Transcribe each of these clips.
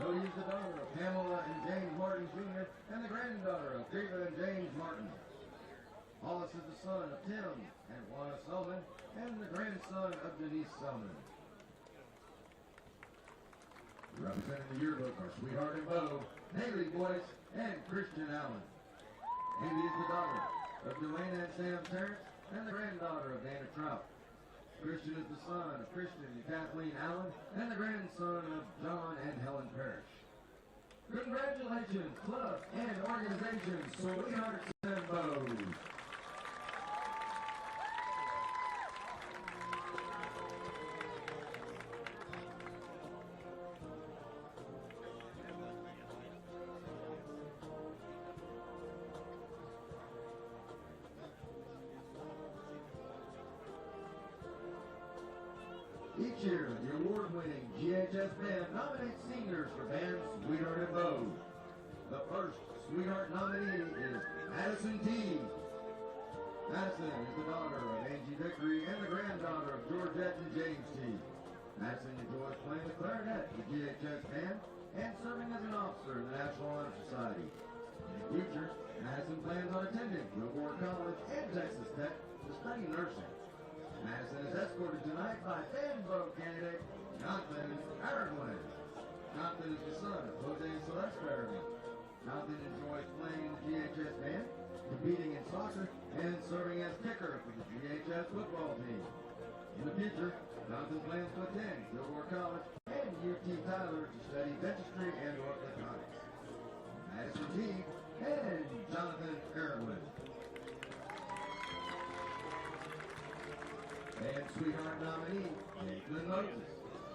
Cody is the daughter of Pamela and James Martin Jr. and the granddaughter of David and James Martin. Hollis is the son of Tim and Juana Selman and the grandson of Denise Selman. Representing the yearbook are Sweetheart and Beau, Haley Boyce, and Christian Allen. Amy is the daughter of Dwayne and Sam Terrence and the granddaughter of Dana Trout. Christian is the son of Christian and Kathleen Allen and the grandson of John and Helen Parrish. Congratulations, club and organization, Sweethearts and Beaux. Each year, the award-winning GHS band nominates seniors for band Sweetheart and Beau. The first Sweetheart nominee is Madison T. Madison is the daughter of Angie Vickery and the granddaughter of Georgette and James T. Madison enjoys playing the clarinet in the GHS band and serving as an officer in the National Honor Society. In the future, Madison plans on attending Gladewater College and Texas Tech to study nursing. Madison is escorted tonight by fan vote candidate Jonathan Aragon. Jonathan is the son of Jose and Celeste Aragon. Jonathan enjoys playing in the GHS band, competing in soccer, and serving as kicker for the GHS football team. In the future, Jonathan plans to attend Gladewater College and UT Tyler to study dentistry and orthodontics. Madison T. and Jonathan Aragon. And Sweetheart nominee, Caitlin Moses.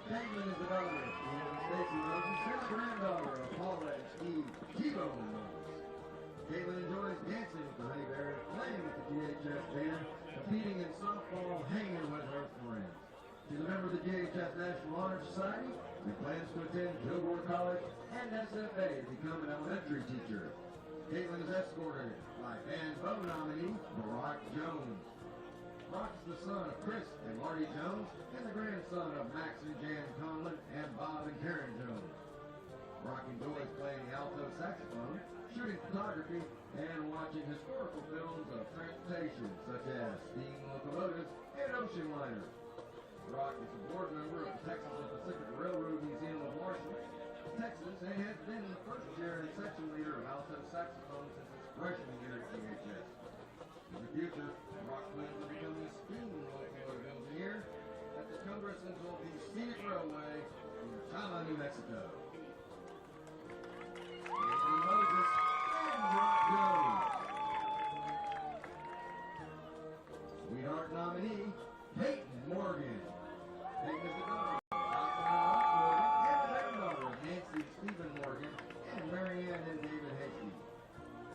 Caitlin is the daughter of Steve and Stacy Moses and the granddaughter of Paula and Steve T-Bone Moses. Caitlin enjoys dancing with the Honey Bears, playing with the GHS band, competing in softball, hanging with her friends. She's a member of the GHS National Honor Society and plans to attend Gladewater College and SFA to become an elementary teacher. Caitlin is escorted by band Beau nominee, Barack Jones. Brock is the son of Chris and Marty Jones and the grandson of Max and Jan Conlon and Bob and Karen Jones. Brock enjoys playing the alto saxophone, shooting photography, and watching historical films of transportation such as steam locomotives and ocean liners. Brock is a board member of the Texas and Pacific Railroad Museum of Marshall, Texas, and has been the first chair and section leader of alto saxophone since its freshman year at GHS. In the future, Brock plans to become a steam locomotive engineer at the Congress until the Scenic Railway in Chala, New Mexico. Anthony Moses and Brock Jones. Sweetheart nominee, Peyton Morgan. Peyton is the daughter of Jocelyn Morgan and the granddaughter of Nancy Stephen Morgan and Marianne and David Hasty.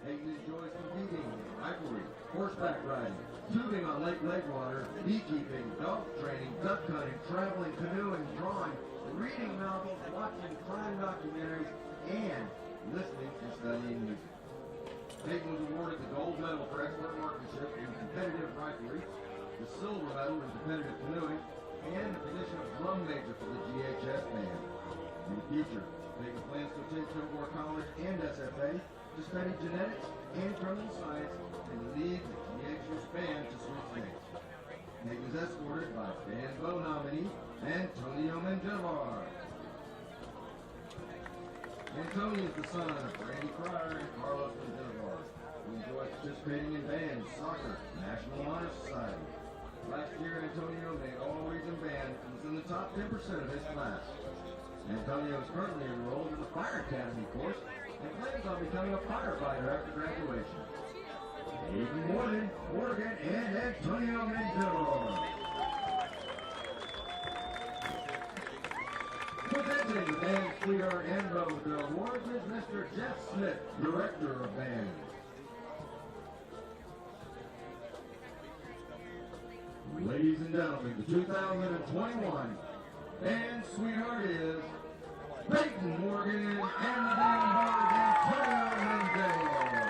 Peyton enjoys competing in riflery, horseback riding, tubing on Lake Gladewater, beekeeping, dog training, duck hunting, traveling, canoeing, drawing, reading novels, watching crime documentaries, and listening and studying music. Peyton was awarded the gold medal for expert marksmanship in competitive riflery, the silver medal in competitive canoeing, and the position of drum major for the GHS band. In the future, Peyton plans to attend Gladewater College and SFA to study genetics and criminal science and lead the GHS band to sweepstakes. Peyton was escorted by band Beau nominee Antonio Menjivar. Antonio is the son of Randy Cryer and Carlos Menjivar, who enjoys participating in bands, soccer, National Honor Society. Last year, Antonio made all-region band and was in the top 10% of his class. Antonio is currently enrolled in the Fire Academy course and plans on becoming a firefighter after graduation. Aiden Morgan, and Antonio Menjivar. Presenting the band Sweetheart and Beau with their awards is Mr. Jeff Smith, Director of Band. Ladies and gentlemen, the 2021 Band Sweetheart is Peyton Morgan and the band board Antonio Menjivar.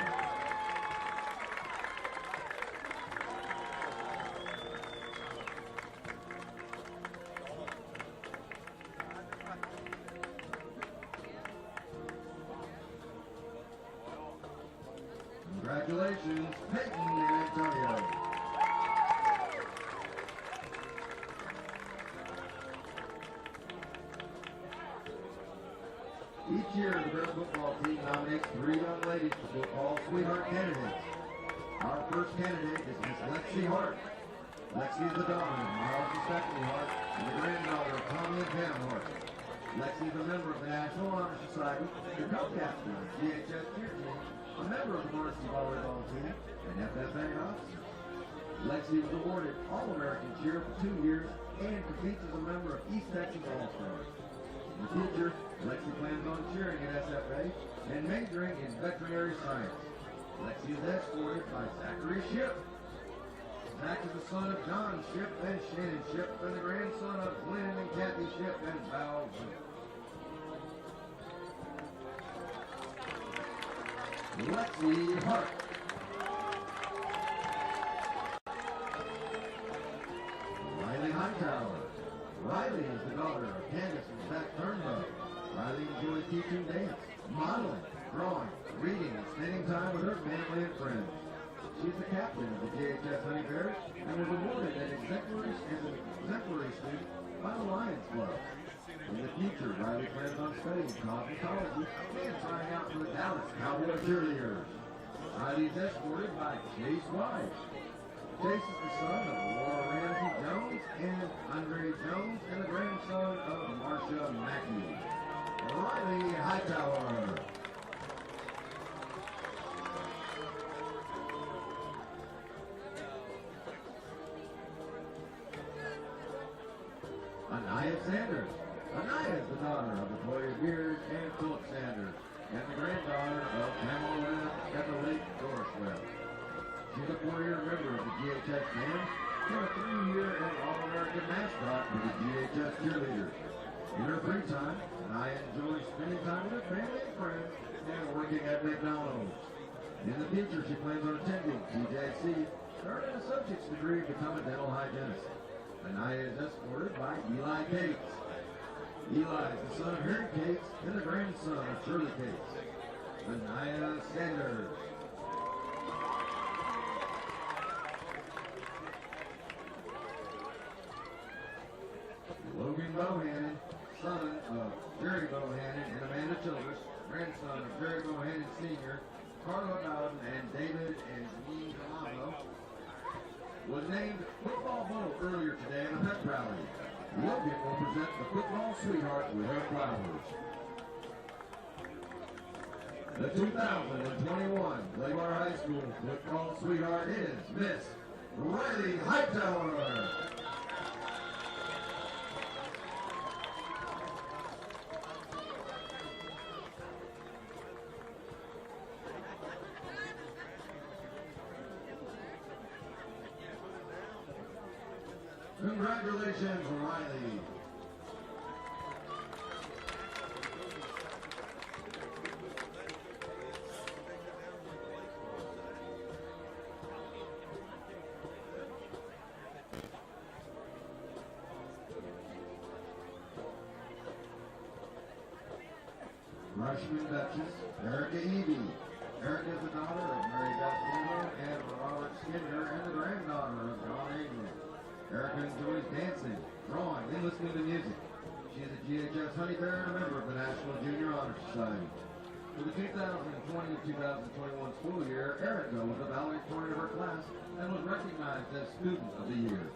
Congratulations, Peyton and Antonio. Each year, the girls football team nominates 3 young ladies for football sweetheart candidates. Our first candidate is Miss Lexi Hart. Lexi is the daughter of Miles and Stephanie Hart and the granddaughter of Tommy and Pam Hart. Lexi is a member of the National Honor Society, the co-captain of the GHS cheer team, a member of the varsity volleyball team, and FFA officer. Lexi was awarded All-American Cheer for 2 years and competes as a member of East Texas All-Stars. In the future, Lexi plans on cheering at SFA and majoring in veterinary science. Lexi is escorted by Zachary Shipp. Zach is the son of John Shipp and Shannon Shipp, and the grandson of Glenn and Kathy Shipp and Val Shipp. Lexi Hart. Riley Hightower. Riley is the daughter of Candace and Zach Turnbow. Riley enjoys teaching dance, modeling, drawing, reading, and spending time with her family and friends. She's the captain of the GHS Honey Bears and was awarded an exemplary student by the Lions Club. In the future, Riley plans on studying cosmetology and trying out for the Dallas Cowboy Cheerleaders. Riley is escorted by Chase White. Chase is the son of Laura Ramsey Jones and Andre Jones and the grandson of Marcia Mackey. Riley Hightower. Anaya Sanders. Anaya is the daughter of Latoya Beard and Philip Sanders, and the granddaughter of Pamela Lake Dorswell. She's a 4-year member of the GHS band and a 3-year and All-American mascot for the GHS cheerleaders. In her free time, Anaya enjoys spending time with her family and friends and working at McDonald's. In the future, she plans on attending TJC, earning an associate's degree to become a dental hygienist. Anaya is escorted by Eli Cates. Eli is the son of Harry Cates and the grandson of Shirley Cates. Anaya Sanders. Logan Bohannon, son of Jerry Bohannon and Amanda Childress, grandson of Jerry Bohannon Sr., Carla Bowden, and David and Janine Delamo, was named Football Bow earlier today in a pep rally. Logan will present the Football Sweetheart with her flowers. The 2021 Gladewater High School Football Sweetheart is Miss Riley Hightower. Congratulations, Riley. Freshman Duchess, Erica Eby. Erica is the daughter of Mary Beth England and Robert Skinner and the granddaughter of John England. Erica enjoys dancing, drawing, and listening to music. She is a GHS Honey Bear and a member of the National Junior Honor Society. For the 2020-2021 school year, Erica was the valedictorian of her class and was recognized as Student of the Year.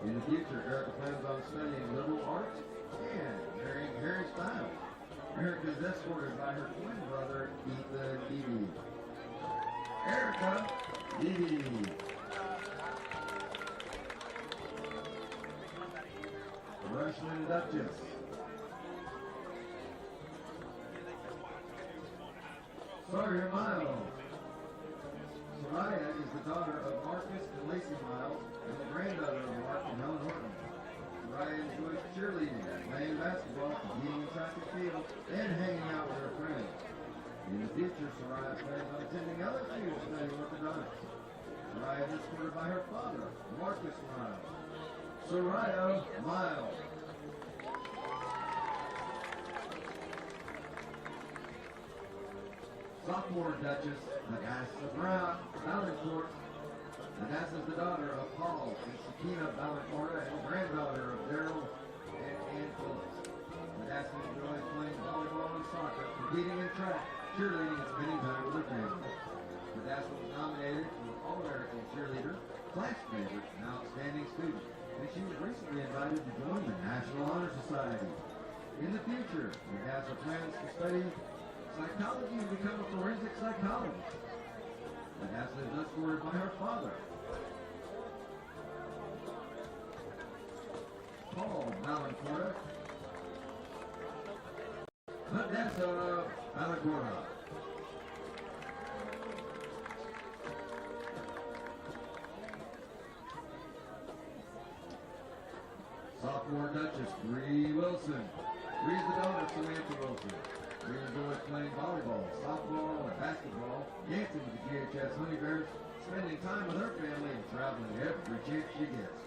In the future, Erica plans on studying liberal arts and marrying Harry Styles. Erica is escorted by her twin brother, Ethan Eby. Erica Eby. Freshman Duchess. Sawyer Miles. Soraya is the daughter of Marcus and Lacey Miles and the granddaughter of Mark and Helen Horton. Soraya enjoys cheerleading, playing basketball, competing in track and field, and hanging out with her friends. In the future, Soraya plans on attending LSU to study orthodontics. Soraya is escorted by her father, Marcus Miles. Soraya Miles. Sophomore Duchess Vanessa Brown, Valancourt. Vanessa is the daughter of Paul and Sakina Valancourt and granddaughter of Daryl and Ann Phillips. Vanessa enjoys playing volleyball and soccer, competing in track, cheerleading, and spending time with her family. Vanessa was nominated for All-American Cheerleader, class favorite, and outstanding student, and she was recently invited to join the National Honor Society. In the future, Vanessa plans to study psychology and become a forensic psychologist. Vanessa is escorted by her father, Paul Valancourt. Vanessa Valancourt. Sophomore Duchess Bree Wilson. Bree is the daughter of Samantha Wilson. Bree enjoys playing volleyball, softball, and basketball, dancing with the GHS Honey Bears, spending time with her family, and traveling every chance she gets.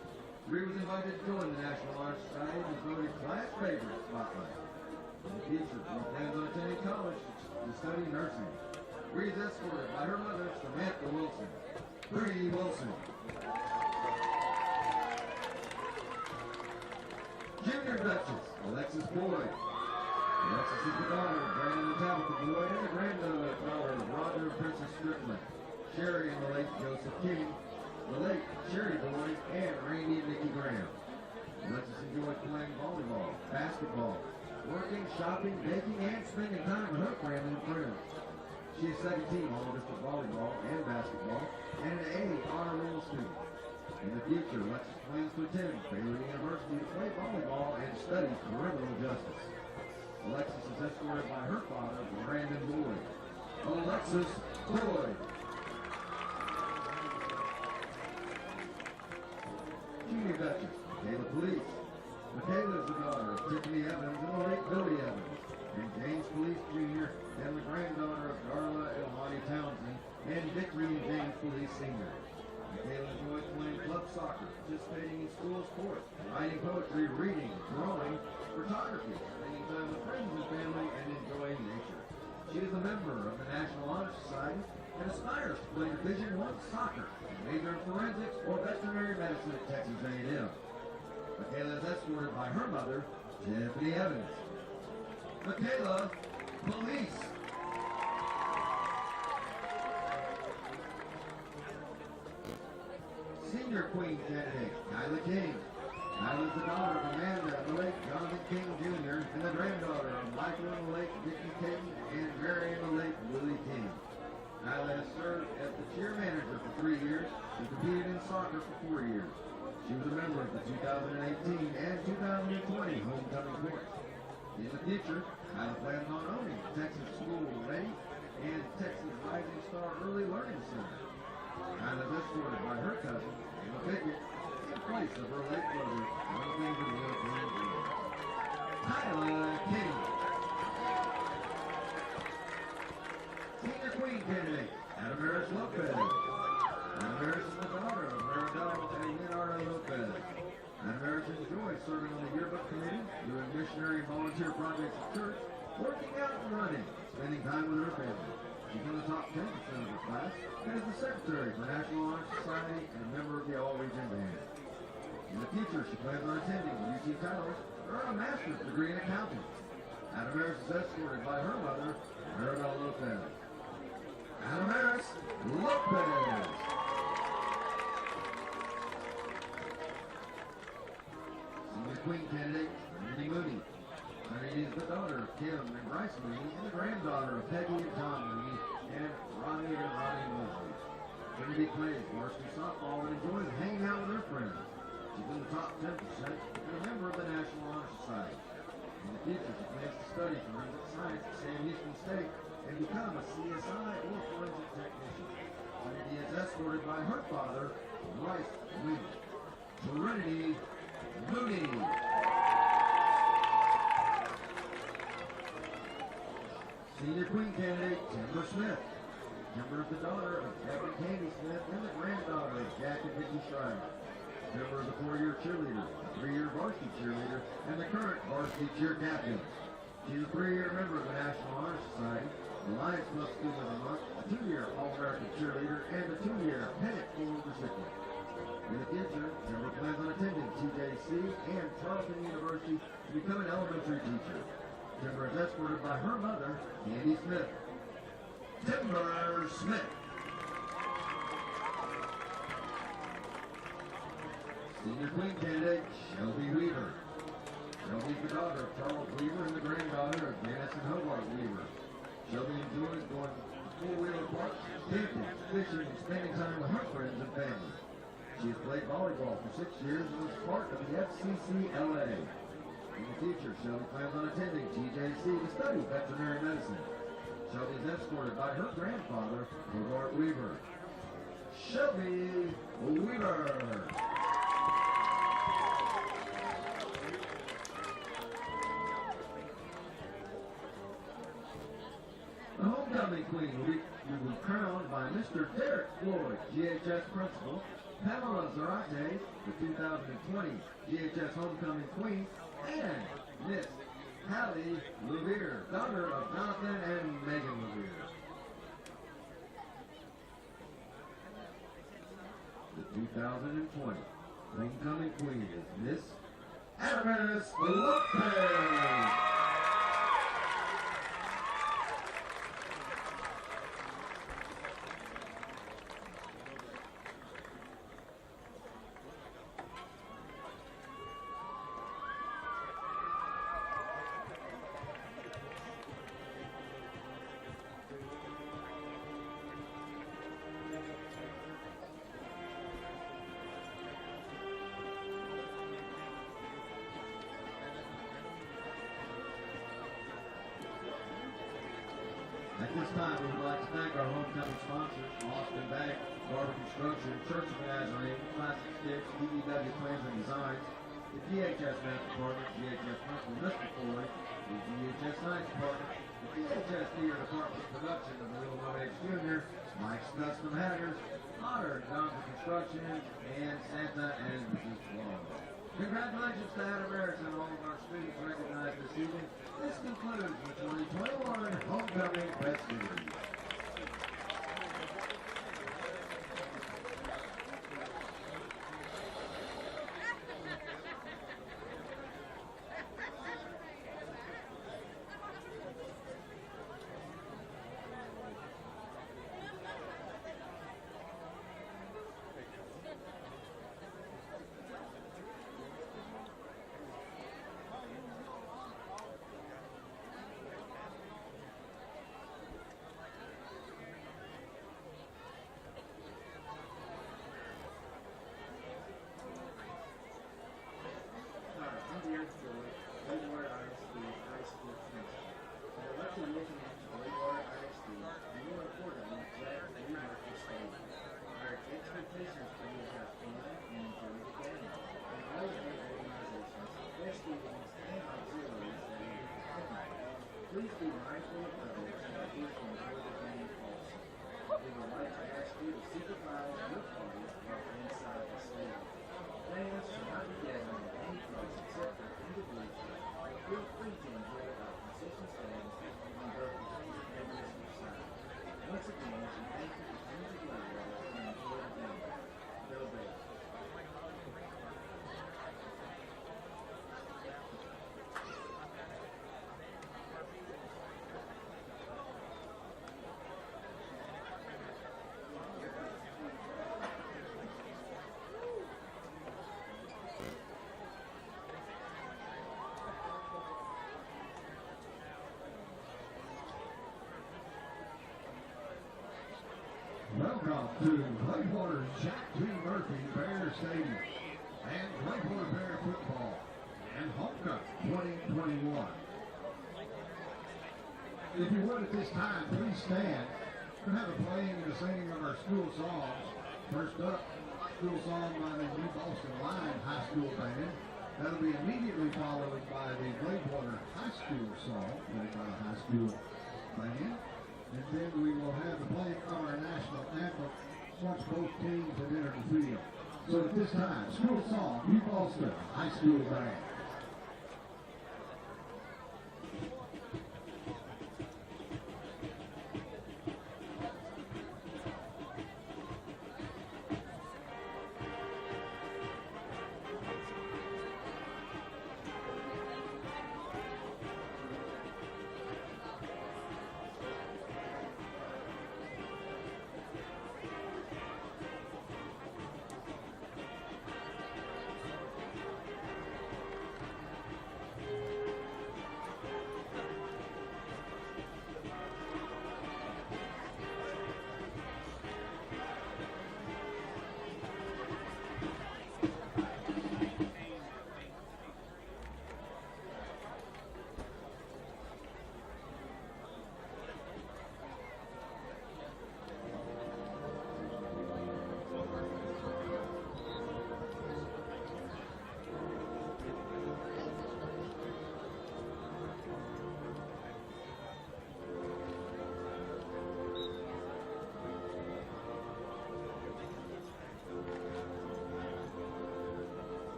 Bree was invited to join the National Honor Society and was voted class favorite spotlight. In the future, Bree plans on attending college to study nursing. Bree is escorted by her mother, Samantha Wilson. Bree Wilson. Junior Duchess Alexis Boyd. Alexis is the daughter of Brandon and Tabitha Boyd and the granddaughter of Roger and Princess Strickland, Sherry and the late Joseph King, the late Sherry Boyd, and Randy and Nikki Graham. Alexis enjoys playing volleyball, basketball, working, shopping, baking, and spending time with her family and friends. She is second team All-District volleyball and basketball, and an A honor roll student. In the future, Alexis plans to attend Baylor University to play volleyball and study criminal justice. Alexis is escorted by her father, Brandon Boyd. Alexis Boyd. Junior Duchess, Michaela Police. Michaela is the daughter of Tiffany Evans and the late Billy Evans, and James Police Jr., and the granddaughter of Darla and Lottie Townsend, and Victory and James Police Sr. Michaela enjoys playing club soccer, participating in school sports, writing poetry, reading, drawing, photography, spending time with friends and family, and enjoying nature. She is a member of the National Honor Society and aspires to play Division I soccer, and major in forensics or veterinary medicine at Texas A&M. Michaela is escorted by her mother, Tiffany Evans. Michaela Police. Senior Queen candidate, Kyla King. Kyla is the daughter of Amanda and the late Jonathan King Jr. and the granddaughter of Michael and the late Vicki King and Mary and the late Willie King. Kyla has served as the cheer manager for 3 years and competed in soccer for 4 years. She was a member of the 2018 and 2020 homecoming course. In the future, Kyla plans on owning Texas School Ready and Texas Rising Star Early Learning Center. Kyla is escorted by her cousin, Emma Pickett, in place of her late brother, Jonathan King Jr. Kyla King. Senior Queen candidate, Adamaris Lopez. Adamaris is the daughter of Maradona and Leonardo Lopez. Adamaris enjoys serving on the yearbook committee, doing missionary and volunteer projects at church, working out and running, spending time with her family. She's in the top 10% of her class and is the secretary for National Honor Society and a member of the All-Region Band. In the future, she plans on attending UT Towers to earn a master's degree in accounting. Adamaris is escorted by her mother, Maribel Lopez. Adamaris Lopez. Senior Queen candidate, Trinity Mooney. Trinity is the daughter of Kim and Bryce Mooney and the granddaughter of Peggy and Tom Mooney and Ronnie and Ronnie Mosley. Trinity plays varsity softball and enjoys hanging out with her friends. She's in the top 10% and a member of the National Honor Society. In the future, she plans to study forensic science at Sam Houston State and become a CSI or forensic technician. Trinity is escorted by her father, Bryce Mooney. Trinity Mooney. Senior Queen candidate, Timber Smith. Timber is the daughter of Kevin Candy Smith and the granddaughter of Jack and Vicki Schreiber. Timber is a 4-year cheerleader, a 3-year varsity cheerleader, and the current varsity cheer captain. She's a 3-year member of the National Honor Society, Lions Club Student of the Month, a 2-year All-American cheerleader, and a 2-year Pennant Award recipient. In the future, Kimber plans on attending TJC and Charleston University to become an elementary teacher. Kimber is escorted by her mother, Candy Smith. Timber Smith. Senior Queen candidate, Shelby Weaver. Shelby is the daughter of Charles Weaver and the granddaughter of Janice and Hobart Weaver. Shelby enjoys going to four-wheeler parks, camping, fishing, and spending time with her friends and family. She has played volleyball for 6 years and was part of the FCCLA. In the future, Shelby plans on attending TJC to study veterinary medicine. Shelby is escorted by her grandfather, Hobart Weaver. Shelby Weaver. The homecoming queen will be crowned by Mr. Derek Floyd, GHS Principal, Pamela Zarate, the 2020 GHS Homecoming Queen, and Miss Hallie Levere, daughter of Jonathan and Megan Levere. The 2020 Homecoming Queen is Miss Aramis Lopez. At this time, we would like to thank our homecoming sponsors, Austin Bank, Barber Construction, Church of Nazarene, Classic Sticks, DEW Plans and Designs, the DHS Math Department, GHS Principal Mr. Floyd, the DHS Science Department, the DHS Theater Department Production of the Little Modex Jr., Mike's Custom Hatters, Otter Johnson Construction, and Santa and Mrs. Flores. Congratulations to Adam Erickson and all of our students recognized this evening. This concludes the 2021 Homecoming festivities. Gladewater ISD High School Principal. I would like to welcome you to Gladewater ISD, and you are important in that you are to stay. Our expectations for you to have fun and enjoy the game. And all of our organizations, their students, and auxiliaries that will be participating. Please be mindful of others and please enjoy the game also. We would like to ask you to supervise your party while inside the stadium. Fans should not be gathering at any place except for individuals. Feel free to enjoy our concession stands on both the Kansas and Michigan side. Once again, we thank you for coming to Gladewater and enjoy the game. Go Bears. Welcome to Gladewater's Jack T. Murphy Bear Stadium and Gladewater Bear Football and Homecoming 2021. If you would at this time, please stand. We're going to have a playing and a singing of our school songs. First up, school song by the New Boston Line High School Band. That'll be immediately followed by the Gladewater High School song, played by the high school band. And then we will have the playing of our national anthem once both teams have entered the field. So at this time, school song, New Boston High School Band.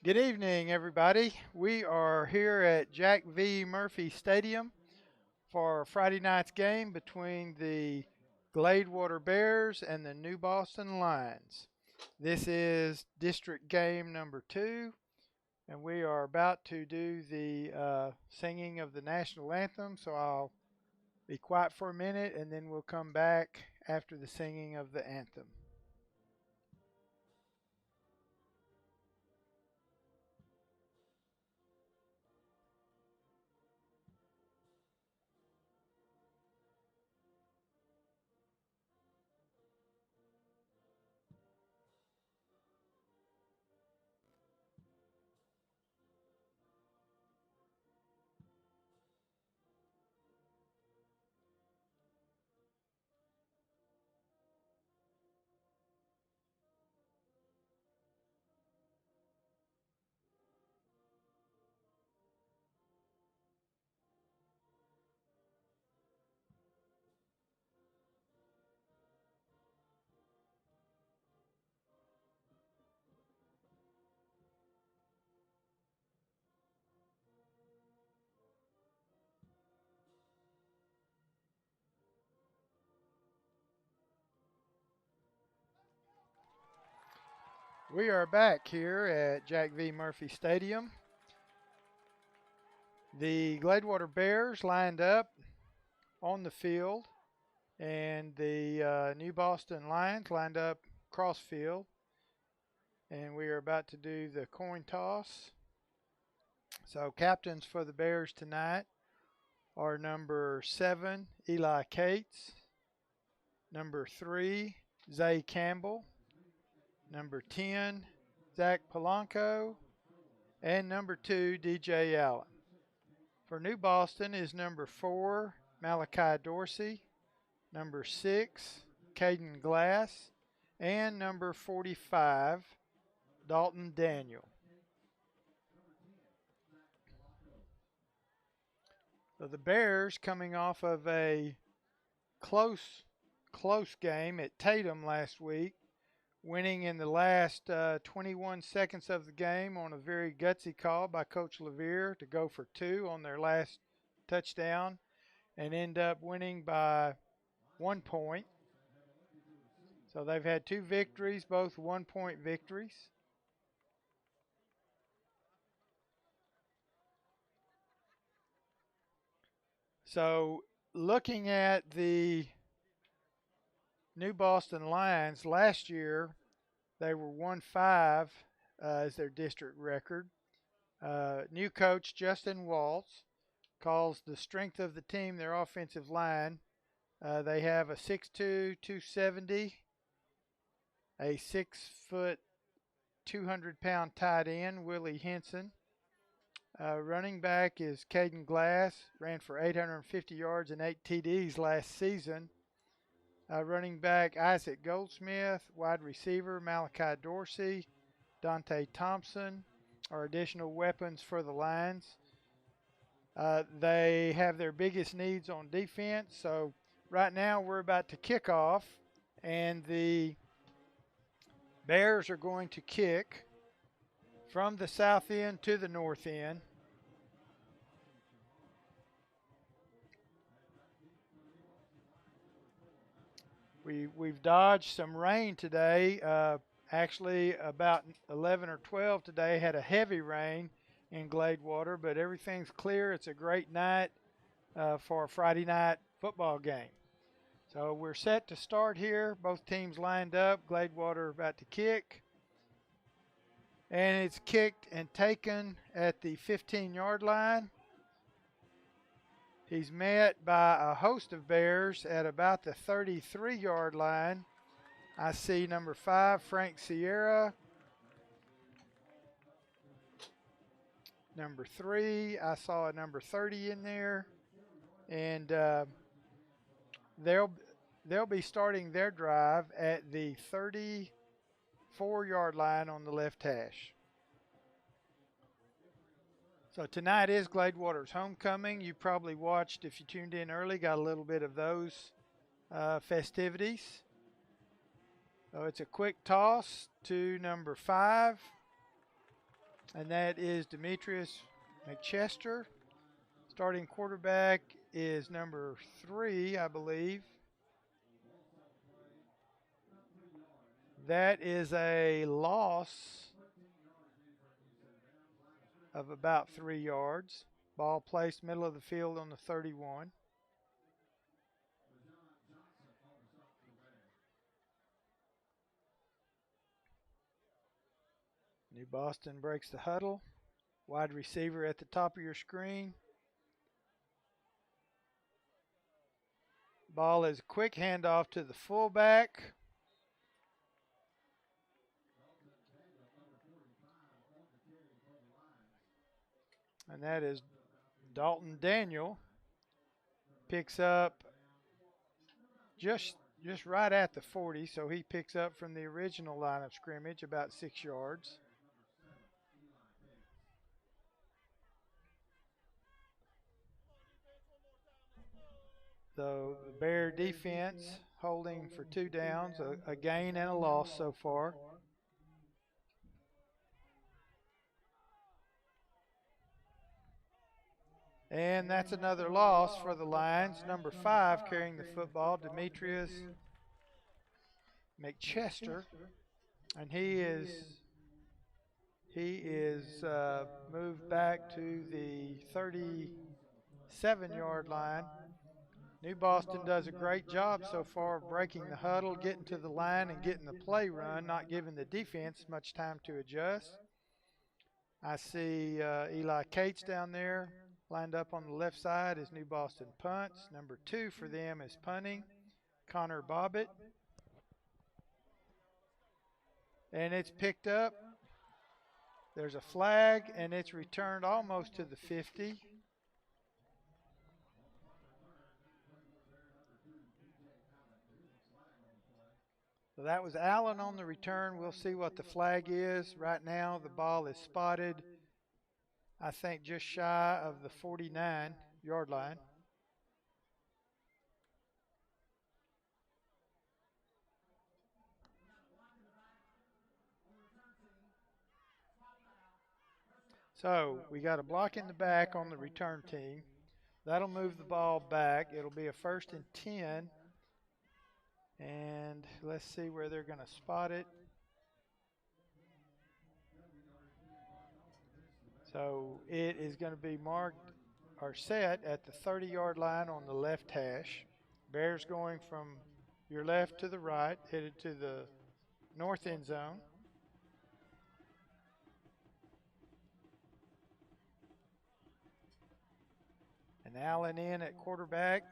Good evening, everybody. We are here at Jack V. Murphy Stadium for Friday night's game between the Gladewater Bears and the New Boston Lions. This is district game number 2, and we are about to do the singing of the national anthem, so I'll be quiet for a minute and then we'll come back after the singing of the anthem. We are back here at Jack V. Murphy Stadium. The Gladewater Bears lined up on the field, and the New Boston Lions lined up cross field. And we are about to do the coin toss. So, captains for the Bears tonight are number 7, Eli Cates, number 3, Zay Campbell, number 10, Zach Polanco, and number 2, DJ Allen. For New Boston is number 4, Malachi Dorsey, number 6, Caden Glass, and number 45, Dalton Daniel. So the Bears, coming off of a close game at Tatum last week, winning in the last 21 seconds of the game on a very gutsy call by Coach Levere to go for 2 on their last touchdown and end up winning by 1 point. So they've had 2 victories, both 1-point victories. So looking at the New Boston Lions last year, they were 1-5 as their district record. New coach Justin Waltz calls the strength of the team their offensive line. They have a 6'2", 270, a 6', 200-pound tight end, Willie Henson. Running back is Caden Glass, ran for 850 yards and 8 TDs last season. Running back Isaac Goldsmith, wide receiver Malachi Dorsey, Dante Thompson are additional weapons for the Lions. They have their biggest needs on defense, so right now we're about to kick off, and the Bears are going to kick from the south end to the north end. We've dodged some rain today. Actually, about 11 or 12 today had a heavy rain in Gladewater, but everything's clear. It's a great night for a Friday night football game. So we're set to start here. Both teams lined up. Gladewater about to kick. And it's kicked and taken at the 15-yard line. He's met by a host of Bears at about the 33-yard line. I see number 5, Frank Sierra. Number 3, I saw a number 30 in there. And they'll be starting their drive at the 34-yard line on the left hash. So tonight is Gladewater's homecoming. You probably watched, if you tuned in early, got a little bit of those festivities. So it's a quick toss to number 5. and that is Demetrius McChester. Starting quarterback is number 3, I believe. That is a loss of about 3 yards. Ball placed middle of the field on the 31. New Boston breaks the huddle. Wide receiver at the top of your screen. Ball is a quick handoff to the fullback. And that is Dalton Daniel. Picks up just right at the 40, so he picks up from the original line of scrimmage about 6 yards. So the Bear defense holding for 2 downs, a gain and a loss so far. And that's another loss for the Lions. Number 5 carrying the football, Demetrius McChester, and he is moved back to the 37-yard line. New Boston does a great job so far of breaking the huddle, getting to the line, and getting the play run, not giving the defense much time to adjust. I see Eli Cates down there lined up on the left side as New Boston punts. Number 2 for them is punting, Connor Bobbitt. And it's picked up. There's a flag, and it's returned almost to the 50. So that was Allen on the return. We'll see what the flag is. Right now, the ball is spotted, I think, just shy of the 49-yard line. So we got a block in the back on the return team. That'll move the ball back. It'll be a 1st and 10. And let's see where they're going to spot it. So it is going to be marked or set at the 30-yard line on the left hash. Bears going from your left to the right, headed to the north end zone. And Allen in at quarterback.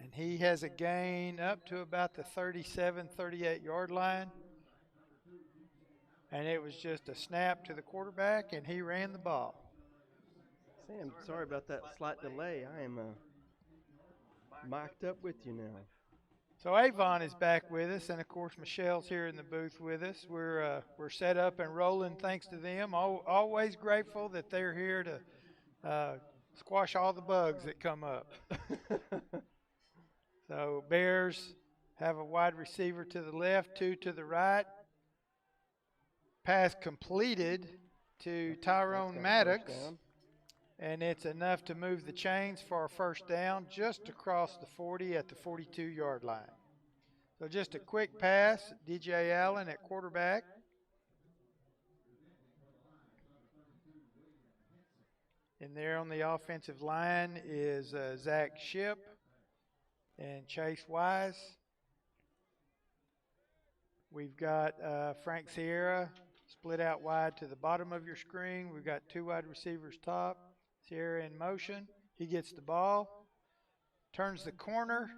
And he has a gain up to about the 37, 38-yard line. And it was just a snap to the quarterback, and he ran the ball. Sam, sorry about that slight delay. I am mic'd up with you now. So Avon is back with us, and of course Michelle's here in the booth with us. We're set up and rolling thanks to them. Always grateful that they're here to squash all the bugs that come up. So Bears have a wide receiver to the left, 2 to the right. Pass completed to Tyrone Maddox, and it's enough to move the chains for a 1st down just across the 40 at the 42-yard line. So just a quick pass, DJ Allen at quarterback. And there on the offensive line is Zach Shipp and Chase Wise. We've got Frank Sierra split out wide to the bottom of your screen. We've got 2 wide receivers top. Sierra in motion. He gets the ball, turns the corner.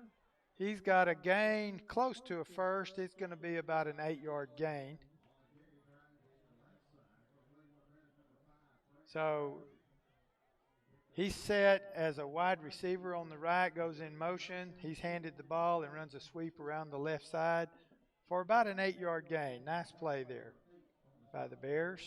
He's got a gain close to a 1st. It's going to be about an 8-yard gain. So he's set as a wide receiver on the right, goes in motion. He's handed the ball and runs a sweep around the left side for about an 8-yard gain. Nice play there by the Bears.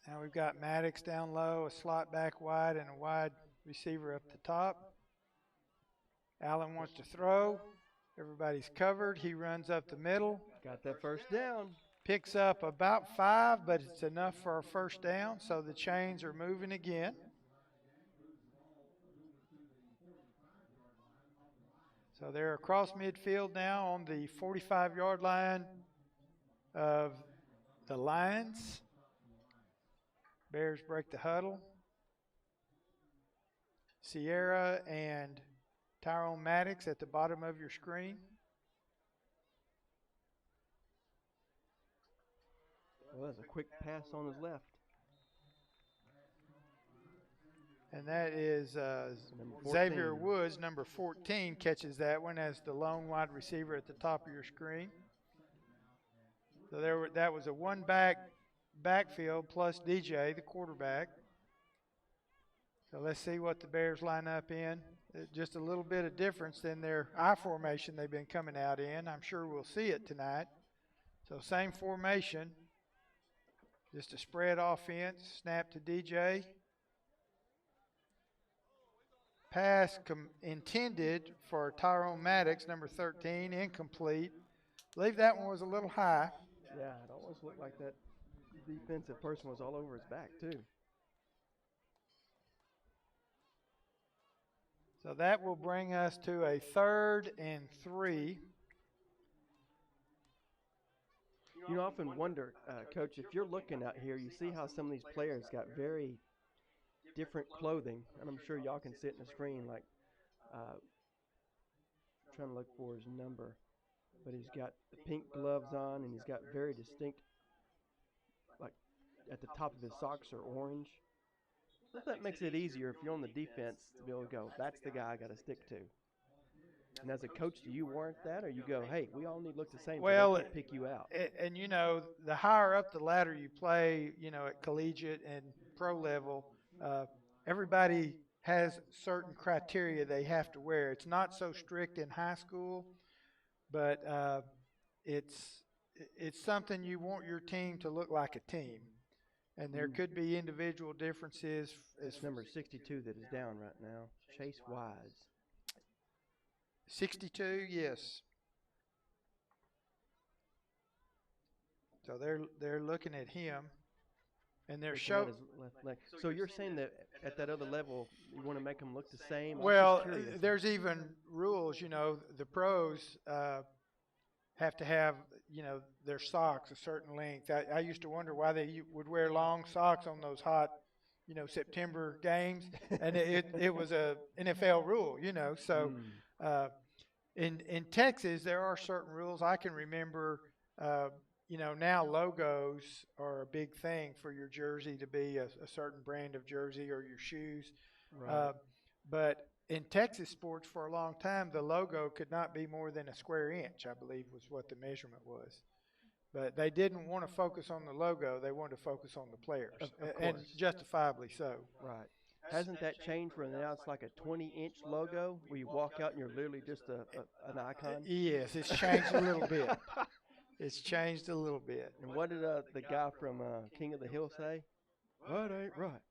Now we've got Maddox down low, a slot back wide, and a wide receiver up the top. Allen wants to throw. Everybody's covered. He runs up the middle, Got that first down. picks up about 5, but it's enough for a first down, so the chains are moving again. So they're across midfield now on the 45-yard line of the Lions. Bears break the huddle. Sierra and Tyrone Maddox at the bottom of your screen. Well, that's a quick pass on his left. And that is Number Xavier 14. Woods, number 14, catches that one as the lone wide receiver at the top of your screen. So that was a one-back backfield plus DJ, the quarterback. So let's see what the Bears line up in. Just a little bit of difference than their I formation they've been coming out in. I'm sure we'll see it tonight. So same formation, just a spread offense, snap to DJ. Pass intended for Tyrone Maddox, number 13, incomplete. I believe that one was a little high. Yeah, it almost looked like that defensive person was all over his back, too. So that will bring us to a 3rd and 3. You know, I often wonder, Coach, if you're looking out here, you see how some of these players got very different clothing, and I'm sure y'all can sit in the screen like trying to look for his number, but he's got the pink gloves on, and he's got very distinct, like at the top of his socks are orange. So that makes it easier if you're on the defense to be able to go, that's the guy I got to stick to. And as a coach, do you warrant that, or you go, hey, we all need to look the same, well, so they can't pick you out? And you know, the higher up the ladder you play, you know, at collegiate and pro level, everybody has certain criteria they have to wear. It's not so strict in high school, but it's something you want your team to look like a team. And there could be individual differences. It's number 62 that is down right now, Chase Wise. 62, yes. So they're looking at him, and they're showing. Left leg. So you're saying that at that other level, you want to make them look the same? Well, there's even rules. You know, the pros have to have, you know, their socks a certain length. I used to wonder why they would wear long socks on those hot, you know, September games, and it was a NFL rule, you know. So in Texas, there are certain rules. I can remember, you know, now logos are a big thing for your jersey to be a certain brand of jersey or your shoes. Right. But in Texas sports for a long time, the logo could not be more than a square inch, I believe was what the measurement was. But they didn't want to focus on the logo. They wanted to focus on the players, and justifiably so. Right. Hasn't that changed where now it's like a 20-inch logo where you walk out and you're literally just an icon? Yes, it's changed a little bit. It's changed a little bit. And what did the guy from King of the Hill say? That ain't right.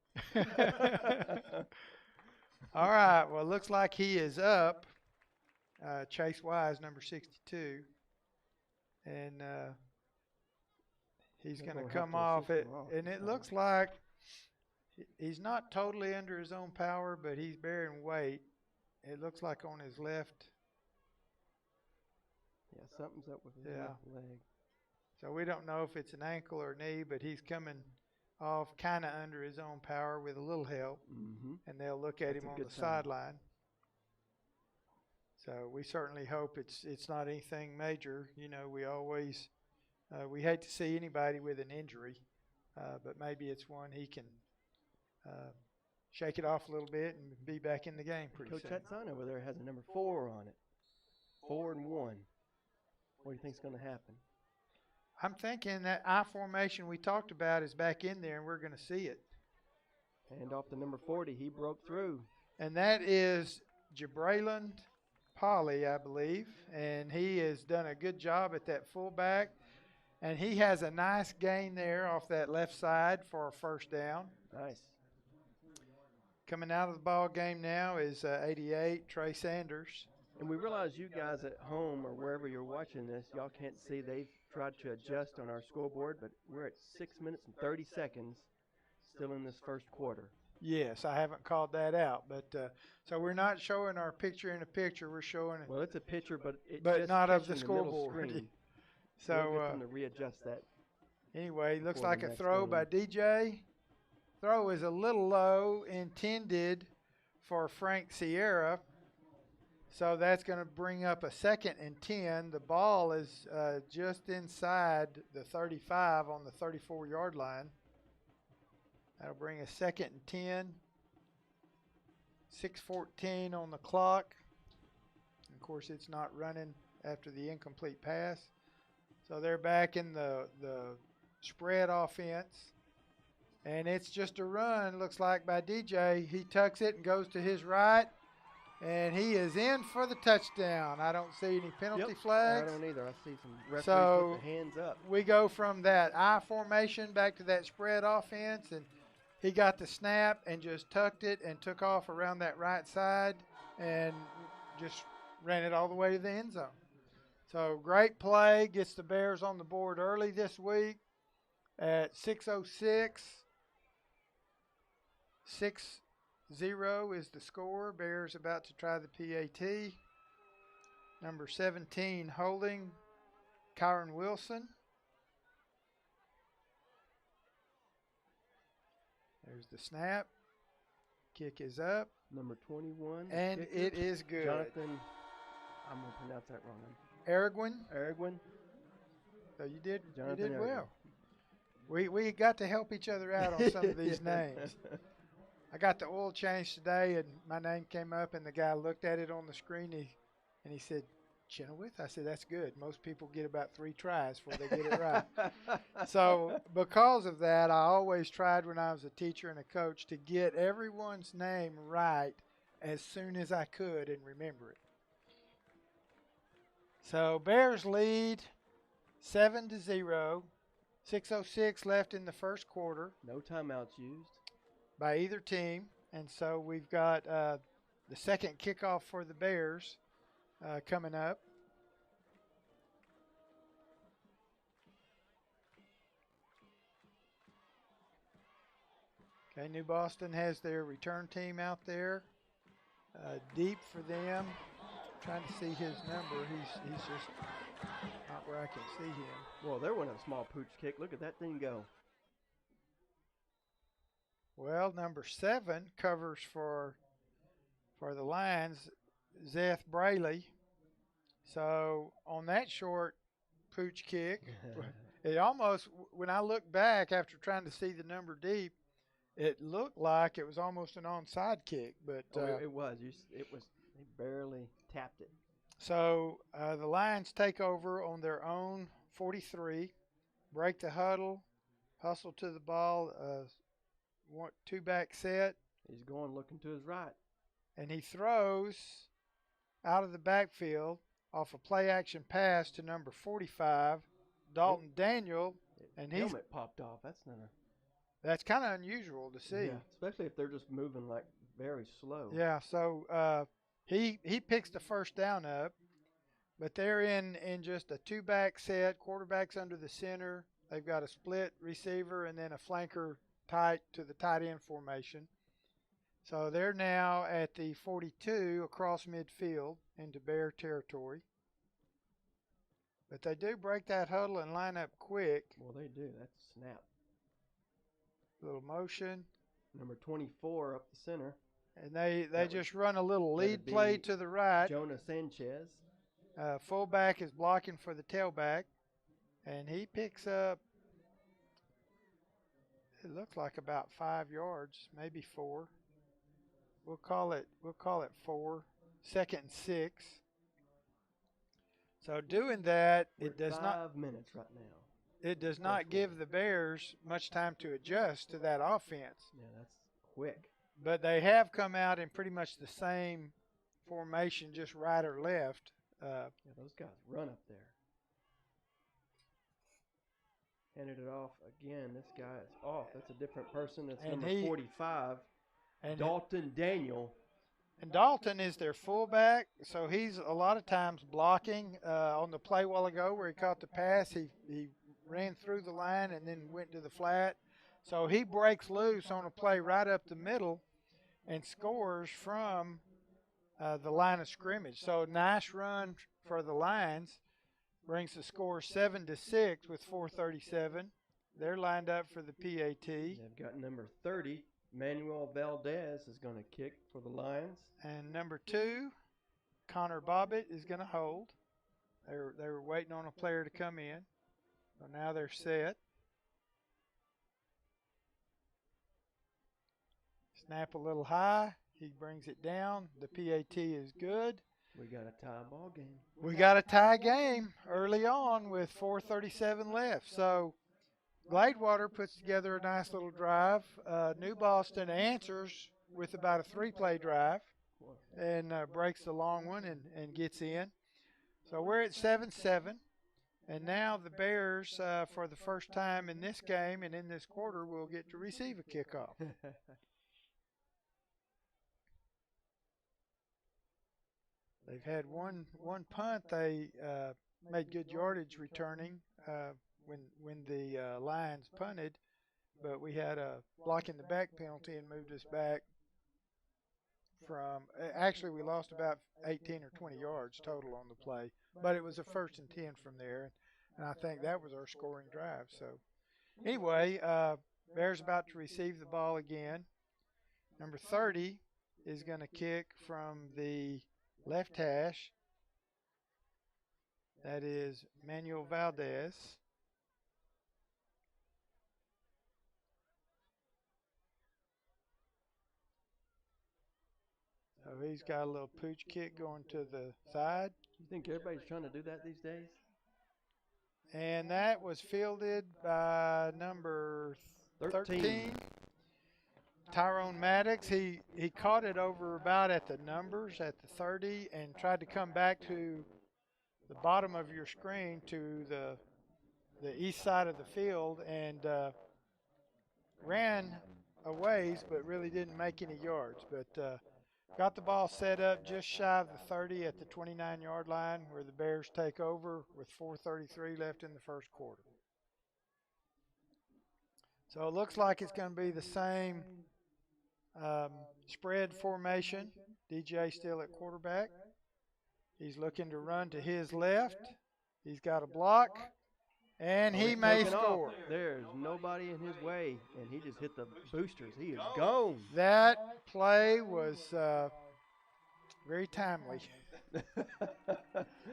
All right. Well, it looks like he is up. Chase Wise, number 62. And he's going to come off it. And it looks like he's not totally under his own power, but he's bearing weight. It looks like on his left. Yeah, something's up with his left leg. So we don't know if it's an ankle or knee, but he's coming off kind of under his own power with a little help. Mm-hmm. And they'll look at him on the sideline. So we certainly hope it's not anything major. You know, we always we hate to see anybody with an injury, but maybe it's one he can shake it off a little bit and be back in the game pretty soon. Coach, that sign over there has a number 4 on it. 4 and 1. What do you think's going to happen? I'm thinking that I formation we talked about is back in there, and we're going to see it. And off the number 40, he broke through. And that is Jabraylon Polly, I believe, and he has done a good job at that fullback. And he has a nice gain there off that left side for a first down. Nice. Coming out of the ball game now is 88, Trey Sanders. And we realize you guys at home or wherever you're watching this, y'all can't see they've tried to adjust on our scoreboard, but we're at 6 minutes and 30 seconds still in this first quarter. Yes, I haven't called that out, but so we're not showing our picture in a picture. We're showing it, Well, it's a picture, but it's but just not of the catching the middle scoreboard. screen. So we'll get them to readjust that. anyway, looks before like the a next throw game. by DJ. Throw is a little low, intended for Frank Sierra. So that's going to bring up a 2nd and 10. The ball is just inside the 35 on the 34-yard line. That'll bring a 2nd and 10. 6:14 on the clock. Of course, it's not running after the incomplete pass. So they're back in the spread offense. And it's just a run, looks like, by DJ. He tucks it and goes to his right. And he is in for the touchdown. I don't see any penalty flags. I don't either. I see some referees So with the hands up. we go from that I formation back to that spread offense, and he got the snap and just tucked it and took off around that right side and just ran it all the way to the end zone. So great play, gets the Bears on the board early this week at 6:06. 6-0 is the score. Bears about to try the PAT. Number 17 holding Kyron Wilson. There's the snap. Kick is up. Number 21. And kicker, it is good. Jonathan, I'm going to pronounce that wrong. Aragwin. So you did well. We got to help each other out on some of these names. I got the oil change today, and my name came up, and the guy looked at it on the screen, and he said, Chenoweth? I said, that's good. Most people get about 3 tries before they get it right. So because of that, I always tried when I was a teacher and a coach to get everyone's name right as soon as I could and remember it. So Bears lead 7-0. 6:06 left in the first quarter. No timeouts used by either team. And so we've got the second kickoff for the Bears coming up. Okay, New Boston has their return team out there. Deep for them. Trying to see his number. He's just not where I can see him. Well, they're winning a small pooch kick. Look at that thing go. Well, number 7 covers for the Lions, Zeth Brayley. So on that short pooch kick, it almost, when I look back after trying to see the number deep, it looked like it was almost an onside kick, but it was. It was. They barely tapped it. So the Lions take over on their own 43, break the huddle, hustle to the ball, 2-back set. He's going looking to his right. And he throws out of the backfield off a play-action pass to number 45, Dalton Daniel. And his helmet popped off. That's kind of unusual to see. Yeah, especially if they're just moving like very slow. Yeah, so he picks the first down up, but they're in just a 2-back set, quarterback's under the center. They've got a split receiver and then a flanker tight to the tight end formation. So they're now at the 42 across midfield into Bear territory. But they do break that huddle and line up quick. Well, they do. That's a snap. Little motion. Number 24 up the center. And they just run a little lead play to the right. Jonah Sanchez. Fullback is blocking for the tailback. And he picks up, it looks like about 5 yards, maybe 4. We'll call it 4. 2nd and 6. So doing that, it does not 5 minutes right now. It does not give the Bears much time to adjust to that offense. Yeah, that's quick. But they have come out in pretty much the same formation, just right or left. Yeah, those guys run up there. Handed it off again. This guy is off. That's a different person. That's number 45. And Dalton Daniel. And Dalton is their fullback, so he's a lot of times blocking. On the play a while ago where he caught the pass, he ran through the line and then went to the flat. So he breaks loose on a play right up the middle and scores from the line of scrimmage. So nice run for the Lions. Brings the score 7-6 with 4:37. They're lined up for the PAT. They've got number 30, Manuel Valdez, is going to kick for the Lions. And number 2, Connor Bobbitt is going to hold. They were waiting on a player to come in. So now they're set. Snap a little high. He brings it down. The PAT is good. We got a tie ball game. We got a tie game early on with 4:37 left. So Gladewater puts together a nice little drive. New Boston answers with about a 3-play drive and breaks the long one and gets in. So we're at 7-7. And now the Bears, for the first time in this game and in this quarter, will get to receive a kickoff. They've had one punt. They made good yardage returning when the Lions punted, but we had a block in the back penalty and moved us back from. Actually, we lost about 18 or 20 yards total on the play, but it was a 1st and 10 from there, and I think that was our scoring drive. So anyway, Bears about to receive the ball again. Number 30 is going to kick from the left hash. That is Manuel Valdez. So he's got a little pooch kick going to the side. You think everybody's trying to do that these days? And that was fielded by number 13. Tyrone Maddox. He caught it over about at the numbers at the 30 and tried to come back to the bottom of your screen to the east side of the field and ran a ways but really didn't make any yards. But got the ball set up just shy of the 30 at the 29-yard line where the Bears take over with 4:33 left in the first quarter. So it looks like it's going to be the same spread formation. DJ still at quarterback. He's looking to run to his left. He's got a block, and he may score. There's nobody in his way, and he just hit the boosters. He is gone. That play was very timely.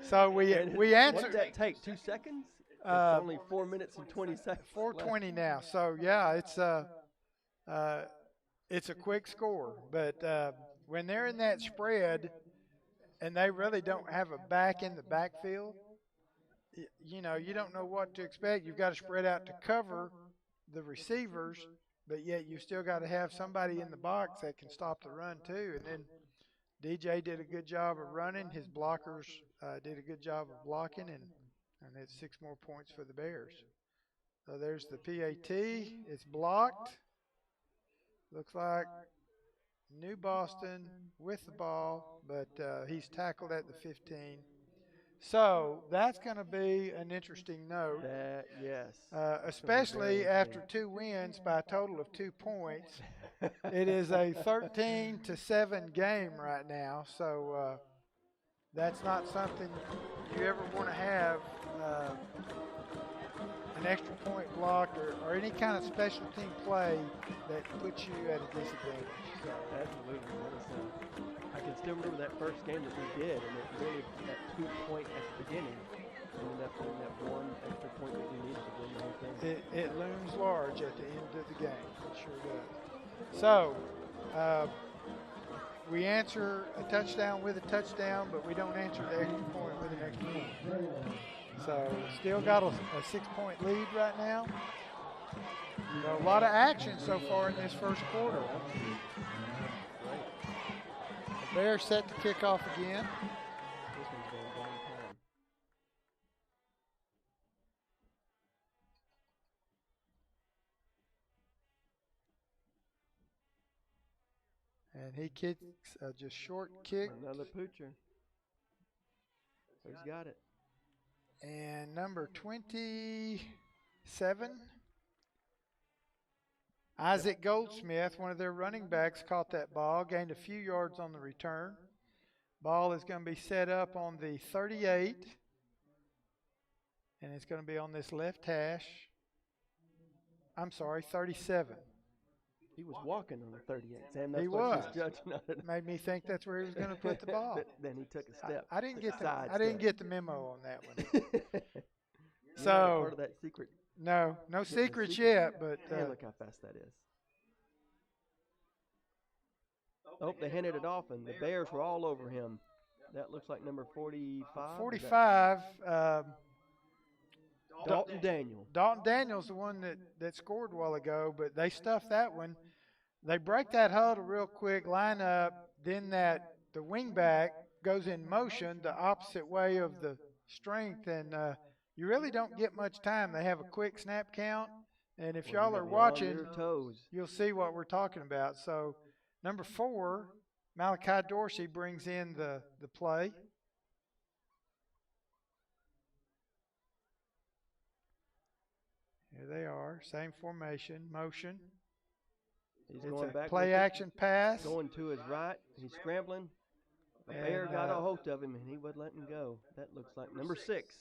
So we answered. What did that take? 2 seconds? It's only 4 minutes and 20 seconds. 4:20 now. So yeah, it's a quick score. But when they're in that spread, and they really don't have a back in the backfield, you don't know what to expect. You've got to spread out to cover the receivers, but yet you still got to have somebody in the box that can stop the run too. And then DJ did a good job of running. His blockers did a good job of blocking, and it's 6 more points for the Bears. So there's the PAT. It's blocked. Looks like New Boston with the ball, but he's tackled at the 15. So that's going to be an interesting note. Yes. Especially after 2 wins by a total of 2 points. It is a 13-7 game right now, so that's not something you ever want to have. An extra point blocked or any kind of special team play that puts you at a disadvantage. So. Absolutely. I can still remember that first game that we did, and it really, that 2 point at the beginning, ended up being that 1 extra point that we needed to win the whole thing. It looms large at the end of the game. It sure does. So, we answer a touchdown with a touchdown, but we don't answer the extra point with an extra point. So, still got a 6-point lead right now. A lot of action so far in this first quarter. The Bears set to kick off again. This one's going a long time. And he kicks a just short kick. Another poocher. Who's got it? And number 27, Isaac Goldsmith, one of their running backs, caught that ball, gained a few yards on the return. Ball is going to be set up on the 38, and it's going to be on this left hash. I'm sorry, 37. He was walking on the 38, Sam. That's He what was. she's judging on it. Made me think that's where he was going to put the ball. But then he took a step. I didn't took get a I didn't side get the memo on that one. step. You're not a So part of that secret. no the secrets secret. yet, but Hey, look how fast that is. Oh, they handed it off, and the Bears were all over him. That looks like number 45. 45. Dalton Daniel. Dalton Daniel's the one that scored a while ago, but they stuffed that one. They break that huddle real quick, line up, then the wingback goes in motion the opposite way of the strength, and you really don't get much time. They have a quick snap count, and if y'all are watching, your toes. you'll see what we're talking about. So number 4, Malachi Dorsey brings in the play. Here they are, same formation, motion. He's It's going a back. play with it, action pass. Going to his right. He's scrambling. The And, Bear got a hold of him, and he wasn't letting go. That looks like number 6.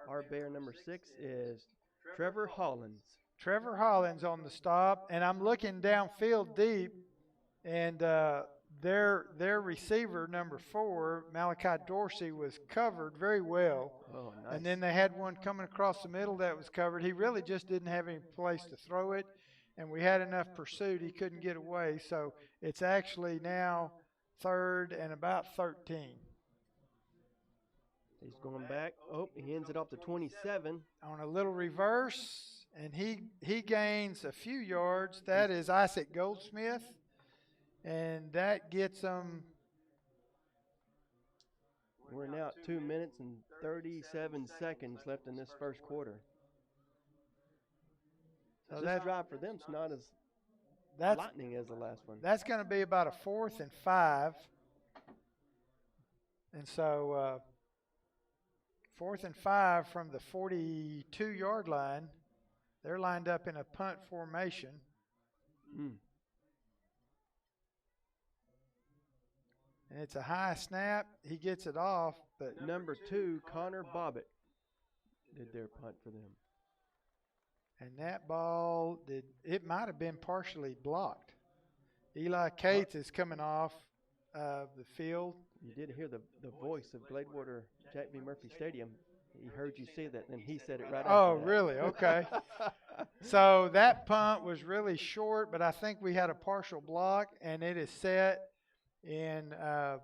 Our Bear number 6 is Trevor Hollins. Trevor Hollins on the stop, and I'm looking downfield deep, and their receiver number 4, Malachi Dorsey, was covered very well. Oh, nice. And then they had one coming across the middle that was covered. He really just didn't have any place to throw it, and we had enough pursuit he couldn't get away. So it's actually now 3rd and about 13. He's going back. Oh, he ends it off to 27. On a little reverse, and he gains a few yards. That is Isaac Goldsmith, and that gets them. We're now at 2 minutes and 37 seconds left in this first quarter. So This drive for them is not as that's lightning as the last one. that's going to be about a 4th and 5, and so 4th and 5 from the 42-yard line. They're lined up in a punt formation. Mm. And it's a high snap. He gets it off, but Number 2, Connor Bobbitt, did their punt for them. and that ball it might have been partially blocked. Eli Cates is coming off the field. You did hear the voice of Gladewater, Jack B. Murphy Stadium. He heard you say that, and he said it right after Oh, that. really? Okay. So that punt was really short, but I think we had a partial block, and it is set in Yeah,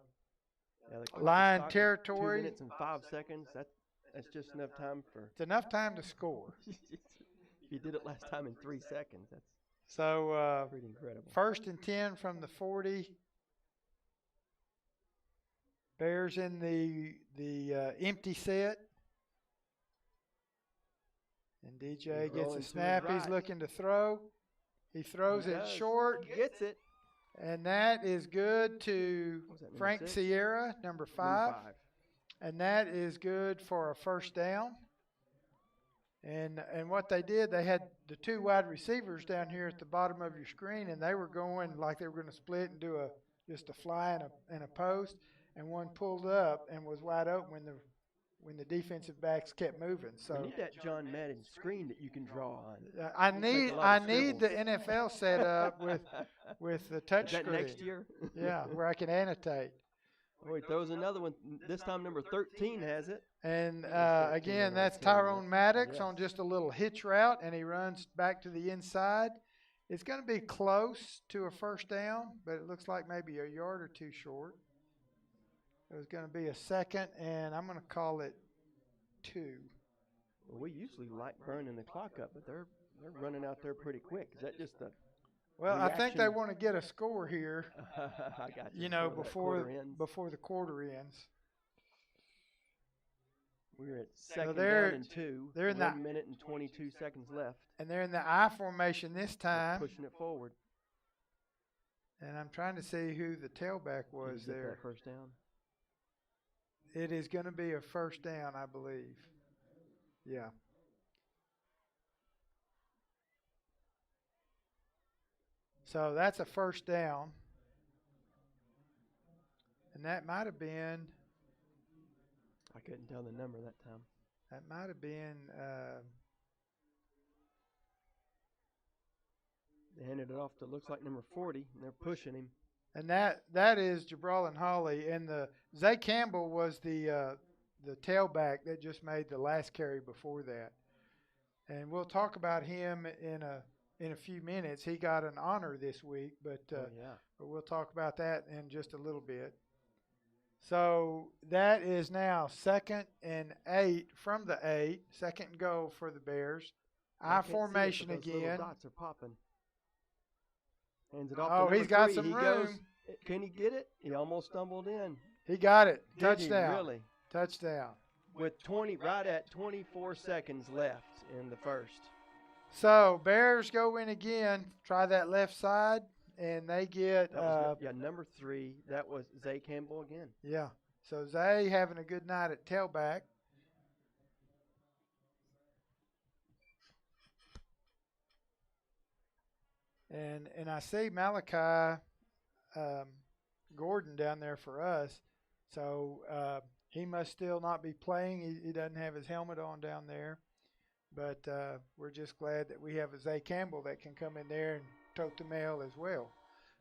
the clock is line stopped at territory. 2 minutes and 5 seconds. That's just enough time for. It's enough time to score. If you did it last time in 3 seconds, that's So pretty incredible. 1st and 10 from the 40. Bears in the empty set. And DJ He's gets rolling a to his snap. He's right. looking to throw. He throws He it does. short, Gets it. and that is good to What was that, number Frank 6? Sierra, number 5. And that is good for a 1st down. And what they did, they had the 2 wide receivers down here at the bottom of your screen, and they were going like they were going to split and do just a fly and a post, and one pulled up and was wide open when the defensive backs kept moving. We So need that John Madden screen that you can draw on. I Looks like need a lot I of need the scribbles. NFL set up with the touch Is that screen. next year? Yeah, where I can annotate. Oh, he throws another one. This time number 13 has it. And Number 13 again, on that's the team, Tyrone yes. Maddox on Yes. just a little hitch route, and he runs back to the inside. It's going to be close to a 1st down, but it looks like maybe a yard or 2 short. It was going to be a 2nd, and I'm going to call it 2. Well, we usually like burning the clock up, but they're running out there pretty quick. Is that just a Well, I think they reaction? want to get a score here, I got you. you know, that before quarter ends. the quarter ends. We're at 2nd they're- down and 2. they're in 1 minute and 22 seconds left. And they're in the I formation this They're time. pushing it forward. And I'm trying to see who the tailback Did was he get there. that first down? It is going to be a first down, I believe. Yeah. So that's a first down. And that might have been, I couldn't tell the number that time. that might have been, They handed it off to looks like number 40, and they're pushing him. and that is Jabril and Hawley. And the Zay Campbell was the tailback that just made the last carry before that. And we'll talk about him in a few minutes. He got an honor this week, but we'll talk about that in just a little bit. So that is now 2nd and 8 from the 8. Second and goal for the Bears. I formation those again. Little dots are popping. Hands it off. Oh, to he's got 3. some he room. Goes, can he get it? He almost stumbled in. He got it. Did Touchdown. He really? Touchdown. With right at 24 seconds left in the first. So Bears go in again. Try that left side, and they get number 3. That was Zay Campbell again. Yeah. So Zay having a good night at tailback. And I see Malachi Gordon down there for us. So he must still not be playing. He doesn't have his helmet on down there. But we're just glad that we have a Zay Campbell that can come in there and tote the mail as well.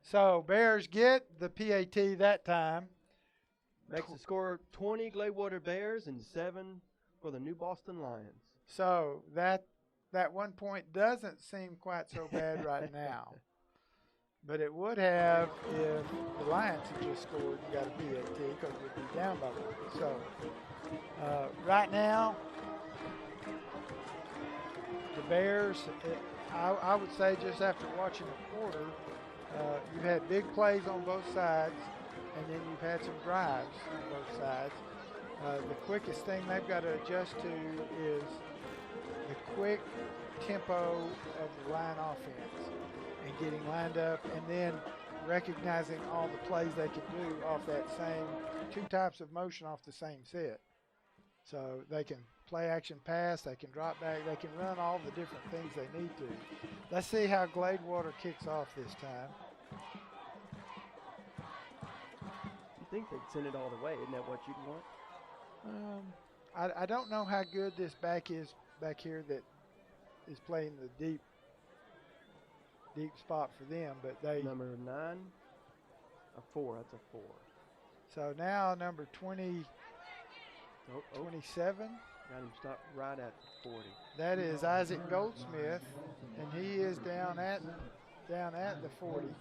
So Bears get the PAT that time. Makes the score 20 Gladewater Bears and 7 for the New Boston Lions. So that 1 point doesn't seem quite so bad right now. But it would have if the Lions had just scored and got a PAT because we'd be down by 1. So right now, the Bears, I would say just after watching the quarter, you've had big plays on both sides, and then you've had some drives on both sides. The quickest thing they've got to adjust to is the quick tempo of the line offense and getting lined up, and then recognizing all the plays they can do off that same 2 types of motion off the same set. So they can play action pass, they can drop back, they can run all the different things they need to. Let's see how Gladewater kicks off this time. You think they'd send it all the way? Isn't that what you'd want? I don't know how good this back is back here that is playing the deep spot for them, but they number 9, a 4. That's a 4. So now number 27. Got him stopped right at 40. That is Isaac Goldsmith, and he is down at the 40.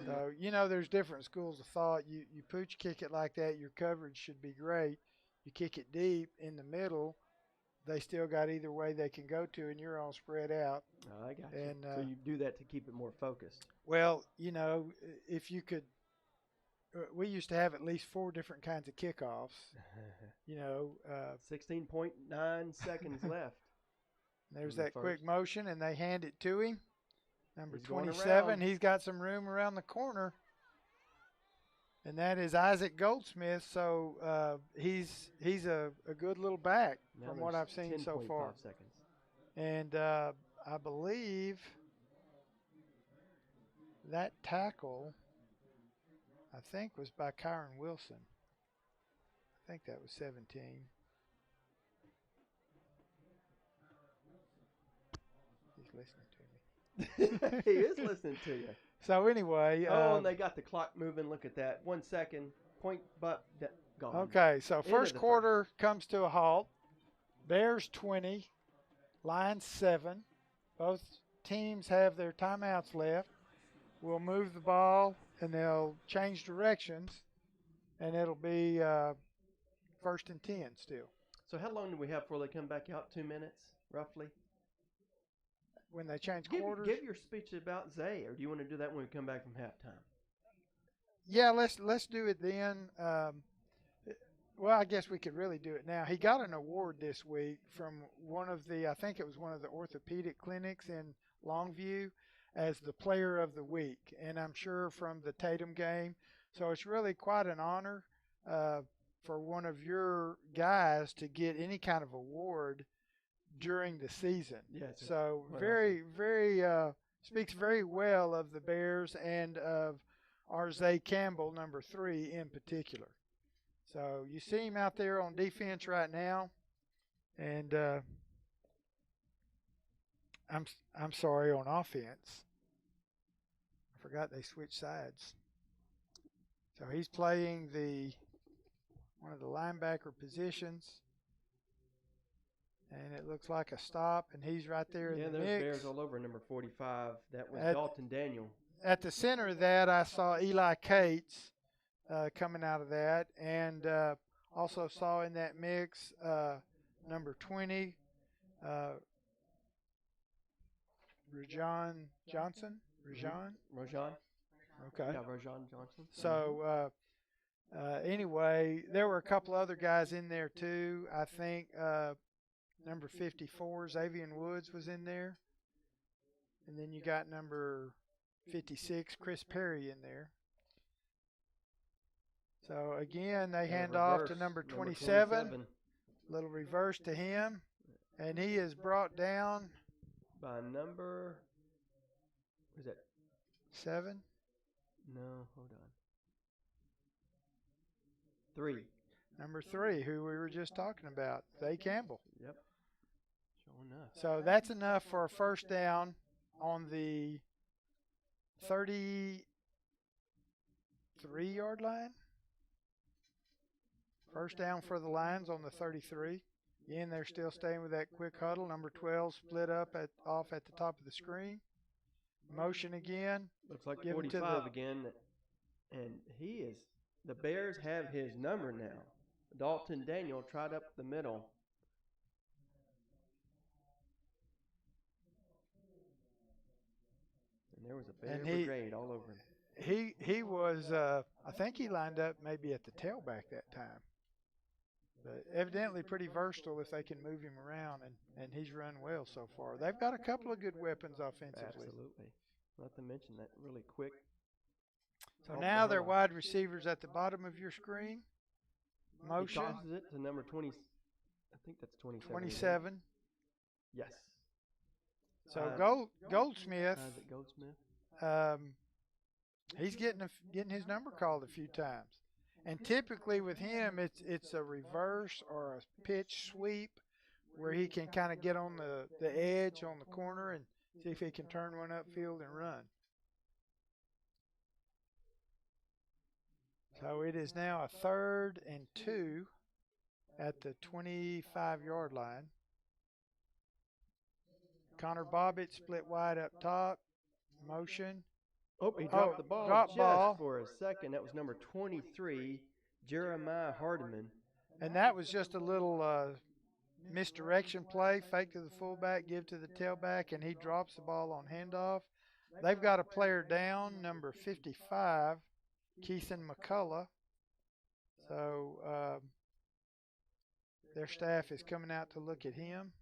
So, there's different schools of thought. You pooch kick it like that, your coverage should be great. You kick it deep in the middle, they still got either way they can go to, and you're all spread out. Oh, I got you. And, so you do that to keep it more focused. Well, if you could, we used to have at least 4 different kinds of kickoffs. 16.9 seconds left. There's that quick motion, and they hand it to him. Number 27, he's got some room around the corner. And that is Isaac Goldsmith, so he's a good little back from what I've seen so far. Seconds. And I believe that tackle, I think, was by Kyron Wilson. I think that was 17. He's listening to me. He is listening to you. So anyway. And they got the clock moving. Look at that. 1 second. Point, but gone. Okay, so first quarter comes to a halt. Bears 20, Lions 7. Both teams have their timeouts left. We'll move the ball, and they'll change directions, and it'll be 1st and 10 still. So how long do we have before they come back out? 2 minutes, roughly? When they change quarters? Give your speech about Zay, or do you want to do that when we come back from halftime? Yeah, let's do it then. Well, I guess we could really do it now. He got an award this week from I think it was one of the orthopedic clinics in Longview, as the player of the week, and I'm sure from the Tatum game. So it's really quite an honor for one of your guys to get any kind of award during the season. Yes. So Well, very speaks very well of the Bears and of Arzay Campbell, number 3 in particular. So you see him out there on defense right now, and I'm sorry, on offense. I forgot they switched sides. So he's playing one of the linebacker positions. And it looks like a stop, and he's right there in the there's mix. Bears all over number 45. That was Dalton Daniel. At the center of that, I saw Eli Cates coming out of that, and also saw in that mix number 20, Rajon Johnson. Rajon? Rajon. Okay. Yeah, Rajon Johnson. So anyway, there were a couple other guys in there too. I think number 54, Xavier Woods, was in there. And then you got number 56, Chris Perry, in there. So again, they hand off to number 27. Little reverse to him. And he is brought down by number, what is that? 7? No, hold on. 3. Number 3, who we were just talking about, Zay Campbell. Yep. Sure enough. So that's enough for a first down on the 33-yard line. First down for the Lions on the 33. Again, they're still staying with that quick huddle. Number 12 split up off at the top of the screen. Motion again. Looks like 45 again. And the Bears have his number now. Dalton Daniel tried up the middle. And there was a Bear brigade all over him. He was, I think he lined up maybe at the tailback that time. But evidently pretty versatile if they can move him around, and he's run well so far. They've got a couple of good weapons offensively. Absolutely. Not to mention that really quick. So now they're wide receivers at the bottom of your screen. Motion. He tosses it to number 20. I think that's 27. 27. Yes. So Goldsmith. Isaac Goldsmith. He's getting his number called a few times. And typically with him, it's a reverse or a pitch sweep where he can kind of get on the edge on the corner and see if he can turn one upfield and run. So it is now a 3rd and 2 at the 25-yard line. Connor Bobbitt split wide up top. Motion. Oh, he dropped the ball just for a second. That was number 23, Jeremiah Hardiman. And that was just a little misdirection play. Fake to the fullback, give to the tailback, and he drops the ball on handoff. They've got a player down, number 55, Keithan McCullough. So their staff is coming out to look at him.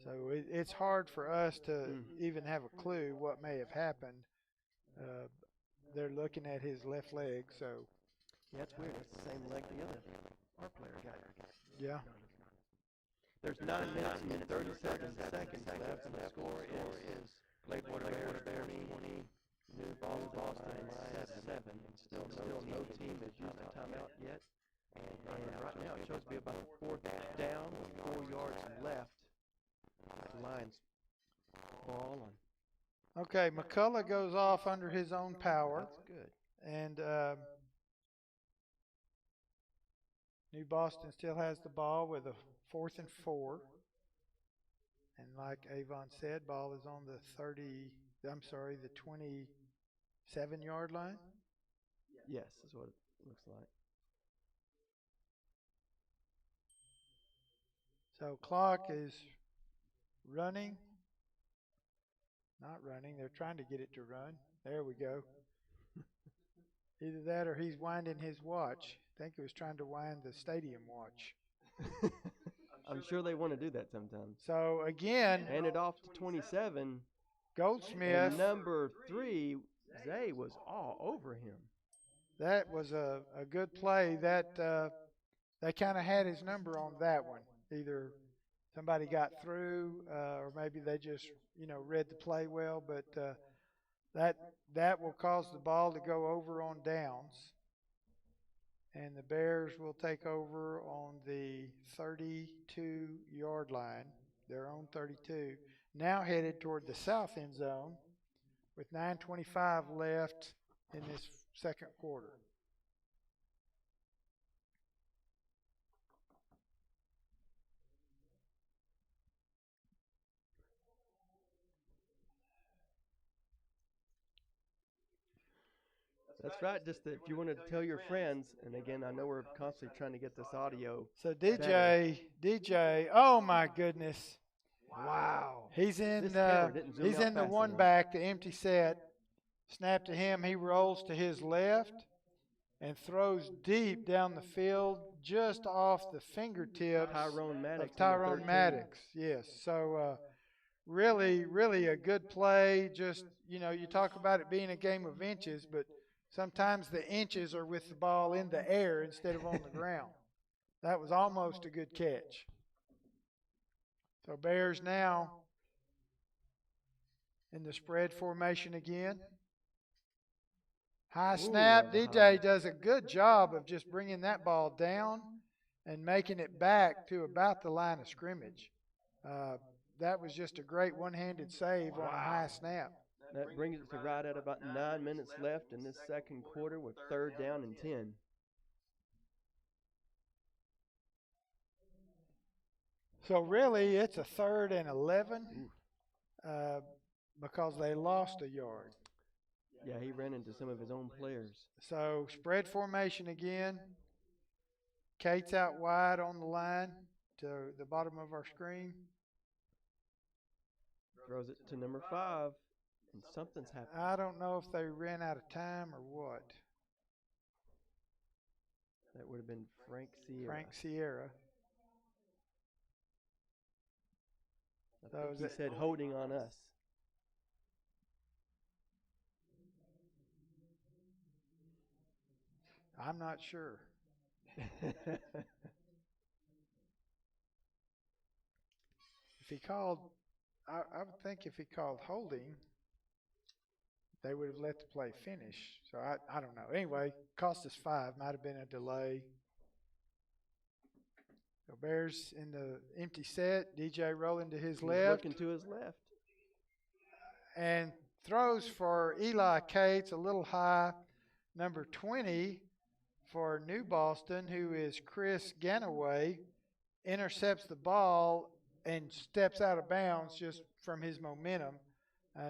So it's hard for us to even have a clue what may have happened. They're looking at his left leg, so. Yeah, it's weird. It's the same leg our player got. Yeah. There's 9 minutes and 37 seconds left, and the score is Gladewater Bears 20, New Boston 7. Still no team has used a timeout yet. And right now it shows to be about a 4th down with 4 yards left. The Lions ball on. Okay, McCullough goes off under his own power. That's good. And New Boston still has the ball with a 4th and 4. And like Avon said, ball is on the 27-yard line. Yes, is what it looks like. So clock is running. Not running. They're trying to get it to run. There we go. Either that or he's winding his watch. I think he was trying to wind the stadium watch. I'm sure they want to do that sometimes. So again, Hand it off to 27. Goldsmith. And number 3, Zay, was all over him. That was a good play. That they kind of had his number on that one. Either somebody got through, or maybe they just read the play well. But that will cause the ball to go over on downs, and the Bears will take over on the 32-yard line, their own 32. Now headed toward the south end zone with 9:25 left in this second quarter. That's right. Just if you wanted to tell your friends, and again, I know we're constantly trying to get this audio. So better. DJ, oh my goodness. Wow. He's in This camera didn't zoom out the fast one enough. back, the empty set. Snap to him. He rolls to his left and throws deep down the field just off the fingertips Tyrone Maddox. of Tyrone Maddox. Yes. So really, really a good play. Just, you talk about it being a game of inches, but sometimes the inches are with the ball in the air instead of on the ground. That was almost a good catch. So Bears now in the spread formation again. High snap. DJ does a good job of just bringing that ball down and making it back to about the line of scrimmage. That was just a great one-handed save on a high snap. That brings it to right at about 9 minutes left in this second quarter with 3rd down and 10. So really, it's a 3rd and 11 because they lost a yard. Yeah, he ran into some of his own players. So spread formation again. Kate's out wide on the line to the bottom of our screen. Throws it to number 5, and something's happened. I don't know if they ran out of time or what. That would have been Frank Sierra. Frank Sierra. I think he said holding on us. I'm not sure. If he called, I would think if he called holding, they would have let the play finish. So I don't know. Anyway, cost us 5. Might have been a delay. So Bears in the empty set. DJ rolling to his left. Looking to his left. And throws for Eli Cates a little high. Number 20 for New Boston, who is Chris Ganaway, intercepts the ball and steps out of bounds just from his momentum.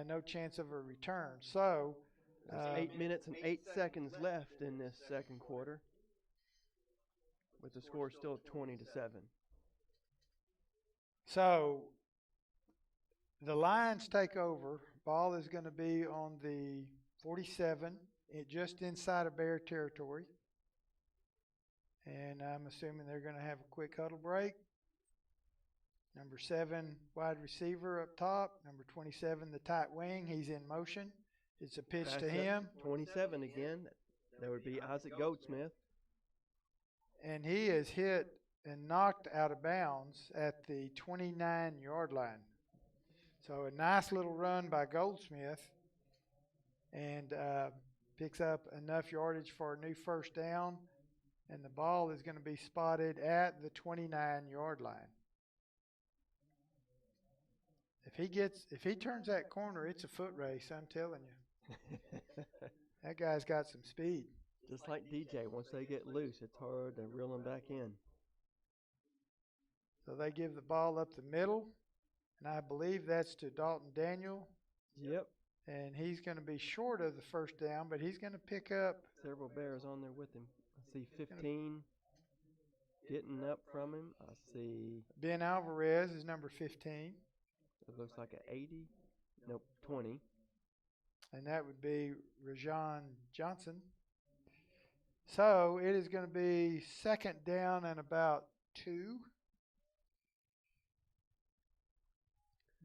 No chance of a return. So there's 8 minutes and 8 seconds left in this second quarter, with the score still 20-7. So the Lions take over. Ball is going to be on the 47, just inside of Bear territory. And I'm assuming they're going to have a quick huddle break. Number 7, wide receiver up top. Number 27, the tight wing. He's in motion. It's a pitch to him. 27 again. That would be Isaac Goldsmith. And he is hit and knocked out of bounds at the 29-yard line. So a nice little run by Goldsmith, and picks up enough yardage for a new first down. And the ball is going to be spotted at the 29-yard line. If he turns that corner, it's a foot race, I'm telling you. That guy's got some speed. Just like DJ, once they get loose, it's hard to reel them back in. So they give the ball up the middle, and I believe that's to Dalton Daniel. Yep. And he's going to be short of the first down, but he's going to pick up. Several Bears on there with him. I see 15 getting up from him. I see Ben Alvarez is number 15. It looks like an 80. Nope, 20. And that would be Rajon Johnson. So it is going to be second down and about 2.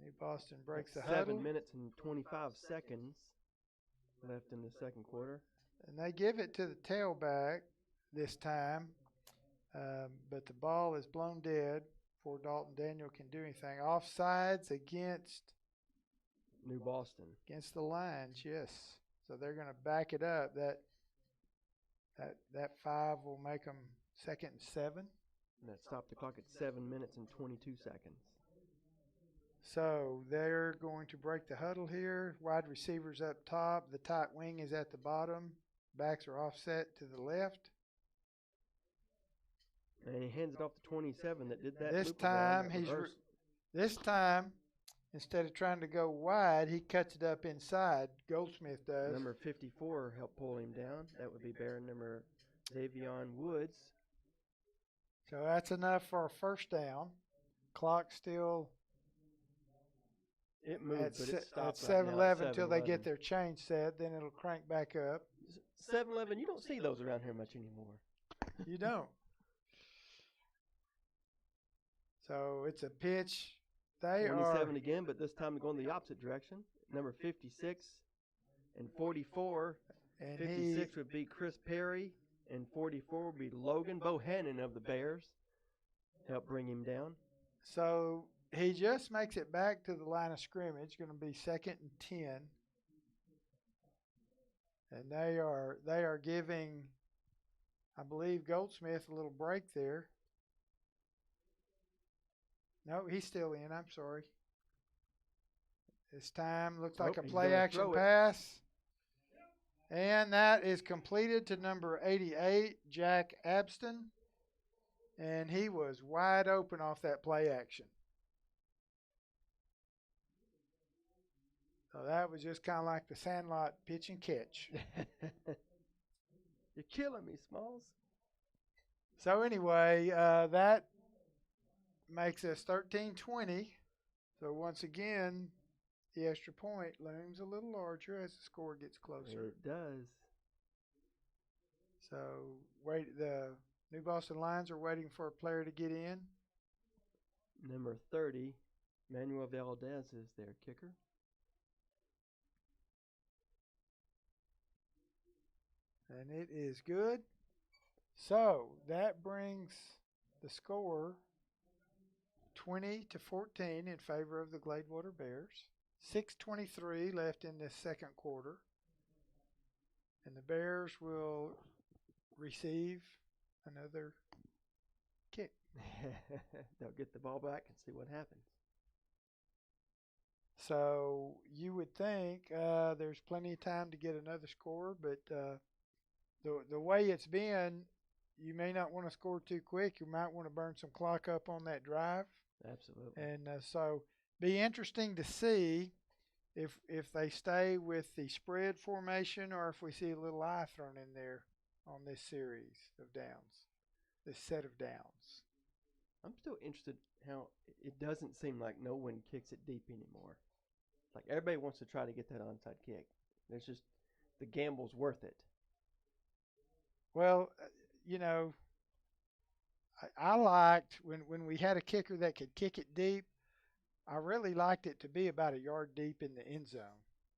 New Boston breaks the That's huddle. 7 minutes and 25 seconds left in the second quarter. And they give it to the tailback this time, but the ball is blown dead before Dalton Daniel can do anything. Offsides against New Boston. Against the Lions, yes. So they're going to back it up. That 5 will make them 2nd and 7. And that stopped the clock at 7 minutes and 22 seconds. So they're going to break the huddle here. Wide receivers up top. The tight wing is at the bottom. Backs are offset to the left. And he hands it off to 27 that did that. This time, instead of trying to go wide, he cuts it up inside. Goldsmith does. Number 54 helped pull him down. That would be bearer number Xavion Woods. So that's enough for a first down. Clock still it moved, but it stopped at 7:11 until they get their change set. Then it'll crank back up. 7-11, you don't see those around here much anymore. You don't. So it's a pitch. 27 again, but this time going the opposite direction. Number 56 and 44. And 56 would be Chris Perry, and 44 would be Logan Bohannon of the Bears. Help bring him down. So he just makes it back to the line of scrimmage. Going to be 2nd and 10. And they are giving, I believe, Goldsmith a little break there. No, he's still in. I'm sorry. This time looks like a play-action pass. And that is completed to number 88, Jack Abston. And he was wide open off that play action. So that was just kind of like the Sandlot pitch and catch. You're killing me, Smalls. So anyway, that makes us 13-20. So once again, the extra point looms a little larger as the score gets closer. It does. So the New Boston Lions are waiting for a player to get in. Number 30, Manuel Valdez is their kicker. And it is good. So that brings the score 20-14 in favor of the Gladewater Bears. 6:23 left in the second quarter. And the Bears will receive another kick. They'll get the ball back and see what happens. So you would think there's plenty of time to get another score, but the way it's been, you may not want to score too quick. You might want to burn some clock up on that drive. Absolutely. And so be interesting to see if they stay with the spread formation or if we see a little eye thrown in there on this series of downs, this set of downs. I'm still interested how it doesn't seem like no one kicks it deep anymore. Like everybody wants to try to get that onside kick. There's just the gamble's worth it. Well, I liked when we had a kicker that could kick it deep. I really liked it to be about a yard deep in the end zone.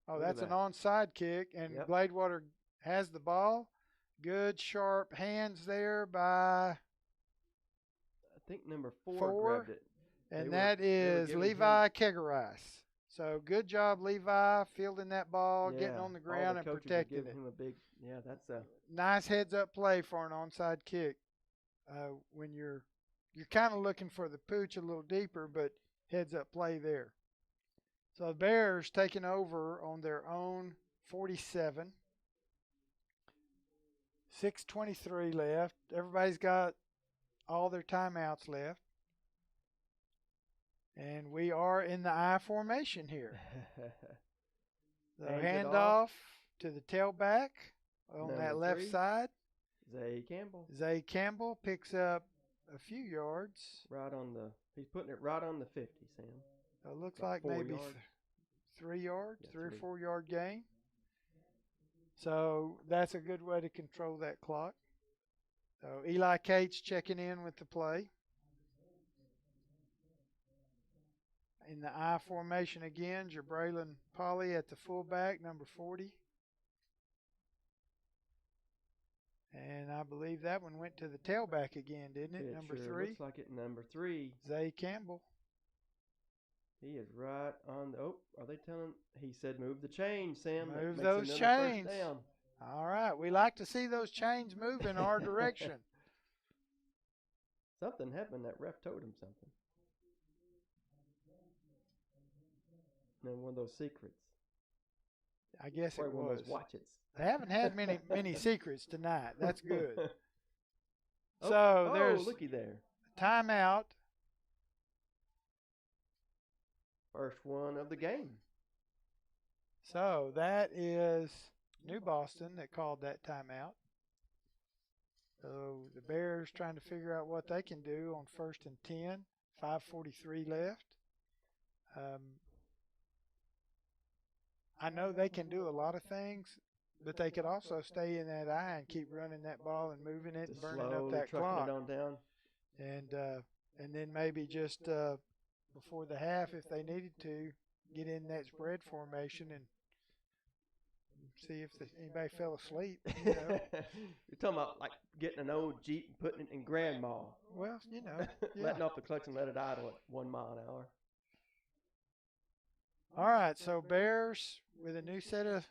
Oh, that's an onside kick, and Gladewater has the ball. Good, sharp hands there by, I think number 4 grabbed it. And that is Levi Kegaris. So good job, Levi, fielding that ball, getting on the ground and protecting it. Him a big, that's a nice heads-up play for an onside kick. When you're kind of looking for the pooch a little deeper, but heads-up play there. So the Bears taking over on their own 47. 6:23 left. Everybody's got all their timeouts left. And we are in the I formation here. The handoff to the tailback on that left side. Zay Campbell picks up a few yards. He's putting it right on the 50, Sam. It looks like maybe 3 yards, 3 or 4 yard gain. So that's a good way to control that clock. So Eli Cates checking in with the play. in the I formation again, Jabraylon Polly at the fullback, number 40. And I believe that one went to the tailback again, didn't it? Number sure 3. looks like it. Number 3. Zay Campbell. He is right on. Are they telling? He said move the chains, Sam. Move that those makes another chains. First down. All right. We like to see those chains move in our direction. Something happened. That ref told him something. And one of those secrets. I guess Probably it one was. of those watches. They haven't had many secrets tonight. That's good. So there's looky there. Timeout. First one of the game. So that is New Boston that called that timeout. So the Bears trying to figure out what they can do on 1st and 10. 5:43 left. I know they can do a lot of things, but they could also stay in that I and keep running that ball and moving it and burning up that clock. It on down. And then maybe just before the half, if they needed to, get in that spread formation and see if anybody fell asleep. You know. You're talking about like getting an old Jeep and putting it in grandma. Well, you know, yeah. Letting off the clutch and let it idle at 1 mile an hour. All right, so Bears with a new set of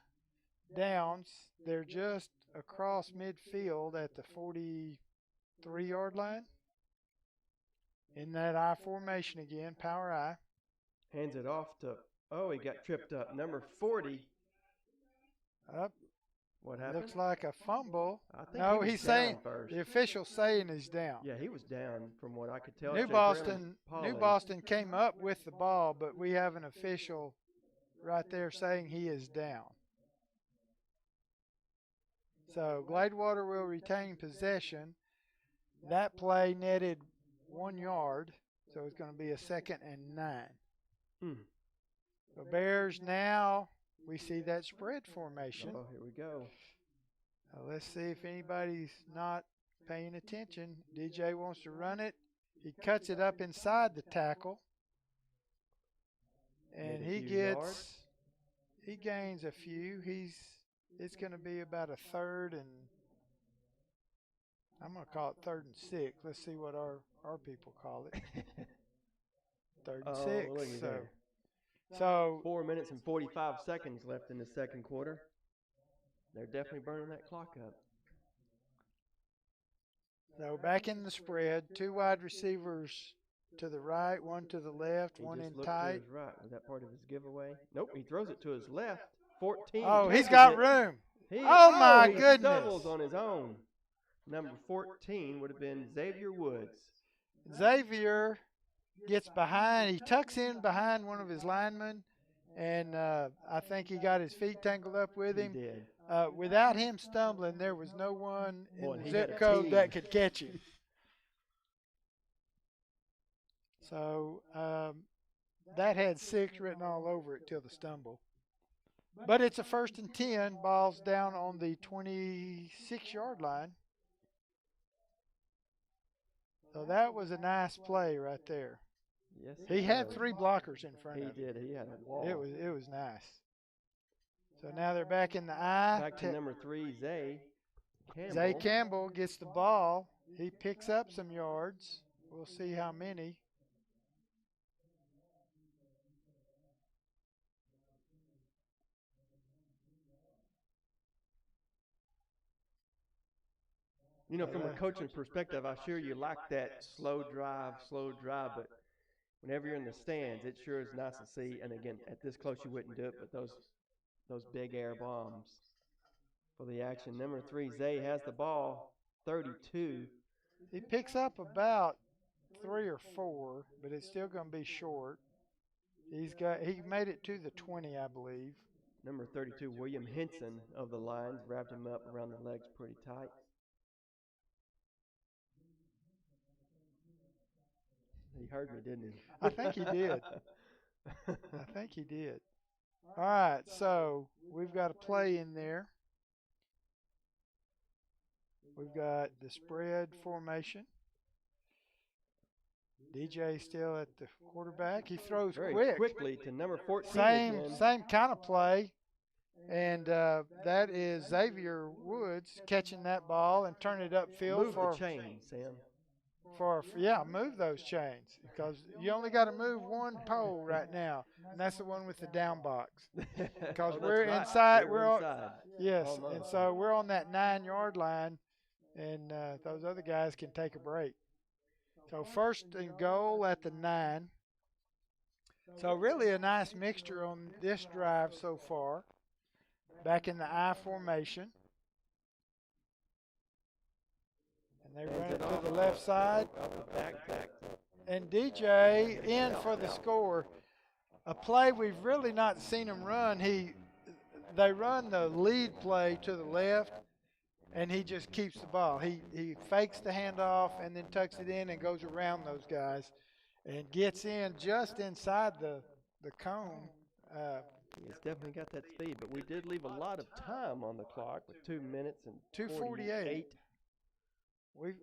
downs. They're just across midfield at the 43-yard line. In that I formation again, power I. Hands it off to, he got tripped up. Number 40. Up. What happened? Looks like a fumble. I think No, he was he's down saying, first. the official's saying he's down. Yeah, he was down from what I could tell. New Boston came up with the ball, but we have an official right there saying he is down. So Gladewater will retain possession. That play netted 1 yard, so it's going to be a 2nd and 9. So Bears now, we see that spread formation. Oh, here we go. Let's see if anybody's not paying attention. DJ wants to run it. He cuts it up inside the tackle. And he gains a few. It's going to be about a 3rd and, I'm going to call it 3rd and 6. Let's see what our people call it. 3rd and 6. Look at there. So 4 minutes and 45 seconds left in the second quarter. They're definitely burning that clock up. So back in the spread, 2 wide receivers to the right, 1 to the left, He 1 just in looked tight. to his right. Was that part of his giveaway? Nope, he throws it to his left. 14. Oh, he's catches got it. room. He goodness. doubles on his own. Number 14 would have been Xavier Woods. Xavier gets behind. He tucks in behind one of his linemen, and I think he got his feet tangled up with him. He did. Without him stumbling, there was no one in the he had zip a code team. that could catch him. So that had 6 written all over it till the stumble. But it's a 1st and 10. Ball's down on the 26-yard line. So that was a nice play right there. Yes, He had was. 3 blockers in front He of him. did. He had a wall. It was nice. So now they're back in the I. Back to number 3, Zay Campbell. Zay Campbell gets the ball. He picks up some yards. We'll see how many. You know, from a coaching perspective, I'm sure you like that slow drive, but whenever you're in the stands, it sure is nice to see. And again, at this close, you wouldn't do it, but those big air bombs for the action. Number 3, Zay has the ball, 32. He picks up about 3 or 4, but it's still going to be short. He made it to the 20, I believe. Number 32, William Henson of the Lions, wrapped him up around the legs pretty tight. He heard me, didn't he? I think he did. I think he did. All right, so we've got a play in there. We've got the spread formation. DJ still at the quarterback. He throws Very quick. quickly to number 14 Same again. same kind of play. And that is Xavier Woods catching that ball and turning it upfield Move the chain, Sam. move those chains because you only got to move one pole right now, and that's the one with the down box. Because Oh, we're that's right. inside, We're inside. yes, Almost. and so we're on that 9-yard line, and those other guys can take a break. So first and goal at the 9. So really a nice mixture on this drive so far. Back in the I formation. And they run it to the left side. Back. And DJ in for the score. A play we've really not seen him run. They run the lead play to the left, and he just keeps the ball. He fakes the handoff and then tucks it in and goes around those guys and gets in just inside the cone. He's definitely got that speed, but we did leave a lot of time on the clock with 2 minutes and 2:48.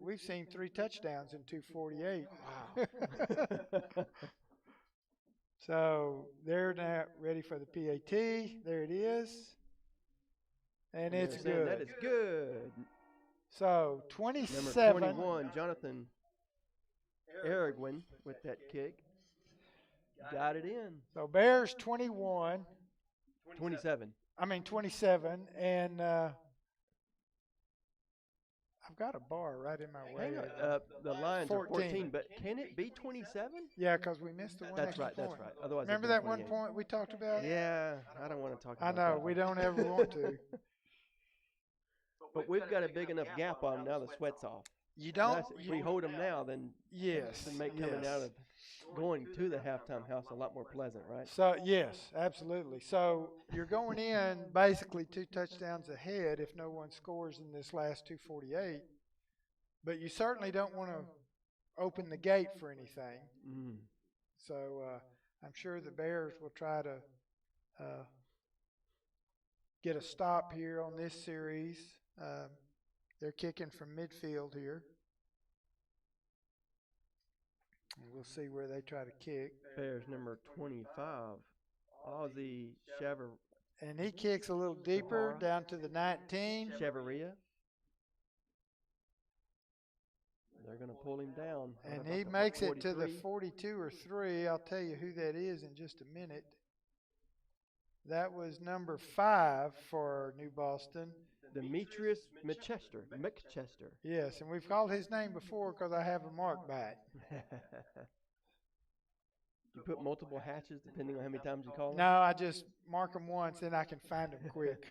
We've seen 3 touchdowns in 2:48. Wow. So they're now ready for the PAT. There it is. And it's good. That is good. So Number 27. 21, Jonathan Aragwin with that kick. Got it in. So Bears 21. 27. 27. And I've got a bar right in my way. Hang on. The lines are 14. 14, but can it be 27? Yeah, because we missed the one That's extra right. point. That's right. Otherwise, Remember it'd that be one 28. point we talked about? Yeah, I don't want to talk I about know. that. We don't ever want to. But we've got a big enough gap on them now. The sweat's off. You don't. If we hold them now, then Yes. to make coming out of going to the halftime house a lot more pleasant, right? So yes, absolutely. So you're going in basically 2 touchdowns ahead if no one scores in this last 2:48. But you certainly don't want to open the gate for anything. Mm. So I'm sure the Bears will try to get a stop here on this series. They're kicking from midfield here. And we'll see where they try to kick. Bears number 25, Ozzy And he kicks a little deeper down to the 19. Chavaria. They're going to pull him down. And he makes it to the 42 or 3. I'll tell you who that is in just a minute. That was number 5 for New Boston. Demetrius McChester. Yes, and we've called his name before because I have a mark by it. You put multiple hatches depending on how many times you call him? No, I just mark them once, then I can find them quick.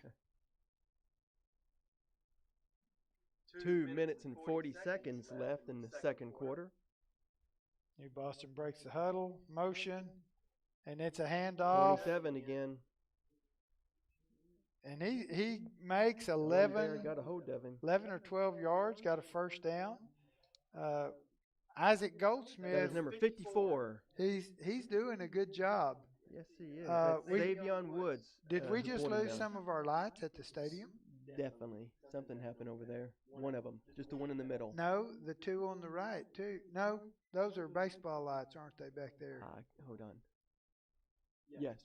2 minutes and 40 seconds left in the second quarter. New Boston breaks the huddle, motion, and it's a handoff. 27 again. And he makes 11 Got a hold of him. 11 or 12 yards, got a first down. Isaac Goldsmith, That is number 54. he's doing a good job. Yes, he is. Uh, That's Savion Woods. Did we just pulling lose down. some of our lights at the stadium? Definitely. Something happened over there. One of them. Just the one in the middle. No, the 2 on the right, too. No, those are baseball lights, aren't they, back there? Hold on. Yes.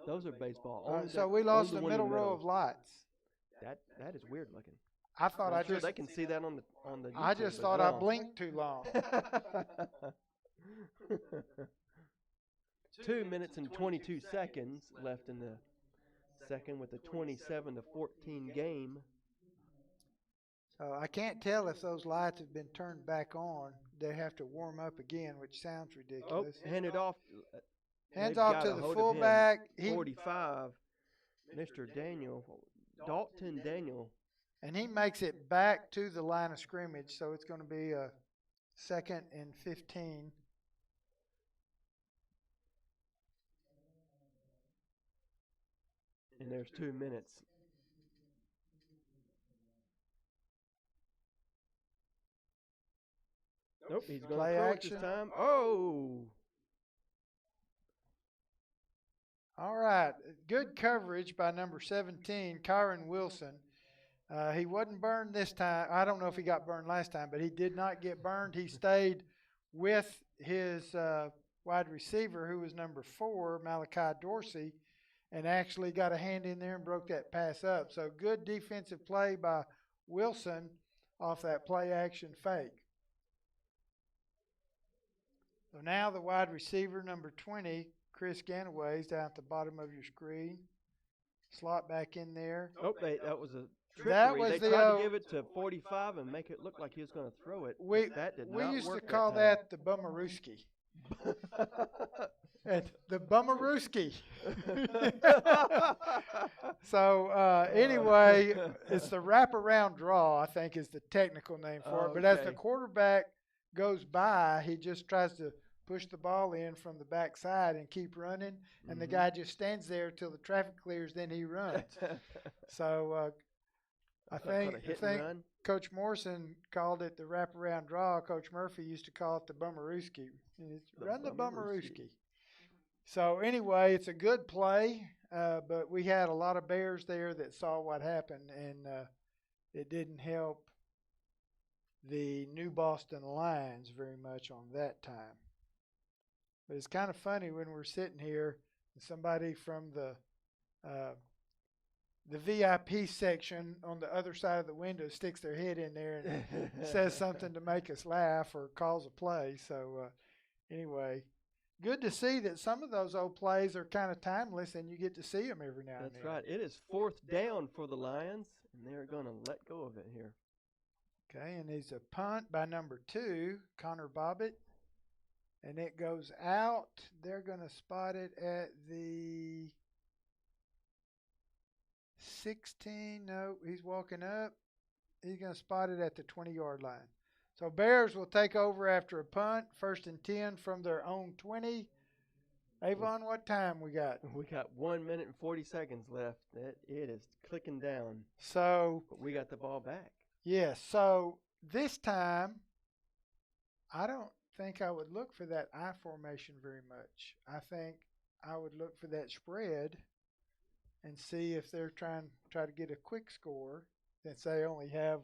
Those are baseball. So we lost the middle row of lights. That is weird looking. I thought I'm sure they can see that on the I YouTube just as thought well. I blinked too long. 2 minutes and 22 seconds left in the second with a 27-14 game. So I can't tell if those lights have been turned back on. They have to warm up again, which sounds Oh, ridiculous. handed off. Hands They've off got to a the hold of him. fullback. 45, Mr. Dalton Daniel. And he makes it back to the line of scrimmage, so it's going to be a 2nd and 15. And there's 2 minutes. Nope, he's going to Play throw action. it this time. Oh! All right. Good coverage by number 17, Kyron Wilson. He wasn't burned this time. I don't know if he got burned last time, but he did not get burned. He stayed with his wide receiver, who was number 4, Malachi Dorsey, and actually got a hand in there and broke that pass up. So good defensive play by Wilson off that play action fake. So now the wide receiver, number 20, Chris Ganaway's down at the bottom of your screen. Slot back in there. Oh, that was a trickery. That was they the tried to give it to 45 and make it look like he was going to throw it. That did we not used work to call that the Bummerooski. And the Bummerooski. So anyway, it's the wraparound draw, I think is the technical name for it. But as the quarterback goes by, he just tries to push the ball in from the backside and keep running, and the guy just stands there till the traffic clears, then he runs. So I think Coach Morrison called it the wraparound draw. Coach Murphy used to call it the Bummerooski. Run the Bummerooski. So anyway, it's a good play, but we had a lot of Bears there that saw what happened, and it didn't help the New Boston Lions very much on that time. But it's kind of funny when we're sitting here and somebody from the VIP section on the other side of the window sticks their head in there and says something to make us laugh or calls a play. So anyway, good to see that some of those old plays are kind of timeless and you get to see them every now and then. That's right. It is 4th down for the Lions, and they're going to let go of it here. Okay, and it's a punt by number 2, Connor Bobbitt. And it goes out. They're going to spot it at the 16. No, he's walking up. He's going to spot it at the 20-yard line. So Bears will take over after a punt, 1st and 10 from their own 20. Avon, what time we got? We got 1 minute and 40 seconds left. It is clicking down. So, but we got the ball back. Yes. So this time, I don't think I would look for that I formation very much. I think I would look for that spread and see if they're try to get a quick score since they only have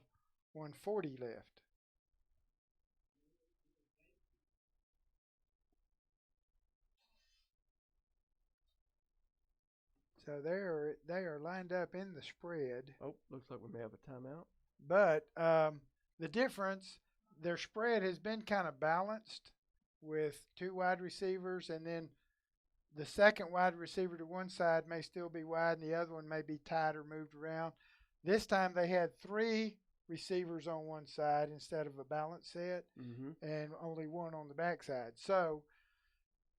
140 left. So they are lined up in the spread. Oh, looks like we may have a timeout. But the difference, their spread has been kind of balanced with 2 wide receivers, and then the second wide receiver to one side may still be wide and the other one may be tight or moved around. This time they had 3 receivers on one side instead of a balanced set, and only 1 on the backside. So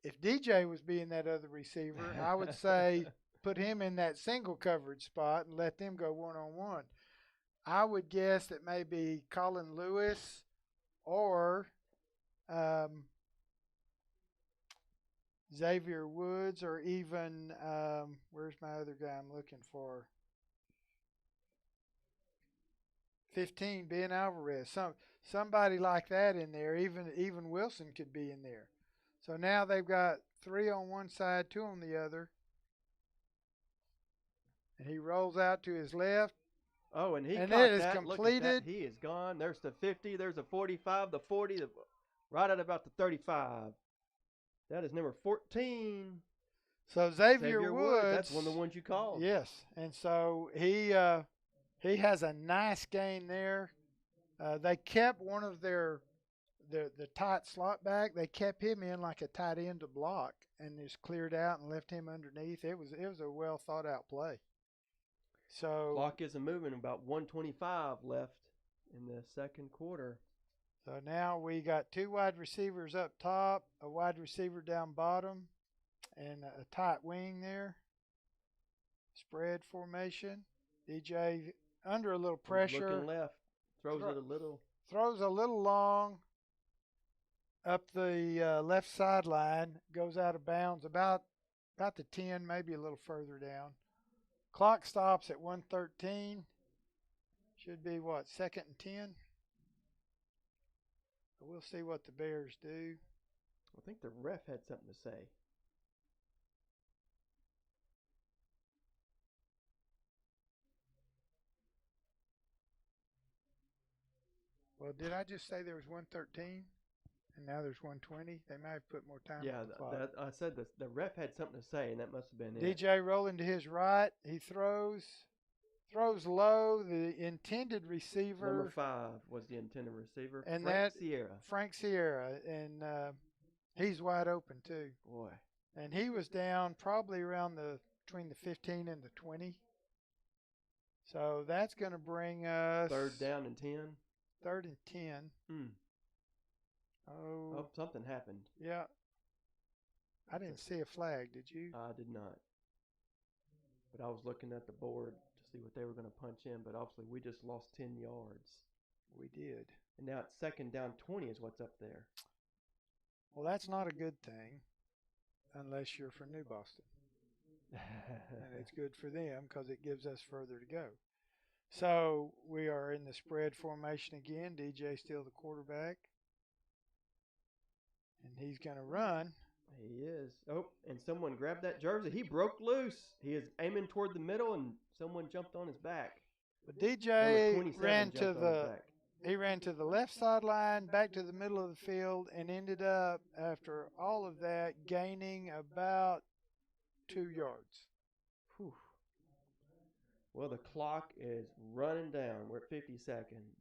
if DJ was being that other receiver, I would say put him in that single coverage spot and let them go one-on-one. I would guess that maybe Colin Lewis or Xavier Woods, or even where's my other guy I'm looking for? 15, Ben Alvarez. Somebody like that in there. Even Wilson could be in there. So now they've got 3 on one side, 2 on the other. And he rolls out to his left. Oh, and it is completed. He is gone. There's the 50. There's the 45, the 40, right at about the 35. That is number 14. So Xavier Woods. That's one of the ones you called. Yes, and so he has a nice gain there. They kept one of the tight slot back. They kept him in like a tight end to block, and just cleared out and left him underneath. It was a well thought out play. So clock isn't moving. About 1:25 left in the second quarter. So now we got 2 wide receivers up top, a wide receiver down bottom, and a tight wing there. Spread formation. DJ under a little pressure. Looking left. Throws it a little. Throws a little long up the left sideline. Goes out of bounds about the 10, maybe a little further down. Clock stops at 1:13. Should be what, 2nd and 10? We'll see what the Bears do. I think the ref had something to say. Well, did I just say there was 113? and now there's 120. They might have put more time Yeah, on the clock. I said the ref had something to say, and that must have been it. DJ rolling to his right. He throws low. The intended receiver. Number 5 was the intended receiver, And Frank that Sierra. Frank Sierra, and he's wide open too. Boy. And he was down probably around between the 15 and the 20. So that's going to bring us 3rd down and 10. 3rd and 10. Hmm. Oh, Something happened. yeah. I didn't see a flag, did you? I did not. But I was looking at the board to see what they were going to punch in, but obviously we just lost 10 yards. We did. And now it's 2nd down 20 is what's up there. Well, that's not a good thing unless you're from New Boston. And it's good for them because it gives us further to go. So we are in the spread formation again. DJ still the quarterback. And he's going to run. He is. Oh, and someone grabbed that jersey. He broke loose. He is aiming toward the middle, and someone jumped on his back. But Number DJ 27 ran to jumped on his the back. he ran to the left sideline, back to the middle of the field, and ended up, after all of that, gaining about 2 yards. Whew. Well, the clock is running down. We're at 50 seconds.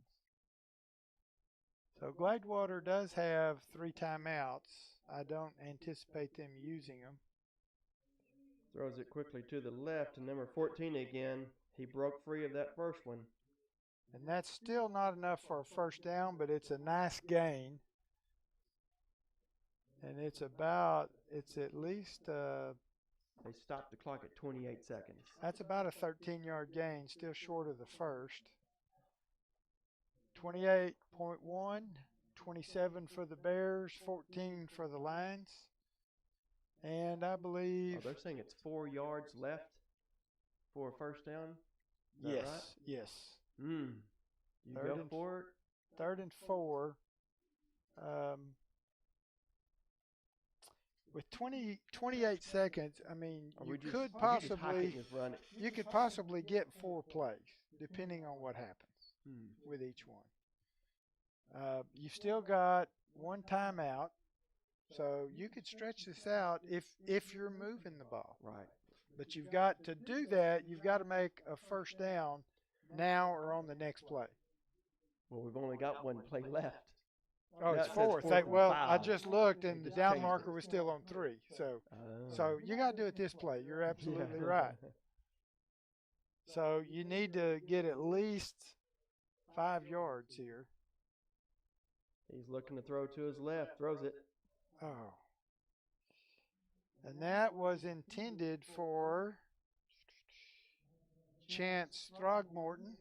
So Gladewater does have 3 timeouts. I don't anticipate them using them. Throws it quickly to the left, and number 14 again. He broke free of that first one. And that's still not enough for a first down, but it's a nice gain. And it's at least, They stopped the clock at 28 seconds. that's about a 13-yard gain, still short of the first. 28.1, 27 for the Bears, 14 for the Lions. And I believe... Oh, they're saying it's 4 yards left for a first down? Is that yes, right? yes. You go for it? 3rd and 4. With 28 seconds, I mean, you could possibly get 4 plays, depending on what happens with each one. You've still got 1 timeout, so you could stretch this out if you're moving the ball. Right. But you've got to do that. You've got to make a first down now or on the next play. Well, we've only got 1 play left. Oh, That it's says 4th. 4th and I 5. just looked, and They the just down changed marker it. was still on 3. So Oh. you got to do it this play. You're absolutely Yeah. right. So you need to get at least 5 yards here. He's looking to throw to his left. Throws it. Oh. And that was intended for Chance Throgmorton,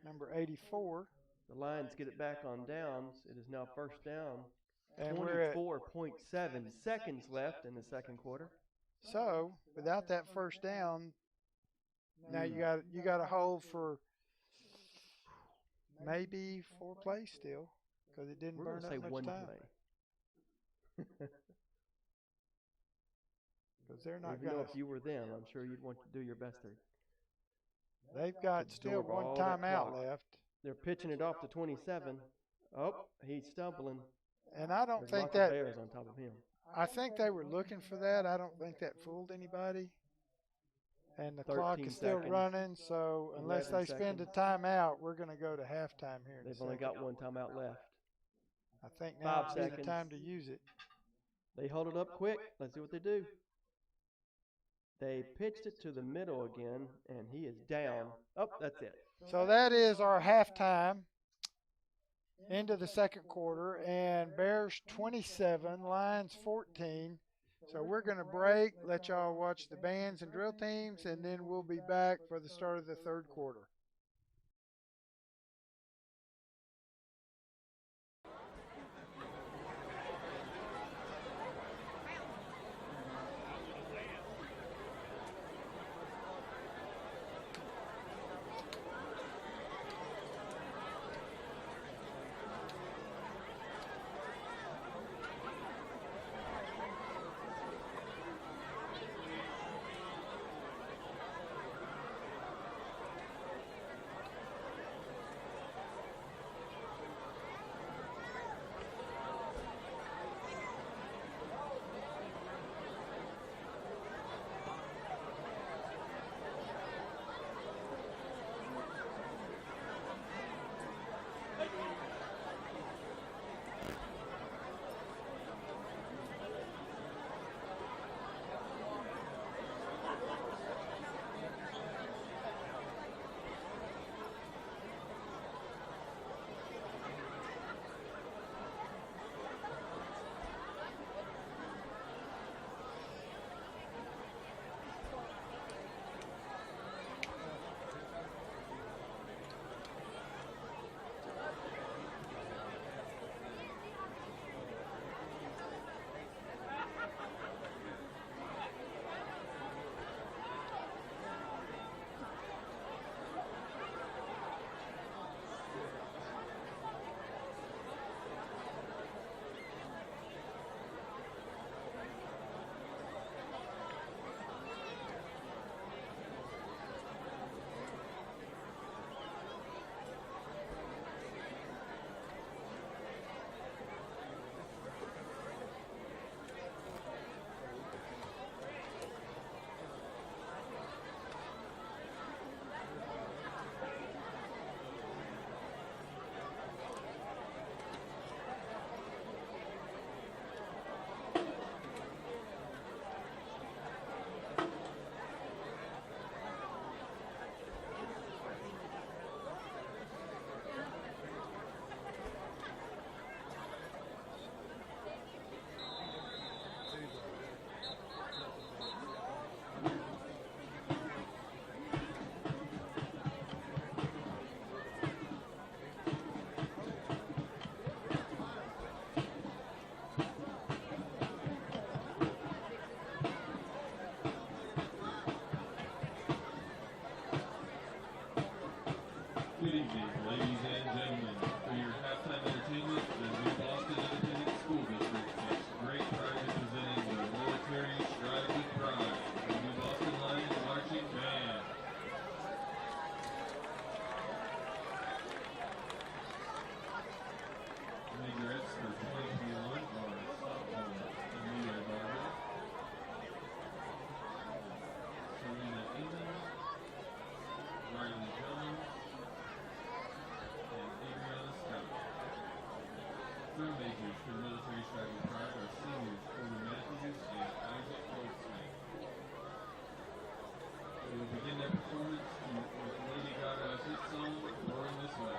number 84. The Lions get it back on downs. It is now first down. And we're at 24.7 seconds left in the second quarter. So, without that first down, now you got to hold for maybe 4 plays still, because it didn't We're burn going to up say much 1 time. play. Because they're not Even going though to. if you were them, I'm sure you'd want to do your best there. They've got still absorb 1 all that timeout clock. left, They're pitching it off to 27. Oh, he's stumbling. and I don't There's think lots that. of bears on top of him. I think they were looking for that. I don't think that fooled anybody. And the clock 13 is still seconds. running, so unless 11 they spend a seconds. timeout, we're going to go to halftime here in a They've only second. got 1 timeout left. I think 5 now would be the seconds. time to use it. They hold it up quick. Let's see what they do. They pitched it to the middle again, and he is down. Oh, that's it. So that is our halftime into the second quarter, and Bears 27, Lions 14. So we're going to break, let y'all watch the bands and drill teams, and then we'll be back for the start of the third quarter. Drum majors for the military strategy tribe are seniors Corbin Matthews and Isaac Goldsmith. We will begin their performance with Lady Gaga's hit song, Born This Way.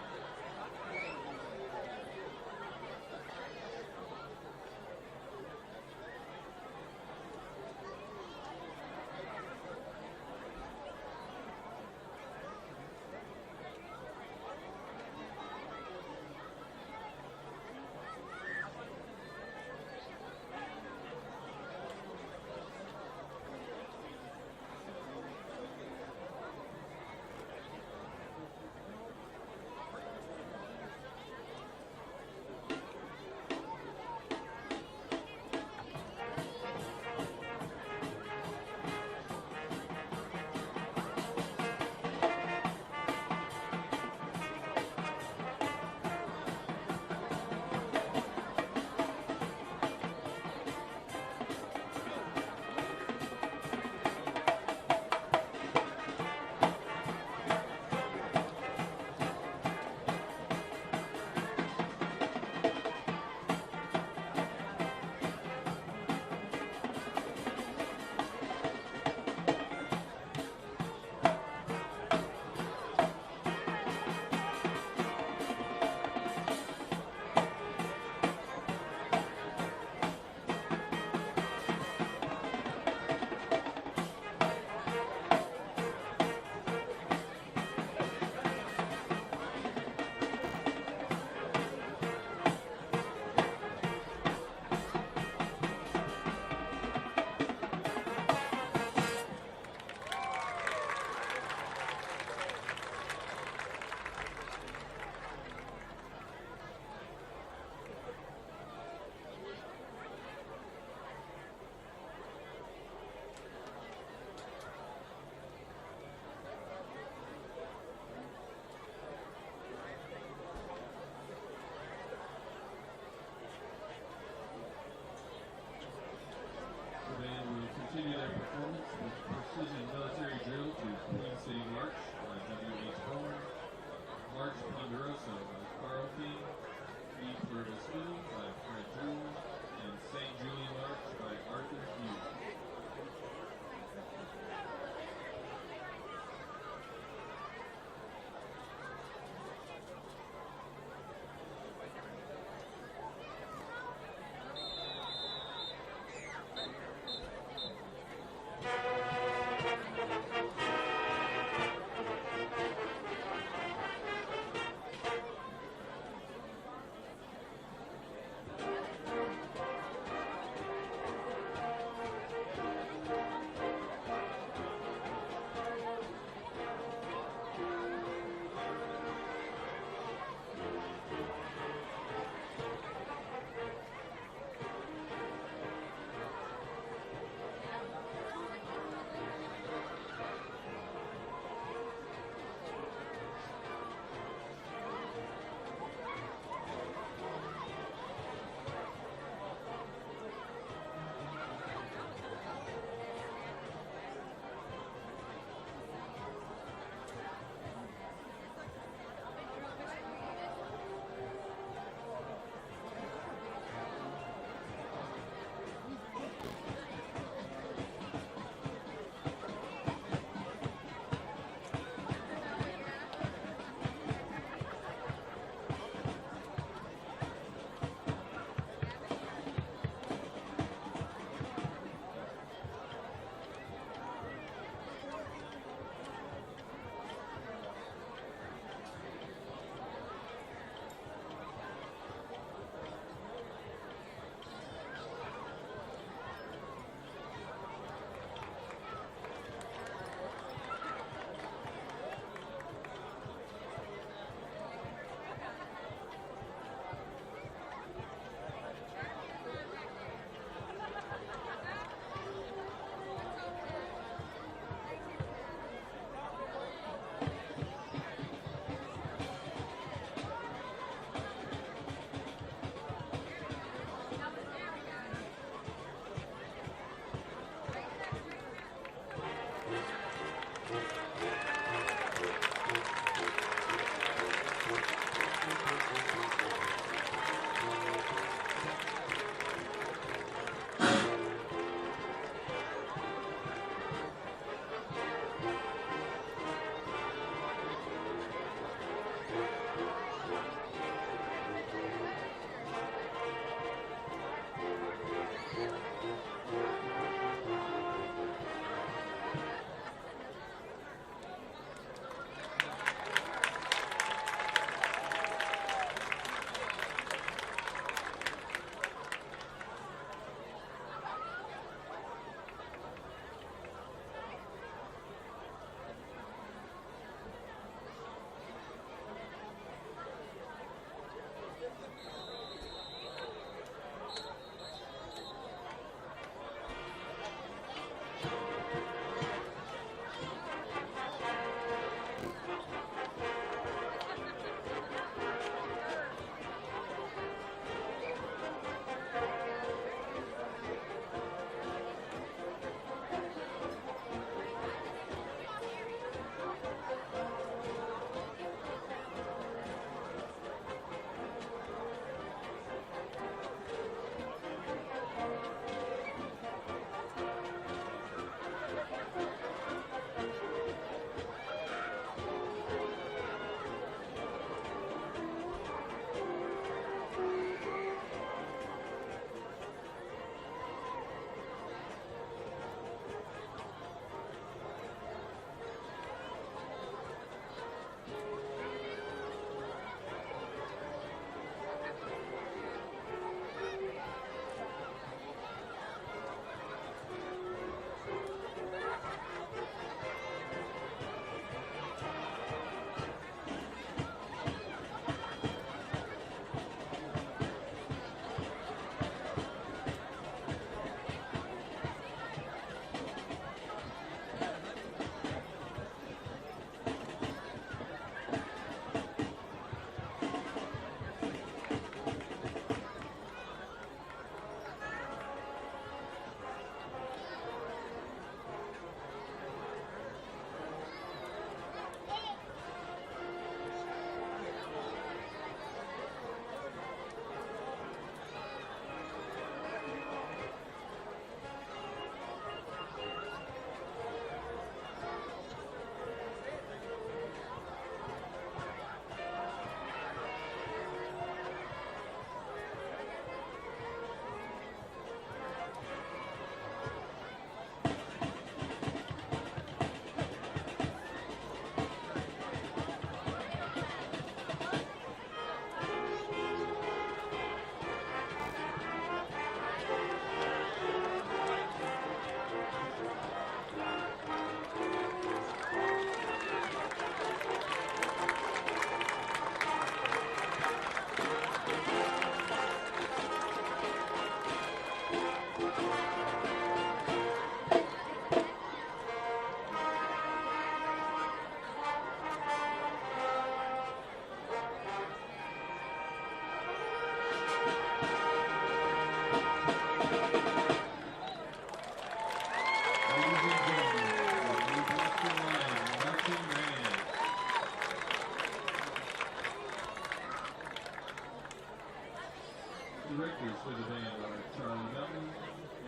directors for the band are Charlie Mountain,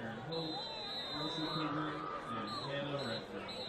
Aaron Holt, Russell Coburn, and Hannah Redford.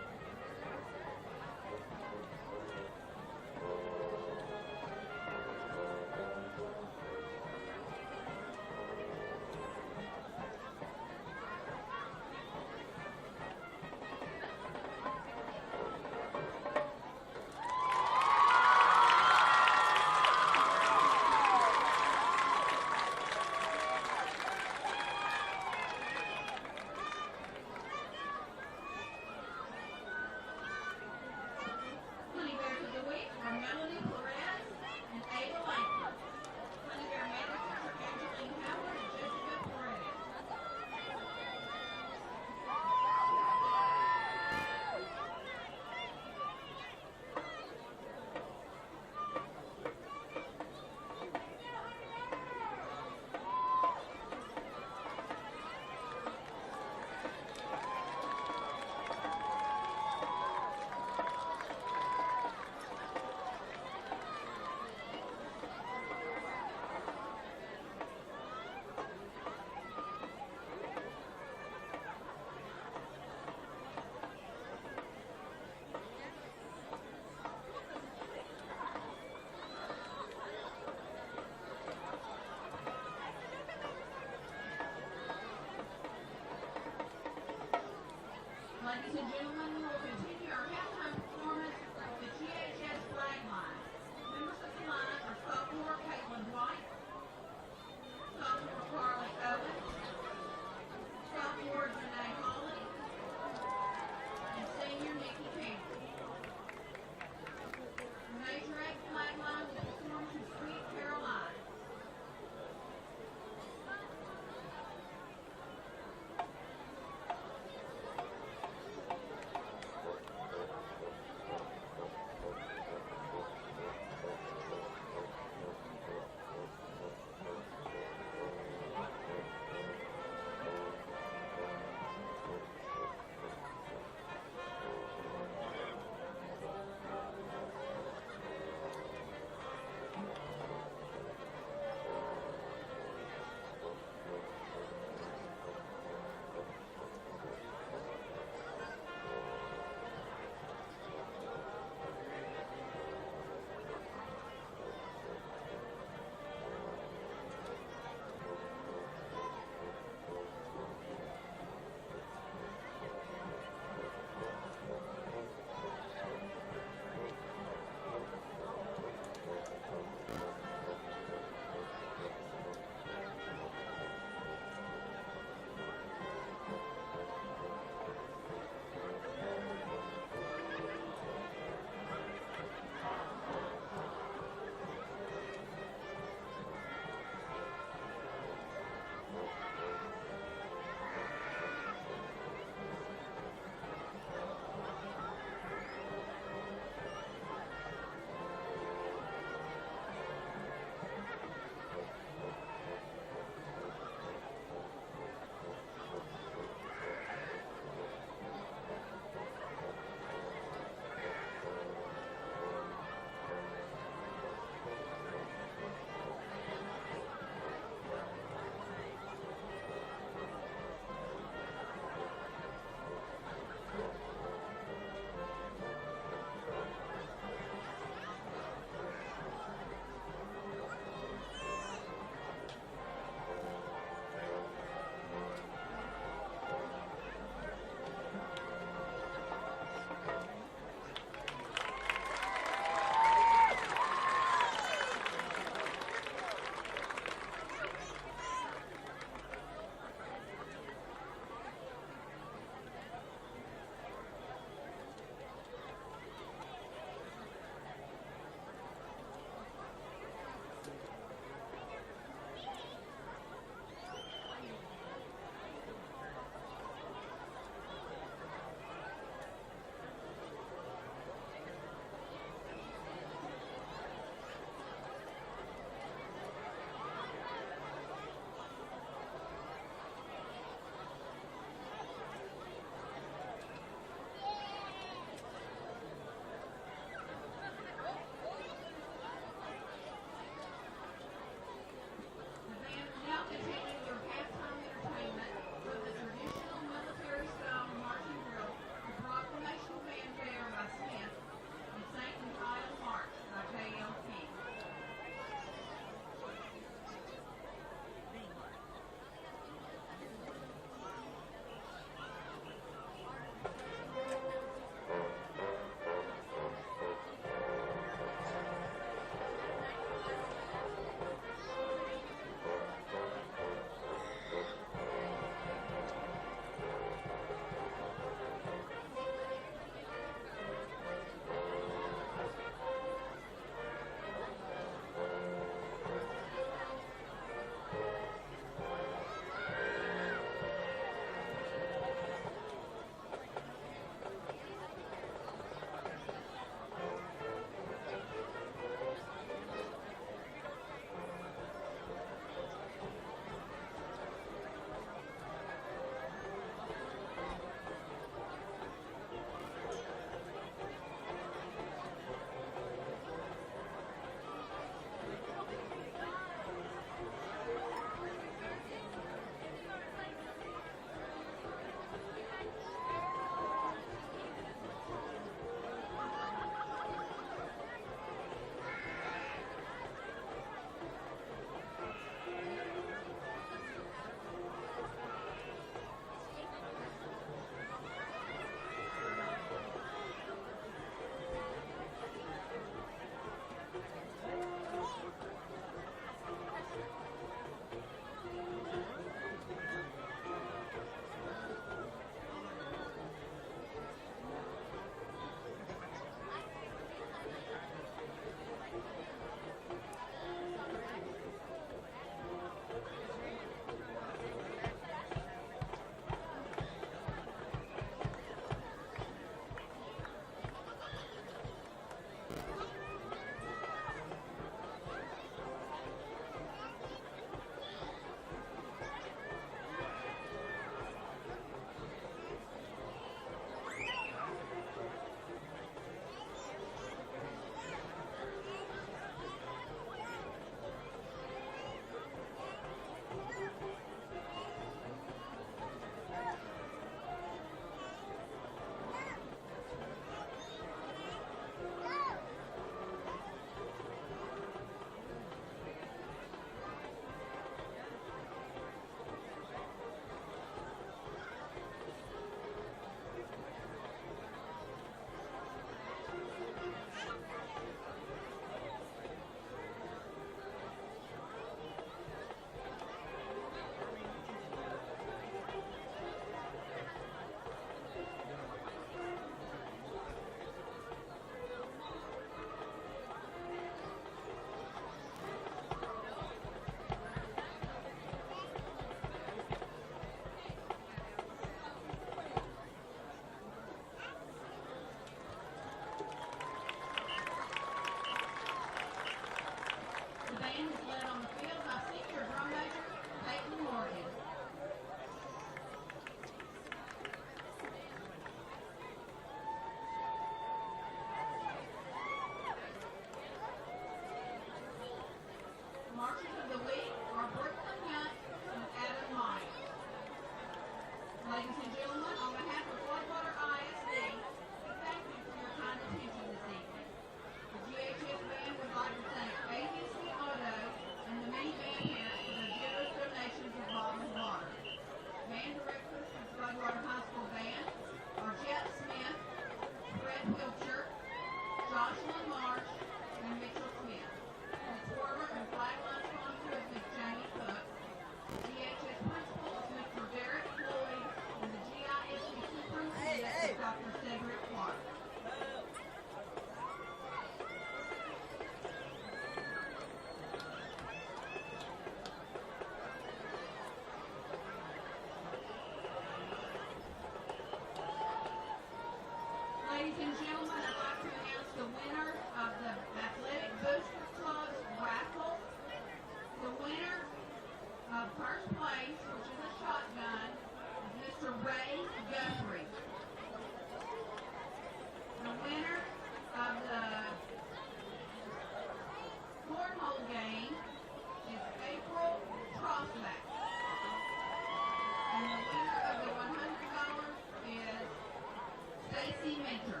Winter.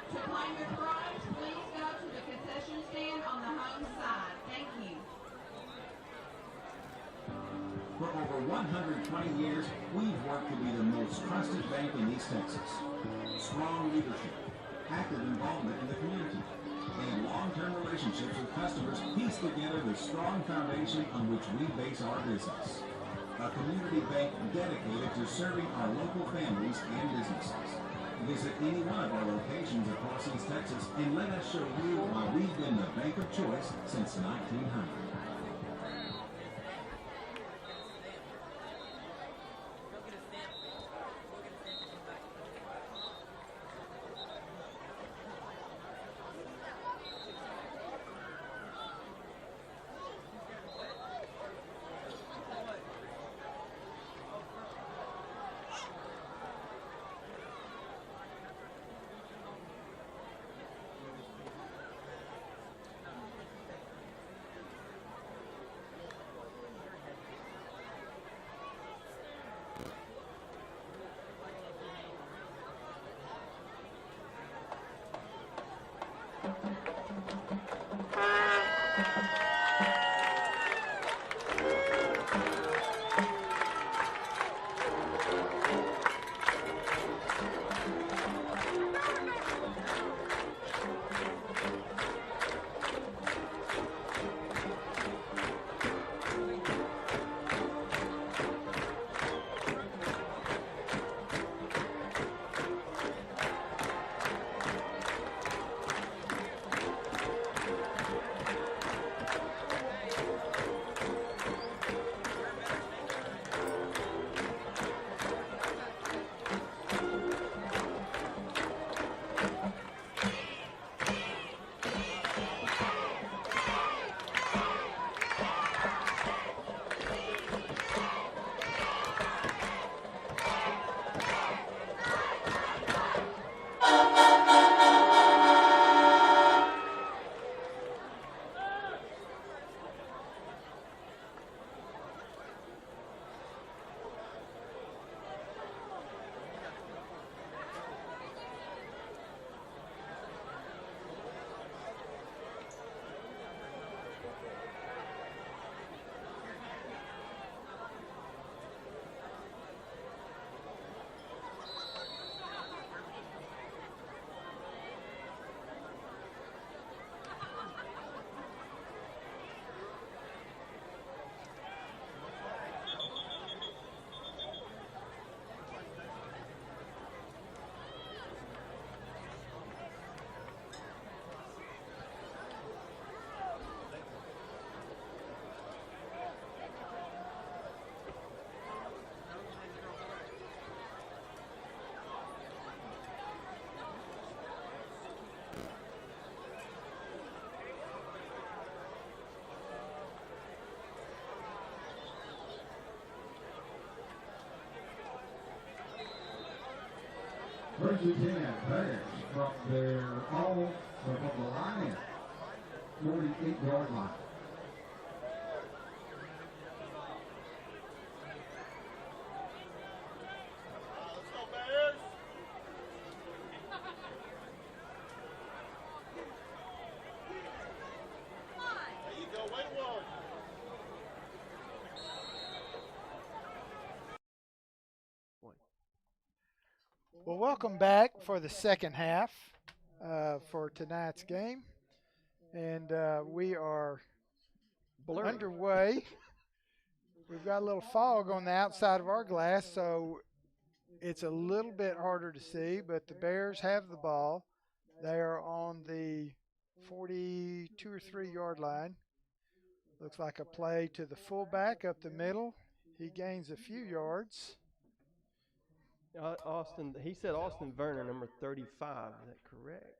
To claim your prize, please go to the concession stand on the home side. Thank you. For over 120 years, we've worked to be the most trusted bank in East Texas. Strong leadership, active involvement in the community, and long-term relationships with customers piece together the strong foundation on which we base our business. A community bank dedicated to serving our local families and businesses. Visit any one of our locations across East Texas and let us show you why we've been the bank of choice since 1900. First Lieutenant Bears from their own, from the line, 48-yard line. Well, welcome back for the second half for tonight's game. And we are Blurry. underway. We've got a little fog on the outside of our glass, so it's a little bit harder to see, but the Bears have the ball. They are on the 42 or 3-yard line. Looks like a play to the fullback up the middle. He gains a few yards. He said Austin Verner, number 35. Is that correct?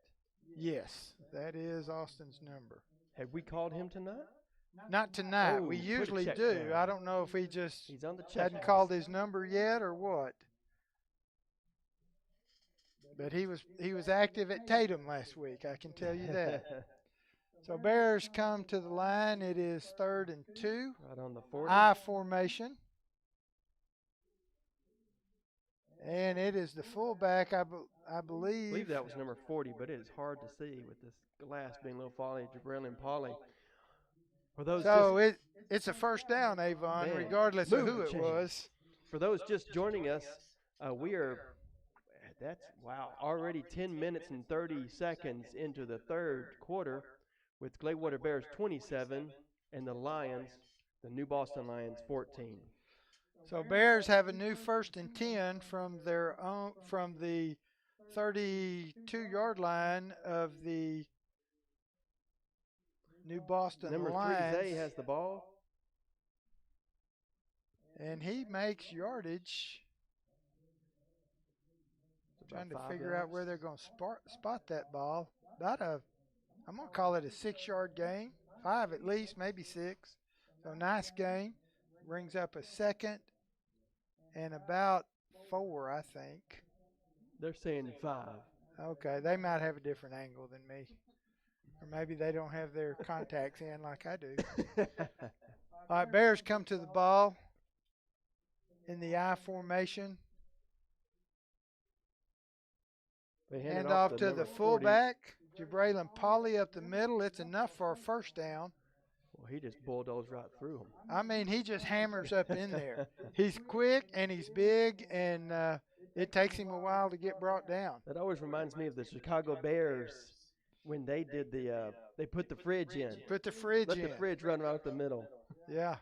Yes, that is Austin's number. Have we called him tonight? Not tonight. Oh, We put a usually check do. down. I don't know if he just He's on the check. hadn't called his number yet or what. But he was active at Tatum last week, I can tell you that. So Bears come to the line. It is 3rd and 2. Right on the 40. I formation. And it is the fullback, I I believe. believe that was number 40, but it is hard to see with this glass being a little foggy. Jabril and Pauly. For those So it's a first down, Avon, Man, regardless of move who the it chains. was. For those just joining us, we are, that's, wow, already 10 minutes and 30 seconds into the third quarter with Gladewater Bears 27 and the Lions, the New Boston Lions, 14. So Bears have a new 1st and 10 from their own from the 32-yard line of the New Boston Number 3, Lions. Zay has the ball. And he makes yardage. Trying to figure out where they're going to spot that ball. I'm going to call it a 6-yard gain. 5 at least, maybe 6. So nice gain. Brings up a second and about 4, I think. They're saying 5. Okay, they might have a different angle than me. Or maybe they don't have their contacts in like I do. All right, Bears come to the ball in the I formation. They Hand off to the fullback. Jabril Pauly up the middle. It's enough for a first down. Well, he just bulldozed right through him. I mean, he just hammers up in there. He's quick and he's big, and it takes him a while to get brought down. That always reminds me of the Chicago Bears when they did they put the fridge in. Put the fridge in. Let the fridge run right up the middle. Yeah.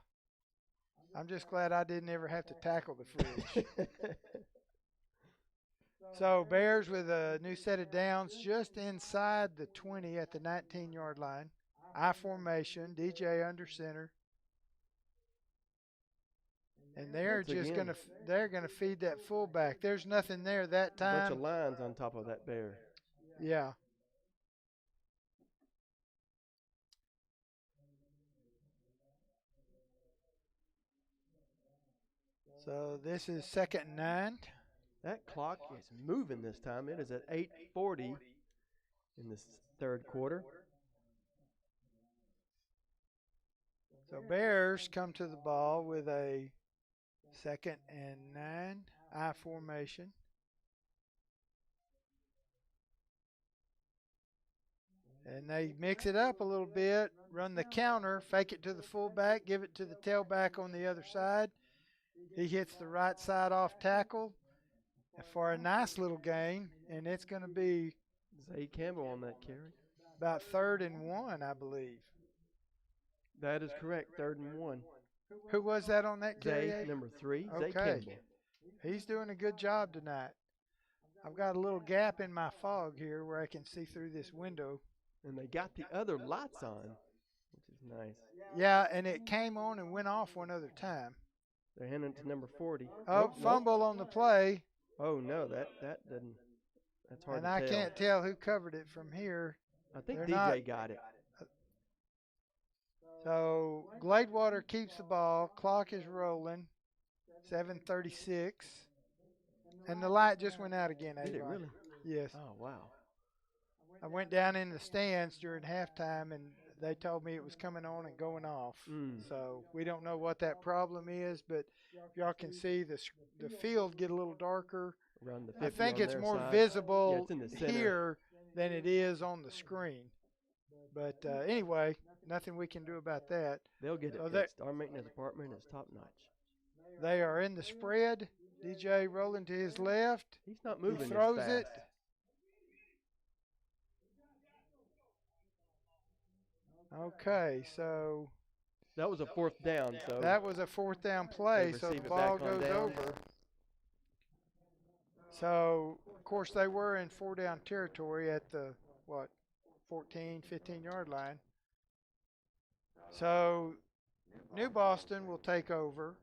I'm just glad I didn't ever have to tackle the fridge. So Bears with a new set of downs just inside the 20 at the 19-yard line. I formation, DJ under center. And they're just going to feed that fullback. There's nothing there that time. A bunch of lines on top of that bear. Yeah. So this is 2nd and 9. That clock is moving this time. It is at 8:40 in this third quarter. So Bears come to the ball with a 2nd and 9 I formation. And they mix it up a little bit, run the counter, fake it to the fullback, give it to the tailback on the other side. He hits the right side off tackle for a nice little gain, and it's going to be Zay Campbell on that carry. About 3rd and 1, I believe. That is correct, 3rd and 1. Who was that on that carry? Zay, number 3, okay. Zay Campbell. He's doing a good job tonight. I've got a little gap in my fog here where I can see through this window. And they got the other lights on, which is nice. Yeah, and it came on and went off one other time. They're handing it to number 40. Oh, fumble on the play. Oh, no, that didn't. That's hard and to tell. And I can't tell who covered it from here. I think DJ got it. So Gladewater keeps the ball. Clock is rolling. 7:36. And the light just went out again. Did it really? Yes. Oh, wow. I went down in the stands during halftime, and they told me it was coming on and going off. So we don't know what that problem is, but y'all can see the field get a little darker. Around the 50 I think it's more side. visible Yeah, here than it is on the screen. But anyway, nothing we can do about that. They'll get it So fixed. Our maintenance department is top notch. They are in the spread. DJ rolling to his left. He's not moving. He throws as it. fast. Okay, so that was a 4th down. So that was a 4th down play. So the ball goes over. So of course they were in 4-down territory at the 14, 15-yard line. So New Boston will take over,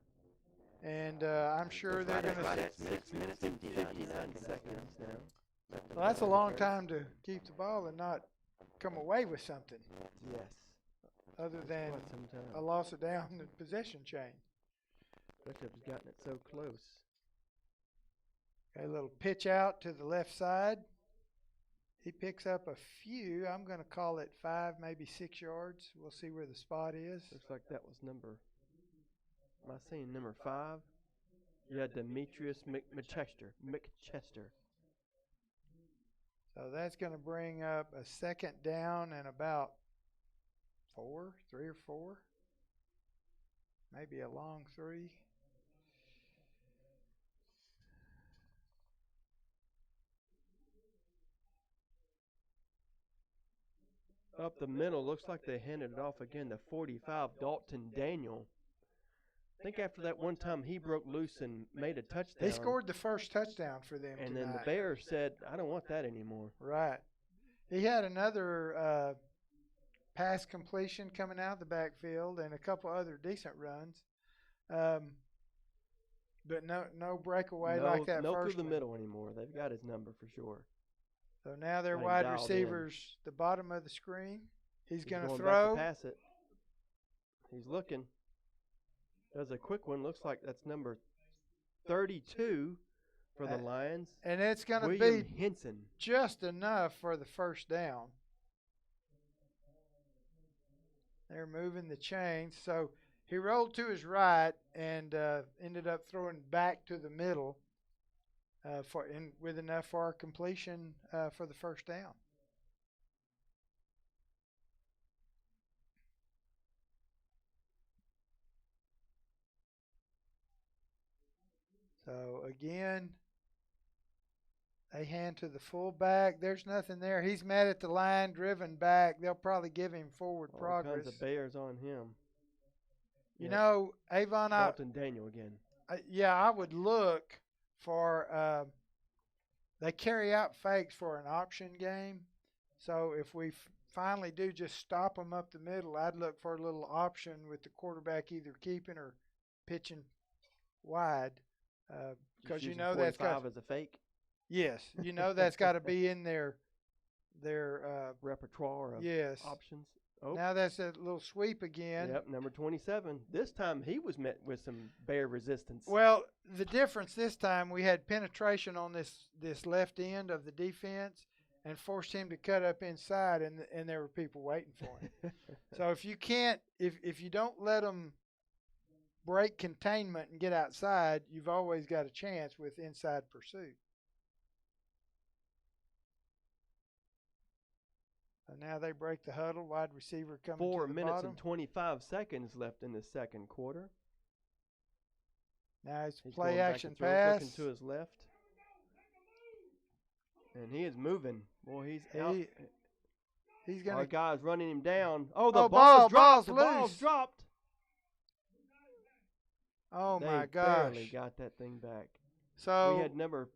and I'm sure they're going to. Right at 6 minutes and 59 seconds now. Well, that's a long time to keep the ball and not come away with something. Yes. Other than a loss of down the possession chain. Especially if he's gotten it so close. Okay, a little pitch out to the left side. He picks up a few. I'm going to call it 5, maybe 6 yards. We'll see where the spot is. Looks like that was number. Am I saying number 5? Yeah, Demetrius McChester. So that's going to bring up a second down and about 3 or 4. Maybe a long 3. Up the middle, looks like they handed it off again to 45, Dalton Daniel. I think after that one time he broke loose and made a touchdown. He scored the first touchdown for them and tonight. then the Bears said, I don't want that anymore. Right. He had another pass completion coming out of the backfield and a couple other decent runs. But no breakaway like that no first through the one. middle anymore. They've got his number for sure. So now their Got him wide dialed receivers, the bottom of the screen. He's going to going throw. back to pass it. He's looking. Does a quick one. Looks like that's number 32 for the Lions. And it's going to William be Henson. just enough for the first down. They're moving the chains. So he rolled to his right and ended up throwing back to the middle with enough for completion for the first down. So again, they hand to the fullback. There's nothing there. He's met at the line, driven back. They'll probably give him forward progress. All kinds of Bears on him. You know, Avon, Dalton Daniel again. I would look for they carry out fakes for an option game. So if we finally do just stop them up the middle, I'd look for a little option with the quarterback either keeping or pitching wide. Because you know that's got as a fake. Yes, you know that's got to be in their repertoire of options. Oh. Now that's a little sweep again. Yep, number 27. This time he was met with some Bear resistance. Well, the difference this time, we had penetration on this left end of the defense and forced him to cut up inside, and there were people waiting for him. So if you don't let them break containment and get outside, you've always got a chance with inside pursuit. So now they break the huddle. Wide receiver coming to the bottom. 4 minutes and 25 seconds left in the second quarter. Now it's He's play going action back to throw, pass. looking to his left. And he is moving. Boy, he's out. He's gonna. Our guy's running him down. Oh, the ball's dropped. The loose. ball's dropped. Oh my They gosh! barely got that thing back. So we had number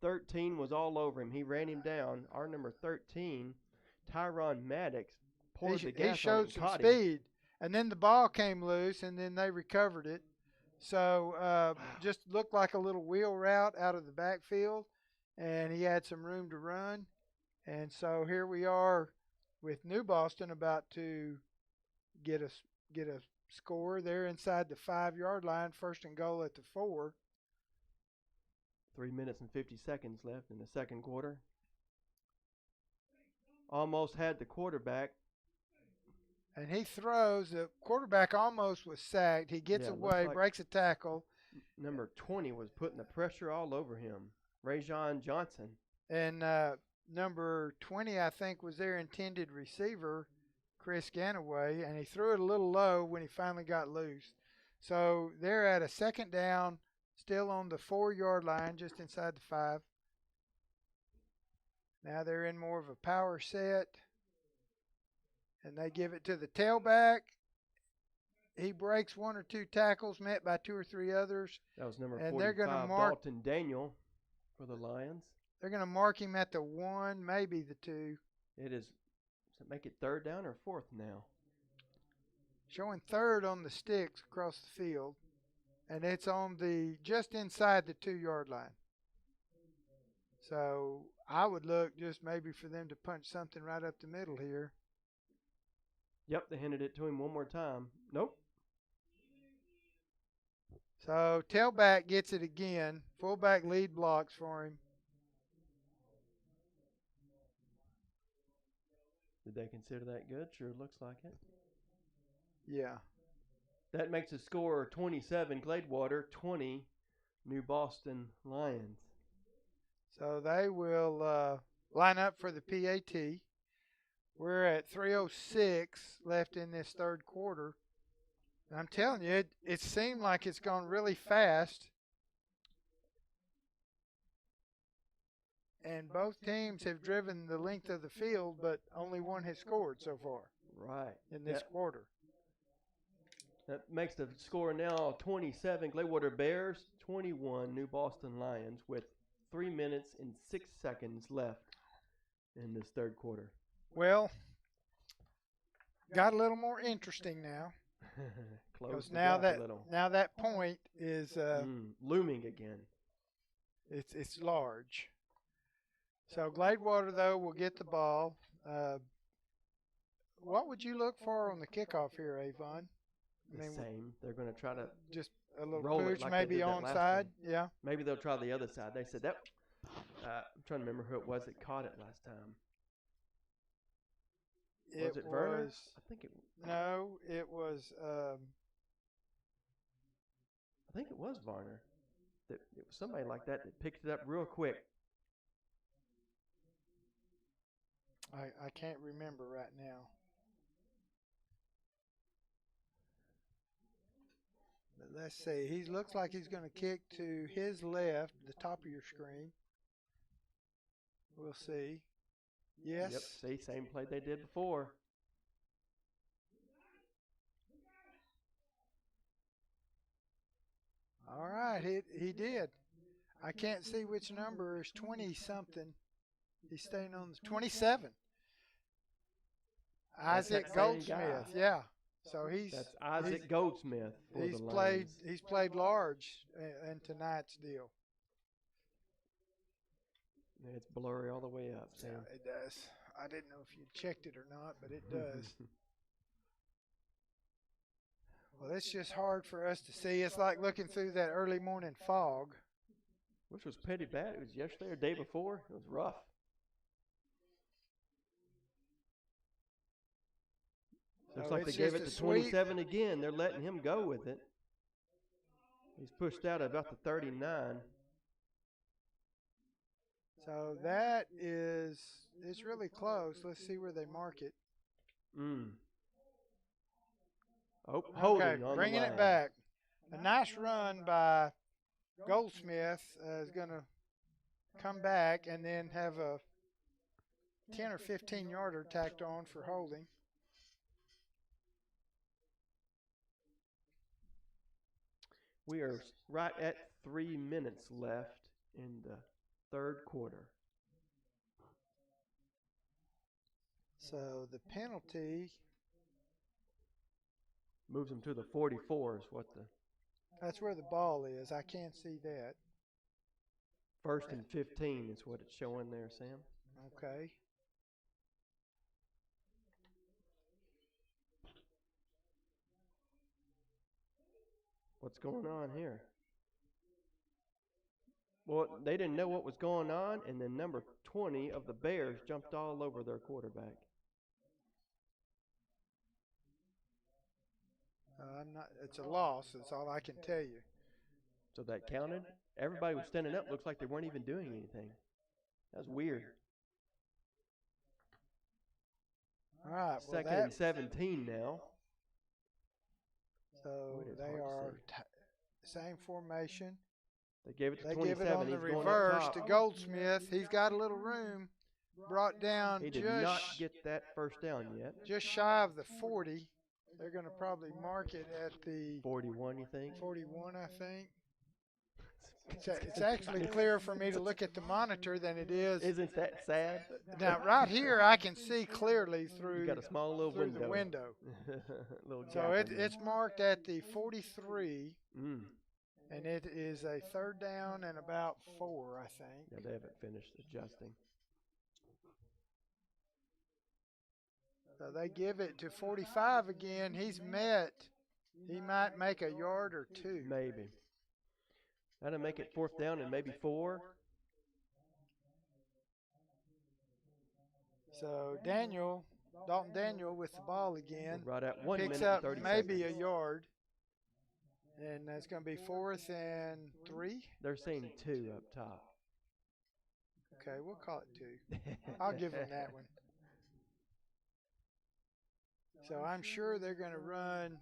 13 was all over him. He ran him down. Our number 13, Tyron Maddox, poured the gas he showed on him, some speed, and then the ball came loose, and then they recovered it. So just looked like a little wheel route out of the backfield, and he had some room to run. And so here we are with New Boston about to get a score. They're inside the 5-yard line, first and goal at the 4. 3 minutes and 50 seconds left in the second quarter. Almost had the quarterback. And he throws. The quarterback almost was sacked. He gets away, like breaks a tackle. Number 20 was putting the pressure all over him. Rajon Johnson. And number 20, I think, was their intended receiver, Chris Ganaway, and he threw it a little low when he finally got loose. So they're at a second down, still on the 4-yard line, just inside the 5. Now they're in more of a power set, and they give it to the tailback. He breaks 1 or 2 tackles, met by 2 or 3 others. That was number and 45, they're gonna mark, Dalton Daniel for the Lions. They're going to mark him at the 1, maybe the 2. It is. Does it make it third down or fourth now? Showing third on the sticks across the field, and it's on just inside the 2-yard line. So I would look just maybe for them to punch something right up the middle here. Yep, they handed it to him one more time. Nope. So tailback gets it again. Fullback lead blocks for him. Did they consider that good? Sure looks like it. Yeah. That makes the score 27 Gladewater, 20 New Boston Lions. So they will line up for the PAT. We're at 3:06 left in this third quarter. And I'm telling you, it seemed like it's gone really fast. And both teams have driven the length of the field, but only one has scored so far Right. in this quarter. That makes the score now 27 Gladewater Bears, 21 New Boston Lions with 3 minutes and 6 seconds left in this third quarter. Well, got a little more interesting now. Close the now gap a little. now that point is Looming again. It's large. So Gladewater though will get the ball. What would you look for on the kickoff here, Avon? The same. They're going to try to just a little roll pooch, like maybe onside. Yeah. Maybe they'll try the other side. They said that. I'm trying to remember who it was that caught it last time. Was it Werner? I think it. No, it was. I think it was Varner. It was somebody like that picked it up real quick. I can't remember right now. But let's see. He looks like he's going to kick to his left, the top of your screen. We'll see. Yes. Yep. See, same play they did before. All right, he did. I can't see which number is 20 something. He's staying on the 27. Isaac Goldsmith, yeah. So that's Isaac Goldsmith. He's played large in tonight's deal. It's blurry all the way up, Sam. Yeah, it does. I didn't know if you checked it or not, but it does. Well, it's just hard for us to see. It's like looking through that early morning fog. Which was pretty bad. It was yesterday or day before. It was rough. Looks like they gave it to 27 again. They're letting him go with it. He's pushed out about the 39. So that it's really close. Let's see where they mark it. Oh, holding okay, on bringing the line. It back. A nice run by Goldsmith is going to come back and then have a 10 or 15 yarder tacked on for holding. We are right at 3 minutes left in the third quarter. So the penalty moves them to the 44 is what that's where the ball is. I can't see that. 1st and 15 is what it's showing there, Sam. Okay. What's going on here? Well, they didn't know what was going on, and then number 20 of the Bears jumped all over their quarterback. It's a loss. That's all I can tell you. So that counted? Everybody was standing up. Looks like they weren't even doing anything. That was weird. All right. Well, 2nd and 17 now. So they are same formation. They gave it to they 27. Give it on He's the going reverse up to top. Goldsmith. He's got a little room. Brought down He did not get that first down yet. Just shy of the 40. They're going to probably mark it at the 41, you think? 41, I think. It's actually clearer for me to look at the monitor than it is. Isn't that sad? Now, right here, I can see clearly through, you got a small little the window. Little So it's marked at the 43, and it is a 3rd down and about 4, I think. Yeah, they haven't finished adjusting. So they give it to 45 again. He's met. He might make a yard or 2. Maybe. That'll make it 4th down and maybe 4. So Dalton Daniel with the ball again. Right at 1 picks minute up and 30 maybe seconds. a yard. And that's going to be 4th and 3. They're saying 2 up top. Okay, we'll call it 2. I'll give them that one. So I'm sure they're going to run.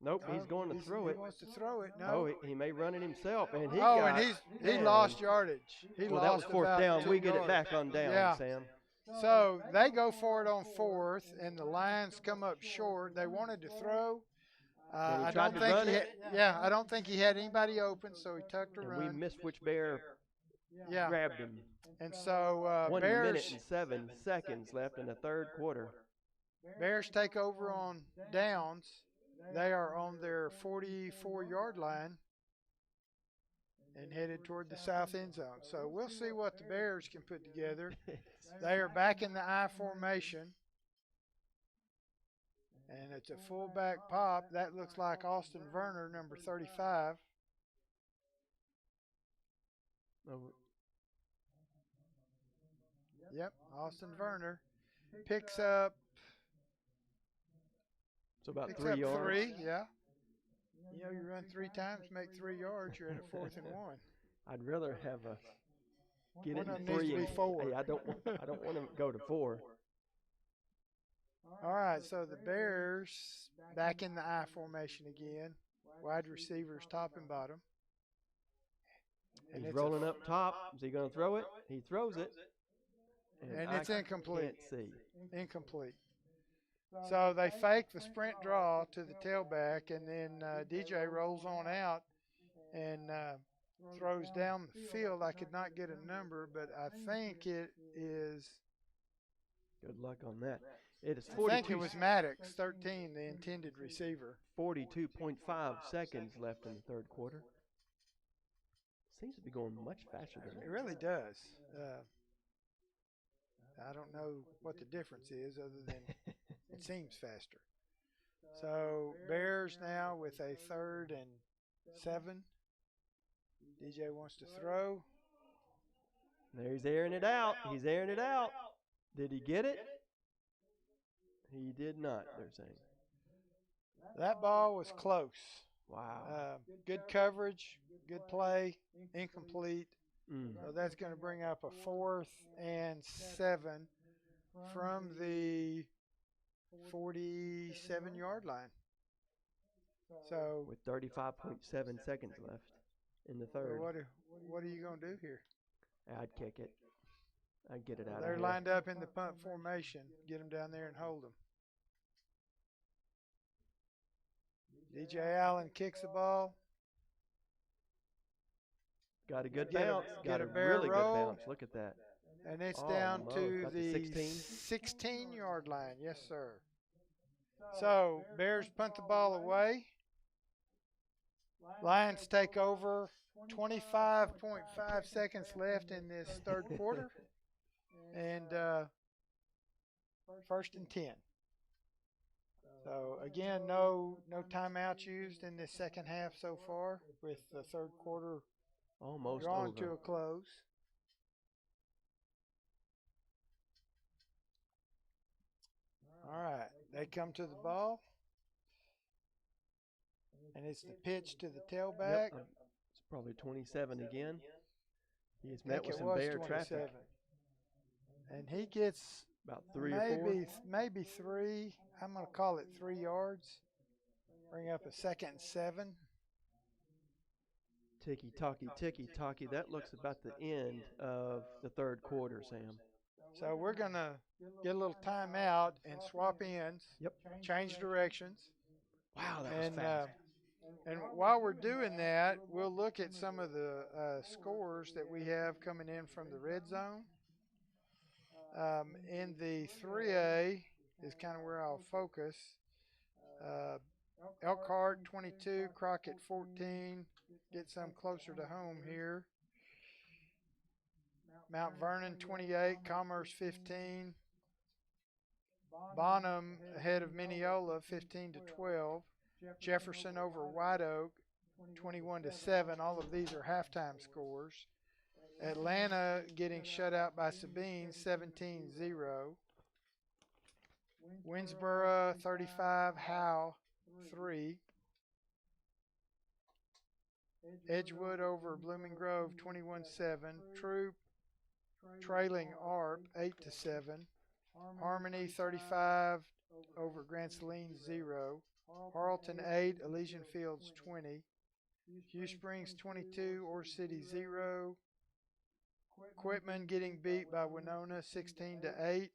Nope, he's going to throw it. He wants to throw it. No. Oh, he may run it himself, and he he lost yardage. Well, that was 4th down. We get it back on down, yeah. Sam. So they go for it on 4th, and the Lions come up short. They wanted to throw. And he I tried don't to think run he it. I don't think he had anybody open, so he tucked a And run. we missed which bear grabbed him. And so 1 Bears, minute and 7 seconds left in the 3rd quarter. Bears take over on downs. They are on their 44-yard line and headed toward the south end zone. So we'll see what the Bears can put together. They are back in the I formation. And it's a fullback pop. That looks like Austin Werner, number 35. Yep, Austin Werner picks up. So about picks 3 up yards. 3, yeah. You know, you run 3 times, make 3 yards, you're at a 4th and 1. I'd rather have get One it of in them 3. needs to be 4. Hey, I don't want to go to 4. All right, so the Bears back in the I formation again. Wide receivers top and bottom. He's rolling up top. Is he going to throw it? He throws it. And it's incomplete. Can't see. Incomplete. So they fake the sprint draw to the tailback, and then DJ rolls on out and throws down the field. I could not get a number, but I think it is. Good luck on that. It is 42. I think it was Maddox, 13, the intended receiver. 42.5 seconds left in the 3rd quarter. Seems to be going much faster than It really does. I don't know what the difference is other than it seems faster. So Bears now with a 3rd and 7. DJ wants to throw. There he's airing it out. He's airing it out. Did he get it? He did not, they're saying. That ball was close. Wow. Good coverage, good play, incomplete. So that's going to bring up a 4th and 7 from the 47-yard line. So with 35.7 seconds left in the 3rd. So what are you going to do here? I'd kick it. I'd get it out of They're here. lined up in the punt formation. Get them down there and hold them. DJ Allen kicks the ball. Got a good bounce. Got a barrel really roll. good bounce. Look at that. And it's down to got the 16? 16-yard line. Yes, sir. So Bears punt the ball away. Lions take over. 25.5 seconds left in this 3rd quarter. And 1st and 10. So again, no timeouts used in this 2nd half so far, with the 3rd quarter almost drawing over to a close. All right, they come to the ball, and it's the pitch to the tailback. Yep, it's probably 27 again. He's I met think with it some was bear 27. traffic. And he gets About 3 or 4. maybe 3. I'm going to call it 3 yards. Bring up a 2nd and 7. Ticky-tacky. That looks about the end of the 3rd quarter, Sam. So we're going to get a little timeout and swap ends. Yep. Change directions. Wow, that was fast. And while we're doing that, we'll look at some of the scores that we have coming in from the red zone. In the 3A is kind of where I'll focus. Elkhart 22, Crockett 14. Get some closer to home here. Mount Vernon 28, Commerce 15. Bonham ahead of Mineola 15-12. Jefferson over White Oak 21-7. All of these are halftime scores. Atlanta getting shut out by Sabine 17-0. Winsboro 35, Howe 3. Edgewood over Blooming Grove 21-7. Troop trailing ARP 8-7. Harmony 35 over Grand Saline 0. Harleton 8, Elysian Fields 20. Hugh Springs 22, Ore City 0. Quitman getting beat by Winona 16-8.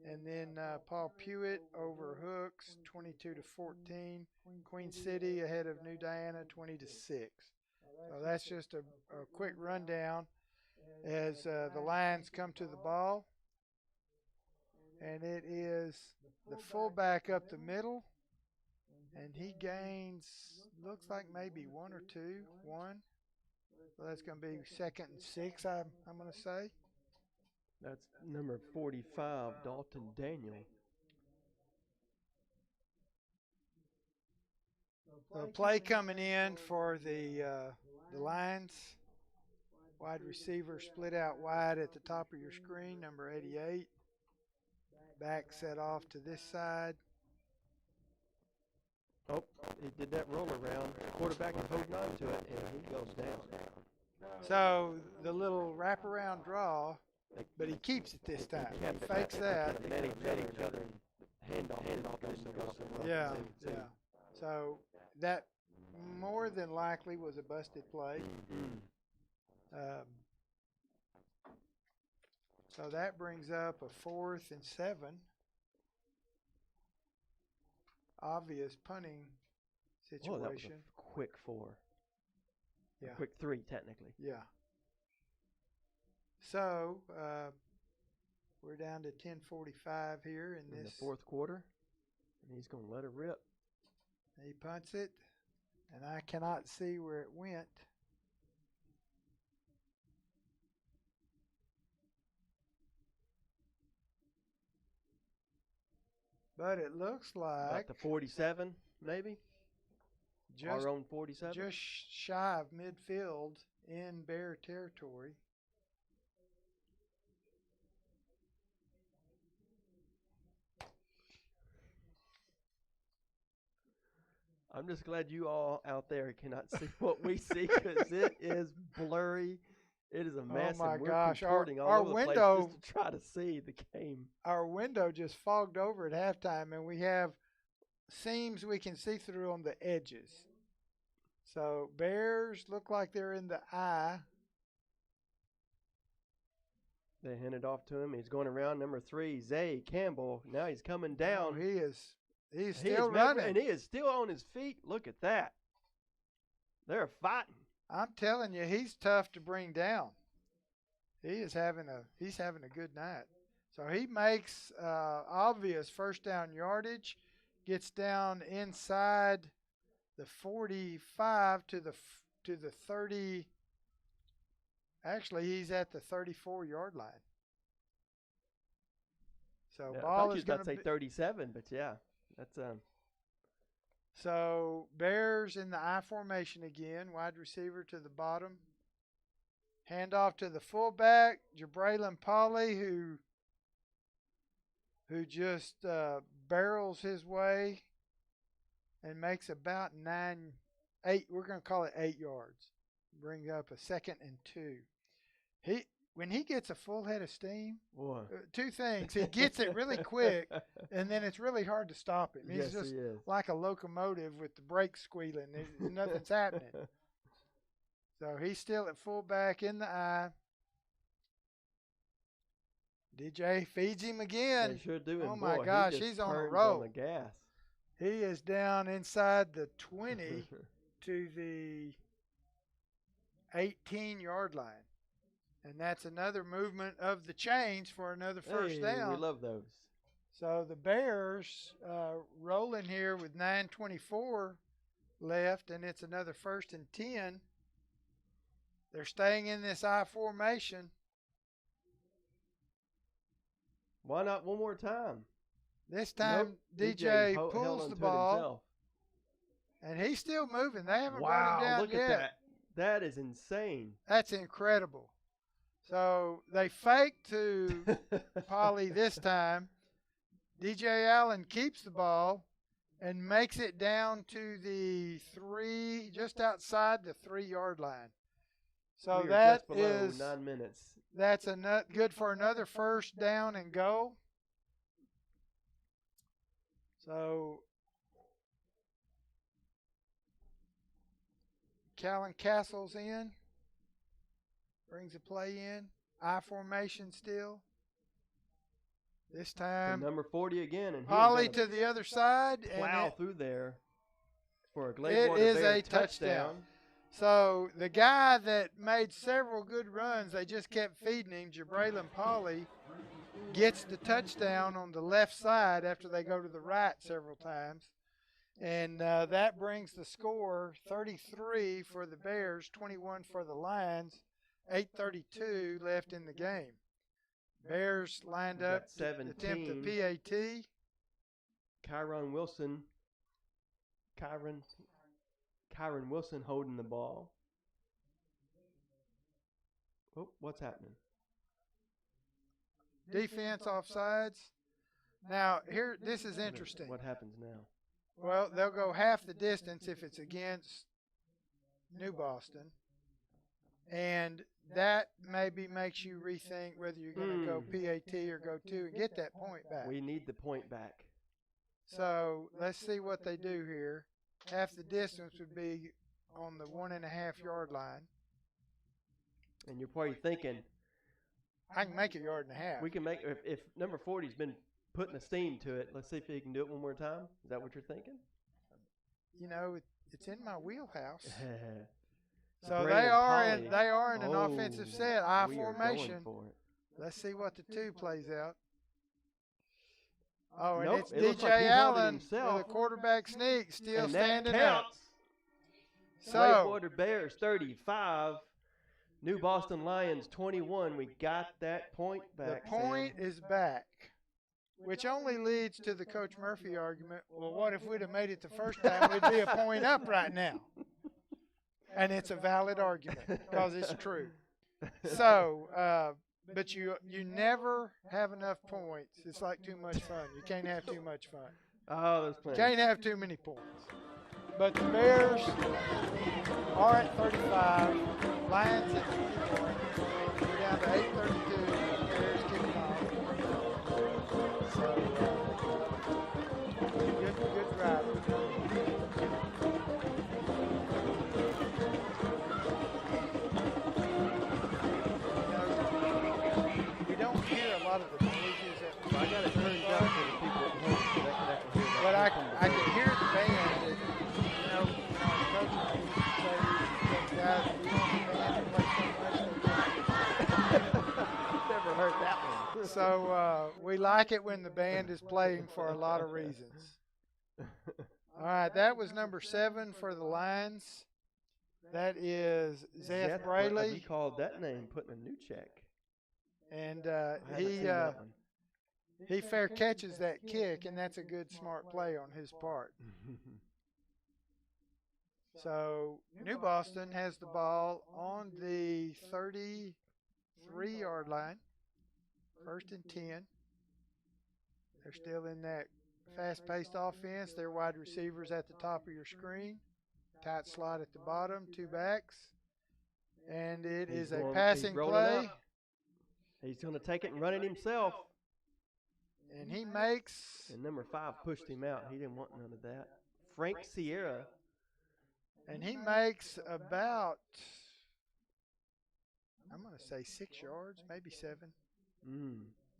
And then Paul Pewitt over Hooks 22-14. Queen City ahead of New Diana 20-6. So that's just a quick rundown as the Lions come to the ball. And it is the fullback up the middle. And he gains, looks like maybe 1 or 2. 1. So that's going to be 2nd and 6, I'm going to say. That's number 45, Dalton Daniel. So play coming in for the Lions. Wide receiver split out wide at the top of your screen, number 88. Back set off to this side. Oh, he did that roll around. The quarterback is holding on to it, and he goes down. So the little wraparound draw, but he keeps it this time. He fakes that. They met each other and handoff goes somewhere. Yeah, yeah. So that more than likely was a busted play. So that brings up a 4th and 7. Obvious punting situation. Oh, that was a quick 4. Yeah. A quick 3, technically. Yeah. So we're down to 10:45 here in the fourth quarter, and he's going to let it rip. He punts it, and I cannot see where it went. But it looks like about the 47, maybe. Our own 47. Just shy of midfield in Bear territory. I'm just glad you all out there cannot see what we see because it is blurry. It is a mess. Oh my and we're gosh! Contorting all our over window the place just to try to see the game. Our window just fogged over at halftime, and we have seams we can see through on the edges. So Bears look like they're in the eye. They handed off to him. He's going around number 3, Zay Campbell. Now he's coming down. Oh, he's still running. And he is still on his feet. Look at that. They're fighting. I'm telling you, he's tough to bring down. He's having a good night. So he makes obvious first down yardage, gets down inside the 45 to the 30. Actually, he's at the 34-yard line. So yeah, ball I is going to say 37, but yeah, that's So Bears in the I formation again, wide receiver to the bottom. Handoff to the fullback, Jabraylon Pauly, who just barrels his way and makes about 8. We're going to call it 8 yards. Bring up a 2nd and 2. When he gets a full head of steam, two things. He gets it really quick, and then it's really hard to stop him. He's just like a locomotive with the brakes squealing. Nothing's happening. So he's still at fullback in the eye. DJ feeds him again. They sure do. Oh, my gosh, he's on a roll. On the gas. He is down inside the 20 to the 18-yard line. And that's another movement of the chains for another first down. We love those. So the Bears rolling here with 9:24 left, and it's another 1st and 10. They're staying in this I formation. Why not one more time? This time, nope. DJ pulls the ball, himself. and he's still moving. They haven't brought him down look yet. At that. That is insane. That's incredible. So they fake to Polly this time. DJ Allen keeps the ball and makes it down to the just outside the 3-yard line. So We are that just below is 9 minutes. that's good for another first down and goal. So Callan Castle's in, brings a play in, I formation still. This To time, number 40 again, and Holly he's to the other side, plow and through there for a it Gladewater is Bear a touchdown. touchdown. So the guy that made several good runs, they just kept feeding him, Jabraylon Pauly, gets the touchdown on the left side after they go to the right several times. And that brings the score 33 for the Bears, 21 for the Lions, 8:32 left in the game. Bears lined We got up to attempt a 17. PAT. Kyron Wilson holding the ball. Oh, what's happening? Defense offsides. Now, this is interesting. What happens now? Well, they'll go half the distance if it's against New Boston. And that maybe makes you rethink whether you're going to go PAT or go 2 and get that point back. We need the point back. So let's see what they do here. Half the distance would be on the 1.5-yard line. And you're probably thinking, I can make a 1.5 yards. we can make, if number 40's been putting a steam to it, let's see if he can do it one more time. Is that what you're thinking? You know, it's in my wheelhouse. So Brandon they are in an Oh, offensive set, I we are formation. going for it. Let's see what the 2 plays out. Oh, and Nope, it's it looks DJ like he held it Allen himself. with a quarterback sneak, still And that standing up. counts. So Gladewater Bears 35, New Boston Lions 21. We got that point the back. point Sam. is back, which only leads to the Coach Murphy argument. Well, what if we'd have made it the first time? We'd be a point up right now. And it's a valid argument because it's true. So, but you never have enough points. It's like too much fun. You can't have too much fun. Oh, there's plenty. Can't have too many points. But the Bears are at 35. Lions at 21. We're down to 8:32. Bears kicking off. So, good drive. We don't hear a lot of the noises at I got it turned down for the people at home so they can actually hear that. but I can hear the band. Coach used to say, guys, we want the band to play so much. Never heard that one. So we like it when the band is playing for a lot of reasons. All right, that was number 7 for the Lions. That is Zeth Have you Braley, called that name putting a new check? and I haven't seen that one. he fair catches that kick, and that's a good, smart play on his part. So New Boston has the ball on the 33-yard line, 1st and 10. They're still in that fast-paced offense. Their wide receivers at the top of your screen. Tight slot at the bottom, 2 backs. And it is a passing play. Up. He's going to take it and run it himself. And he makes, And number 5 pushed him out. He didn't want none of that. Frank Sierra. about, I'm going to say 6 yards, maybe 7.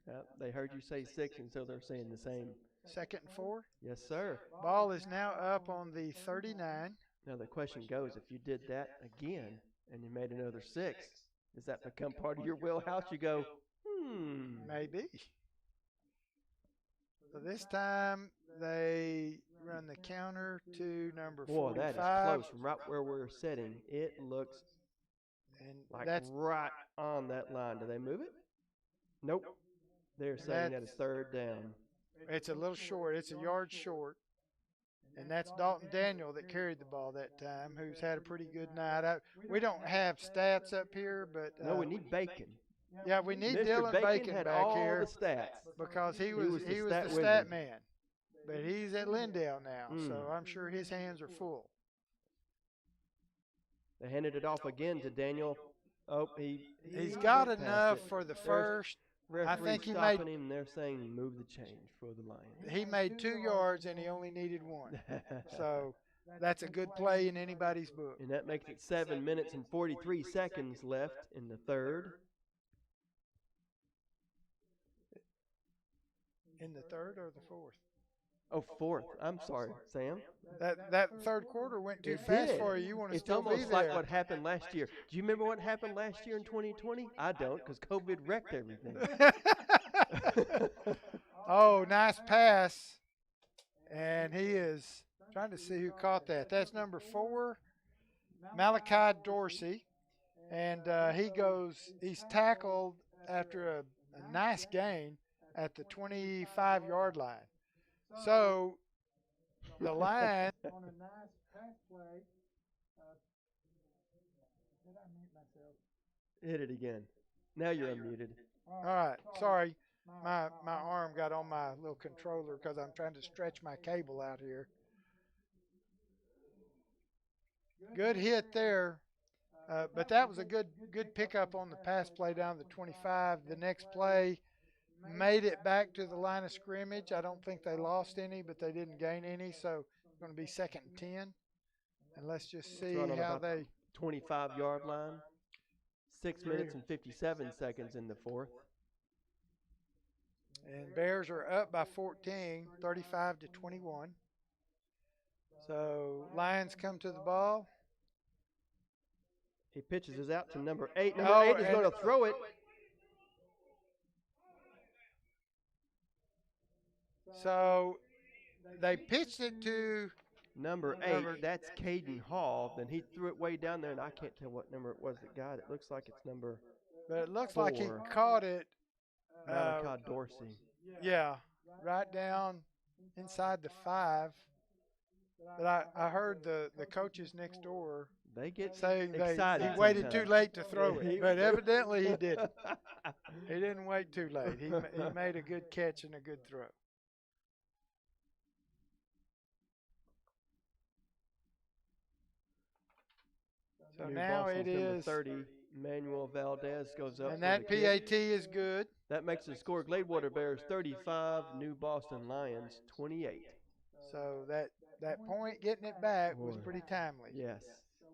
Yep, they heard you say 6, and so they're saying the same. 2nd and 4. Yes, sir. Ball is now up on the 39. Now the question goes, if you did that again and you made another 6, does that become part of your wheelhouse? You go, Maybe. So this time they run the counter to number 45. Boy, that is close from right where we're sitting. It looks And like that's right on that line. Do they move it? Nope. They're saying that it's 3rd down. it's a little short. It's a yard short. And that's Dalton Daniel that carried the ball that time, who's had a pretty good night. We don't have stats up here, but No, we need bacon. Yeah, we need Mr. Dylan Bacon Bacon had back all here the stats. because he was was the the stat stat wizard. man. But he's at Lindale now, so I'm sure his hands are full. They handed it off again to Daniel. Oh, He's got went past enough it. for the There's first. I referee think he stopping made him. They're saying move the change for the Lions. he made 2 yards and he only needed 1. So that's a good play in anybody's book. And that makes it 7 minutes and 43 seconds left in the third. In the third or the fourth? Oh, fourth. I'm sorry, Sam. That third quarter went too It fast did. for you. You want to It's still be almost there. like what happened last year. Do you remember what happened last year in 2020? I don't, because COVID wrecked everything. Oh, nice pass. And he is trying to see who caught that. That's number 4, Malachi Dorsey. And he's tackled after a nice gain at the 25-yard line. So the line on a nice pass play. Did I mute myself? Hit it again. Now you're unmuted. All right. Sorry. My arm got on my little controller because I'm trying to stretch my cable out here. Good hit there. But that was a good pickup on the pass play down the 25. The next play made it back to the line of scrimmage. I don't think they lost any, but they didn't gain any. So it's going to be 2nd and 10. And let's just see how they 25-yard line. 6 minutes and 57 seconds in the fourth. And Bears are up by 14, 35-21. So Lions come to the ball. He pitches us out to number 8. Number 8 is going to throw it. So they pitched it to number 8. That's Caden Hall. Then he threw it way down there, and I can't tell what number it was that got it. It looks like it's number But it looks 4. like he caught it. Malachi Dorsey. Yeah, right down inside the 5. But I heard the coaches next door They get saying excited. he waited sometimes. too late to throw it. But evidently he didn't. He didn't wait too late. He made a good catch and a good throw. So New now Boston's it number is 30. Manuel Valdez goes up. and for that the kick. PAT is good. That makes the score Gladewater Bears 35, New Boston Lions 28. So that point getting it back was pretty timely. Yes.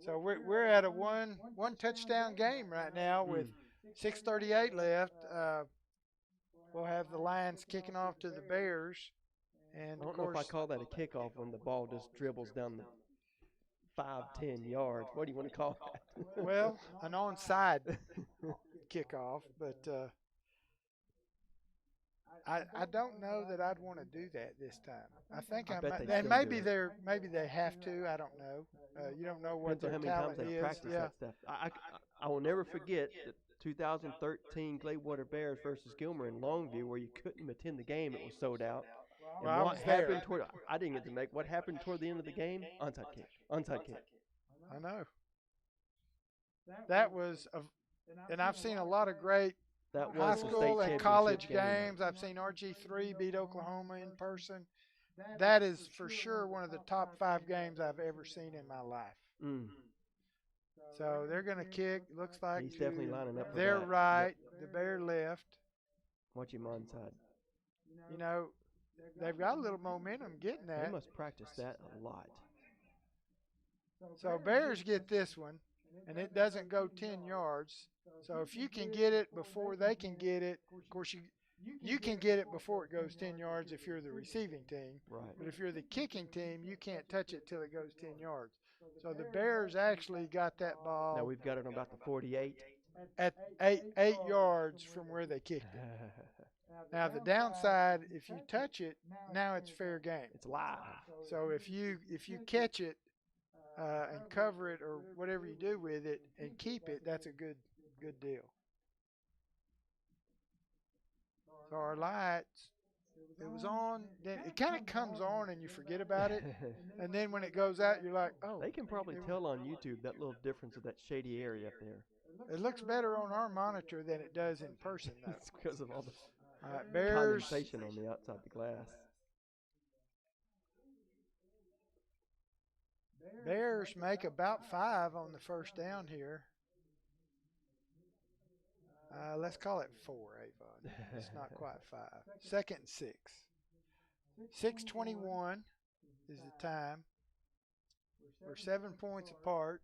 So we're at a one touchdown game right now with 6:38 left. We'll have the Lions kicking off to the Bears, and I don't know if I call that a kickoff when the ball just dribbles down the 5-10 yards. What do you want to call that? Well, an onside kickoff, but I don't know that I'd want to do that this time. I think I I bet might, they and still maybe they have to. I don't know. You don't know what Depends on their how many talent times they is. practice Yeah. that stuff. I will never forget the 2013 Gladewater Bears versus Gilmer in Longview, where you couldn't even attend the game; it was sold out. And Well, I what was there. happened toward? I didn't get to make. What happened toward the end of the game? Onside kick. Onside kick. I know. That was, and I've seen a lot of great That high was the state school and championship college game. games. I've seen RG3 beat Oklahoma in person. That is for sure one of the top 5 games I've ever seen in my life. Mm. So they're going to kick. Looks like He's definitely lining up for their that. right, the Bear left. Watch him onside. You know, they've got a little momentum getting They that. must practice that a lot. So Bears get this one, and it doesn't go 10 yards. So if you can get it before they can get it, of course you can get it before it goes 10 yards if you're the receiving team. Right. But if you're the kicking team, you can't touch it till it goes 10 yards. So the Bears actually got that ball Now we've got it on about the 48. at 8 yards from where they kicked it. Now the downside, if you touch it, now it's fair game. It's live. So if you catch it and cover it or whatever you do with it and keep it, that's a good deal. So our lights, it was on, then it kind of comes on and you forget about it, and then when it goes out, you're like, oh. They can probably tell on YouTube that little difference of that shady area up there. It looks better on our monitor than it does in person, though. It's because of all the All right, Bears. condensation on the outside the glass. Bears make about 5 on the first down here. Let's call it 4, Avon. It's not quite 5. Second and 6. 6:21 is the time. We're 7 points apart,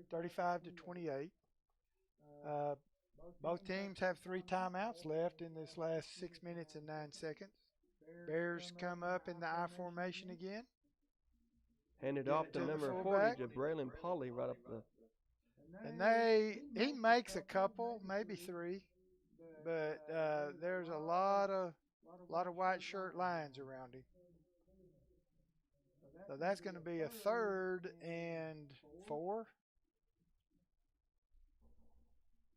35 to 28. Both teams have 3 timeouts left in this last 6 minutes and 9 seconds. Bears come up in the I formation again. Handed Give off it to to the number 40, fullback. to Braylon Polly, right up the. And he makes a couple, maybe 3, but there's a lot of white shirt lines around him. So that's going to be a 3rd and 4.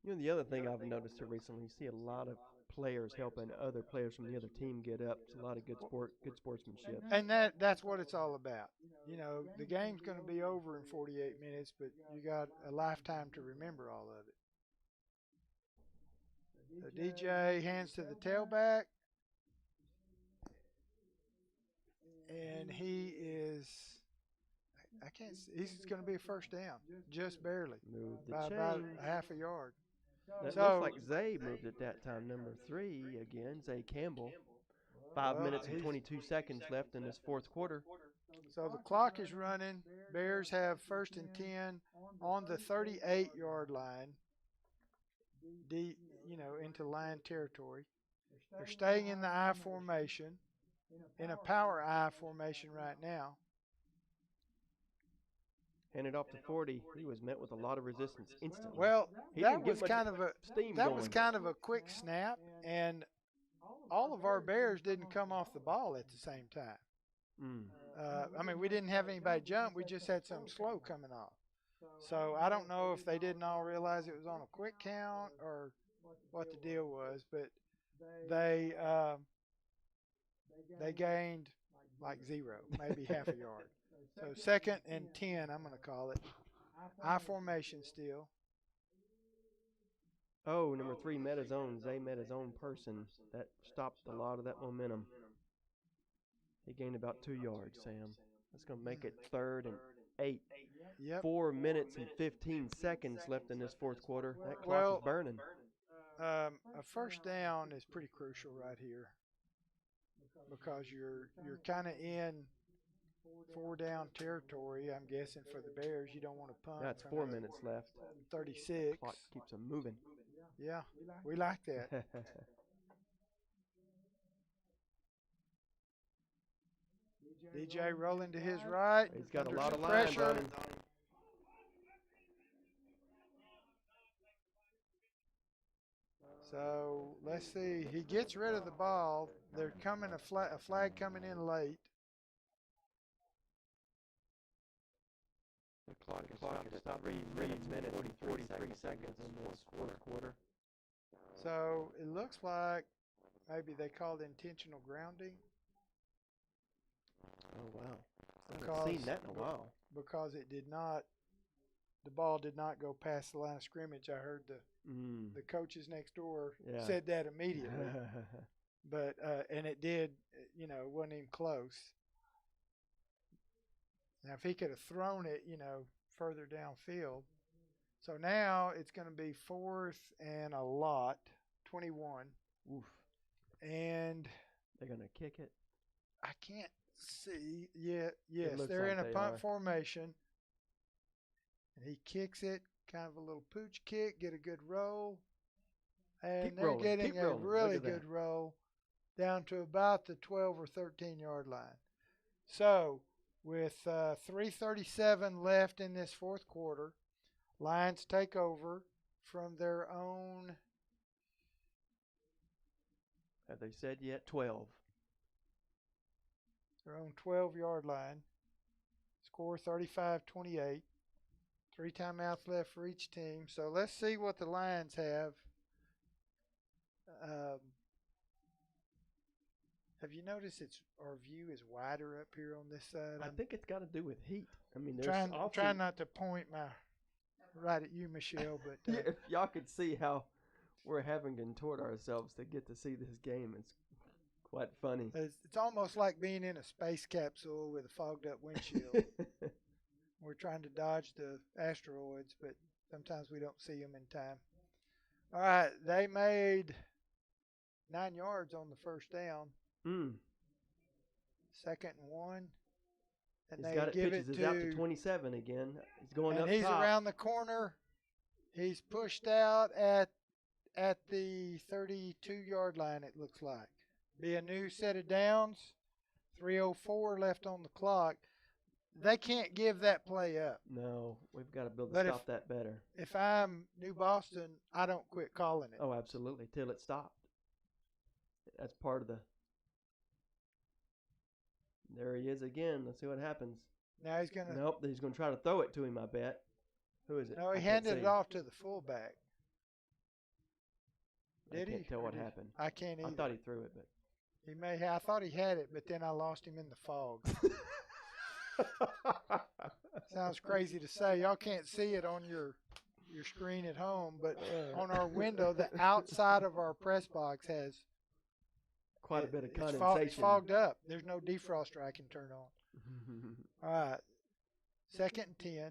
You know, the other thing I've noticed here recently, you see a lot of players helping other players from the other team get up. It's a lot of good sportsmanship. And that's what it's all about. You know, the game's going to be over in 48 minutes, but you got a lifetime to remember all of it. So DJ hands to the tailback, and he is. I can't see. He's going to be a first down, just barely, Move the by about chains. a half a yard. That So- looks like Zay moved at that time. Number 3 again, Zay Campbell. 5 Well, minutes and he's- 22 seconds left in this fourth quarter. So the clock is running. Bears have 1st and 10 on the 38-yard line, into line territory. They're staying in the I formation, in a power I formation right now. Handed off to 40. He was met with a lot of resistance instantly. Well, He that didn't get was much kind of a steam that going. was kind of a quick snap, and all of our Bears didn't come off the ball at the same time. I mean, we didn't have anybody jump. We just had some slow coming off. So I don't know if they didn't all realize it was on a quick count or what the deal was, but they gained like 0, maybe half a yard. So 2nd and 10, I'm going to call it. I formation still. Oh, number 3 met his own. Zay met his own person. That stopped a lot of that momentum. He gained about 2 yards, Sam. That's going to make it 3rd and 8. Yep. 4 minutes and 15 seconds left in this fourth quarter. That clock Well, is burning. A first down is pretty crucial right here because you're kind of in 4 down territory. I'm guessing for the Bears, you don't want to punt. That's from 4 the minutes left. 36. Clock keeps them moving. Yeah, we like that. DJ rolling to his right. He's got a under lot some of lines pressure. on him. So let's see. He gets rid of the ball. They're coming a flag coming in late. The clock is about 3 minutes, 43 seconds in this fourth quarter. So it looks like maybe they called intentional grounding. Oh, wow. I Because- haven't seen that in a while. Because the ball did not go past the line of scrimmage. I heard the coaches next door Yeah. said that immediately. But and it did, it wasn't even close. Now if he could have thrown it, further downfield. So now it's going to be 4th and a lot, 21. Oof. And They're going to kick it. I can't see. Yeah, yes, looks they're like in a they punt are. formation. And he kicks it, kind of a little pooch kick, get a good roll. And Keep they're rolling, getting keep a rolling. Look really at that. good roll down to about the 12 or 13-yard line. So with 3:37 left in this fourth quarter, Lions take over from their own. Have they said yet? 12. Their own 12-yard line. Score 35-28. 3 timeouts left for each team. So let's see what the Lions have. Have you noticed our view is wider up here on this side? I think it's got to do with heat. I mean, there's trying often not to point my right at you, Michelle. But Yeah, if y'all could see how we're having to contort ourselves to get to see this game, it's quite funny. it's almost like being in a space capsule with a fogged up windshield. We're trying to dodge the asteroids, but sometimes we don't see them in time. All right, they made 9 yards on the first down, Mm. 2nd and 1. And He's they got it. give Pitches it is out to 27 again. He's going and up he's top. around the corner. He's pushed out at the 32-yard line, it looks like. Be a new set of downs. 3:04 left on the clock. They can't give that play up. No, we've got to be able to But stop that better. If I'm New Boston, I don't quit calling it. Oh, absolutely, till it stopped. That's part of the. There he is again. Let's see what happens. Now he's gonna. Nope, he's going to try to throw it to him, I bet. Who is it? No, he I can't handed it see. off to the fullback. Did I he? can't tell what Or did- happened. I can't either. I thought he threw it, but. He may have. I thought he had it, but then I lost him in the fog. Sounds crazy to say. Y'all can't see it on your screen at home, but on our window, the outside of our press box has Quite a bit of it's condensation. It's fogged up. There's no defroster I can turn on. All right, 2nd and 10.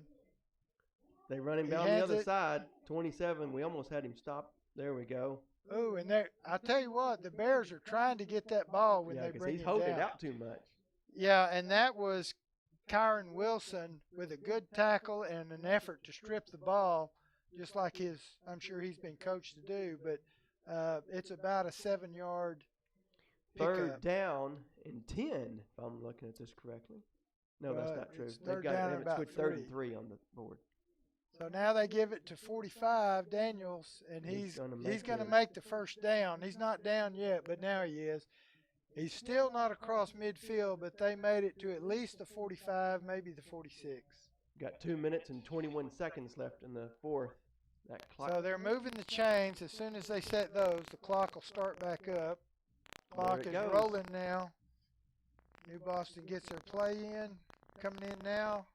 They run him He down the hands other it. side. 27. We almost had him stop. There we go. Oh, and there, I tell you what, the Bears are trying to get that ball when Yeah, they because bring he's him holding down. it out too much. Yeah, and that was Kyron Wilson with a good tackle and an effort to strip the ball, just like I'm sure he's been coached to do. But it's about a 7-yard pickup. 3rd down and 10, if I'm looking at this correctly. No, that's not true. It's They've 3rd got down it. and It's about with 3rd 3. and 3 on the board. So now they give it to 45, Daniels, and he's going to make the first down. He's not down yet, but now he is. He's still not across midfield, but they made it to at least the 45, maybe the 46. Got 2 minutes and 21 seconds left in the 4th. That clock. So they're moving the chains. As soon as they set those, the clock will start back up. Clock There is it goes. rolling now. New Boston gets their play in. Coming in now.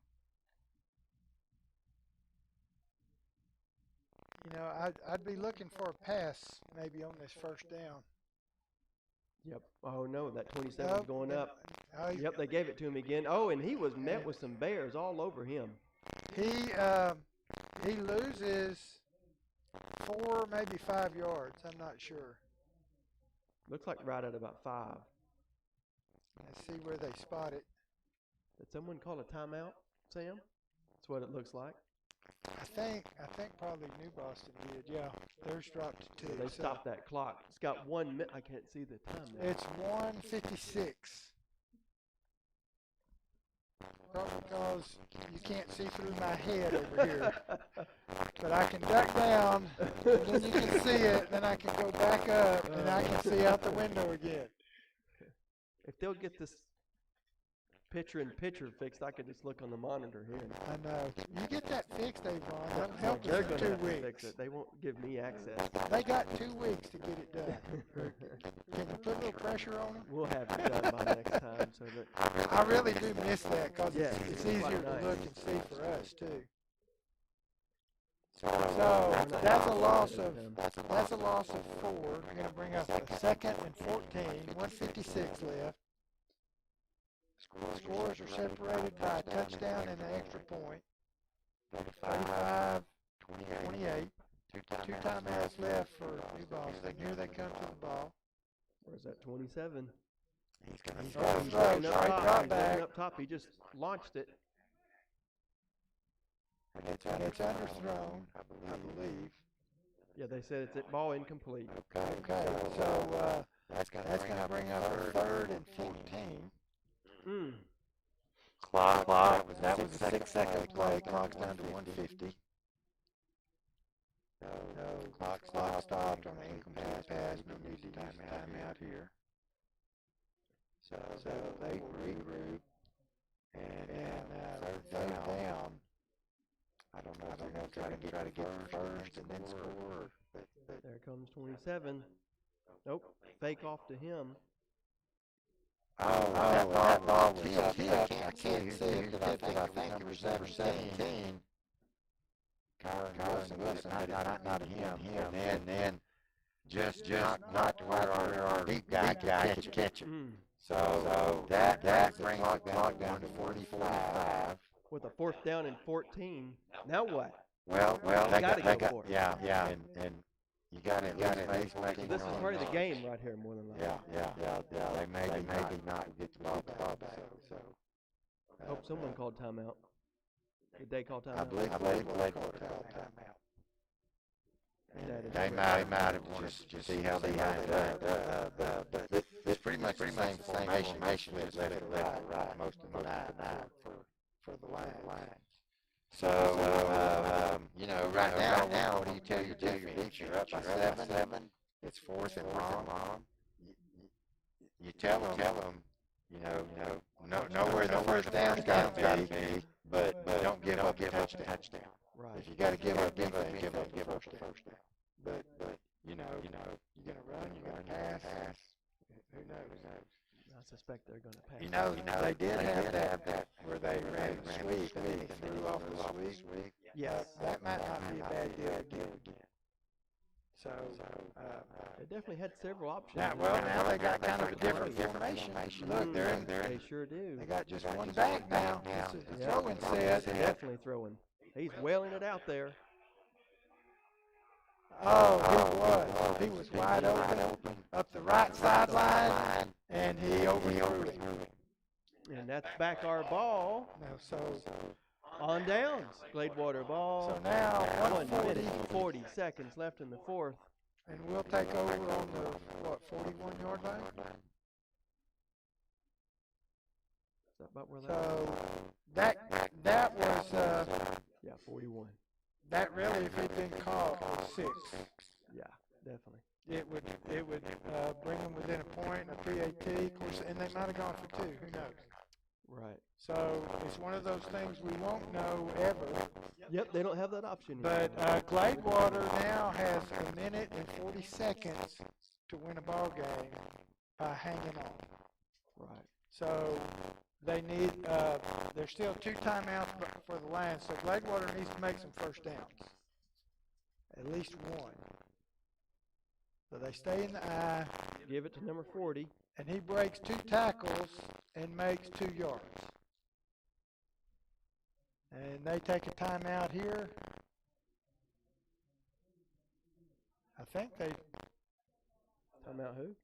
You know, I'd be looking for a pass maybe on this first down. Yep. Oh, no, that 27 is Nope. going up. Oh, Yep, they gave it to him again. Oh, and he was met with some bears all over him. He loses 4, maybe 5 yards. I'm not sure. Looks like right at about 5. Let's see where they spot it. Did someone call a timeout, Sam? That's what it looks like. I think probably New Boston did. Yeah, theirs dropped to 2. So they stopped that clock. It's got 1 minute. I can't see the time now. It's 1:56. Probably because you can't see through my head over here. But I can duck down, and then you can see it, then I can go back up, and I can see out the window again. If they'll get this picture-in-picture fixed, I could just look on the monitor here. I know. You get that fixed, Avon. That'll help They're us in going to 2 have to weeks. fix it. They won't give me access. They got 2 weeks to get it done. Can we put a little pressure on them? We'll have it done by next time. So that I really do miss that because Yes, it's it's easier quite to nice. look and see for us too. So that's a loss of 4. We're going to bring up a 2nd and 14. 1:56 left. Scores are separated by a touchdown and an extra point. 35-28. 2 timeouts left for New Boston. Here they come to the ball. where's that 27? He's going to He's throw looking straight up drop top. He's back. looking up top. He just launched it. And it's underthrown, I believe. Yeah, they said it's at ball incomplete. Okay, so that's going to bring up a 3rd and 14. Clock. That was a 6-second play. Clock's down to 150. No, clock stopped on an incomplete pass. No need to use timeout here. So they regroup. And 3rd down. I don't know if they're going to try to get first and then score. But There comes 27. Nope. Fake off to him. that ball was tipped. I can't see it, but I think it was number 17. Kyron Wilson, not him, and then just not to where our deep guy could catch it. So that brings the clock down to 45. With a 4th down and 14. Now what? Well, They gotta go for it. yeah, and you got to make 14. This is part of the game right here, more than likely. Yeah. They maybe not get the ball back. So Hope someone called timeout. Did they call timeout? I believe Gladewater called timeout. That is They correct. might have wanted to see how they lined up, but it's pretty much the same formation as left and right most of the night for the lines. So right now, what do you tell your defense? You're up by 7. It's 4th and long. You tell them, know where the first down's got to be, but don't give up a touchdown. Right. If you got to give up defense, give up the first down. But you're gonna run, you're gonna pass. Who knows? I suspect they're going to pass. They did have that where they ran sweep and threw off the sweep. Yes. That might not be a bad deal again. So, They definitely had several options. now they got kind of a different formation. Look, they're in there. They sure do. They got just one back now. The throwing says. Definitely throwing. He's wailing it out there. Oh, he was wide open up the right sideline, and he overthrew it. And that's back our ball. So On downs. Gladewater ball. So now 1 minute and 40 seconds left in the 4th. and we'll take over on the 41-yard line. Is that about where that So that was 41. that really, if it'd been called, was 6. Yeah, definitely. It would bring them within a point, a PAT, of course, and they might have gone for 2. Who knows? Right. So it's one of those things we won't know ever. Yep, they don't have that option. But Gladewater now has 1 minute and 40 seconds to win a ball game by hanging on. Right. So they need, there's still 2 timeouts for the Lions, so Gladewater needs to make some first downs. At least 1. So they stay in the eye, Give it to number 40. and he breaks 2 tackles and makes 2 yards. And they take a timeout here. I think they, Timeout who?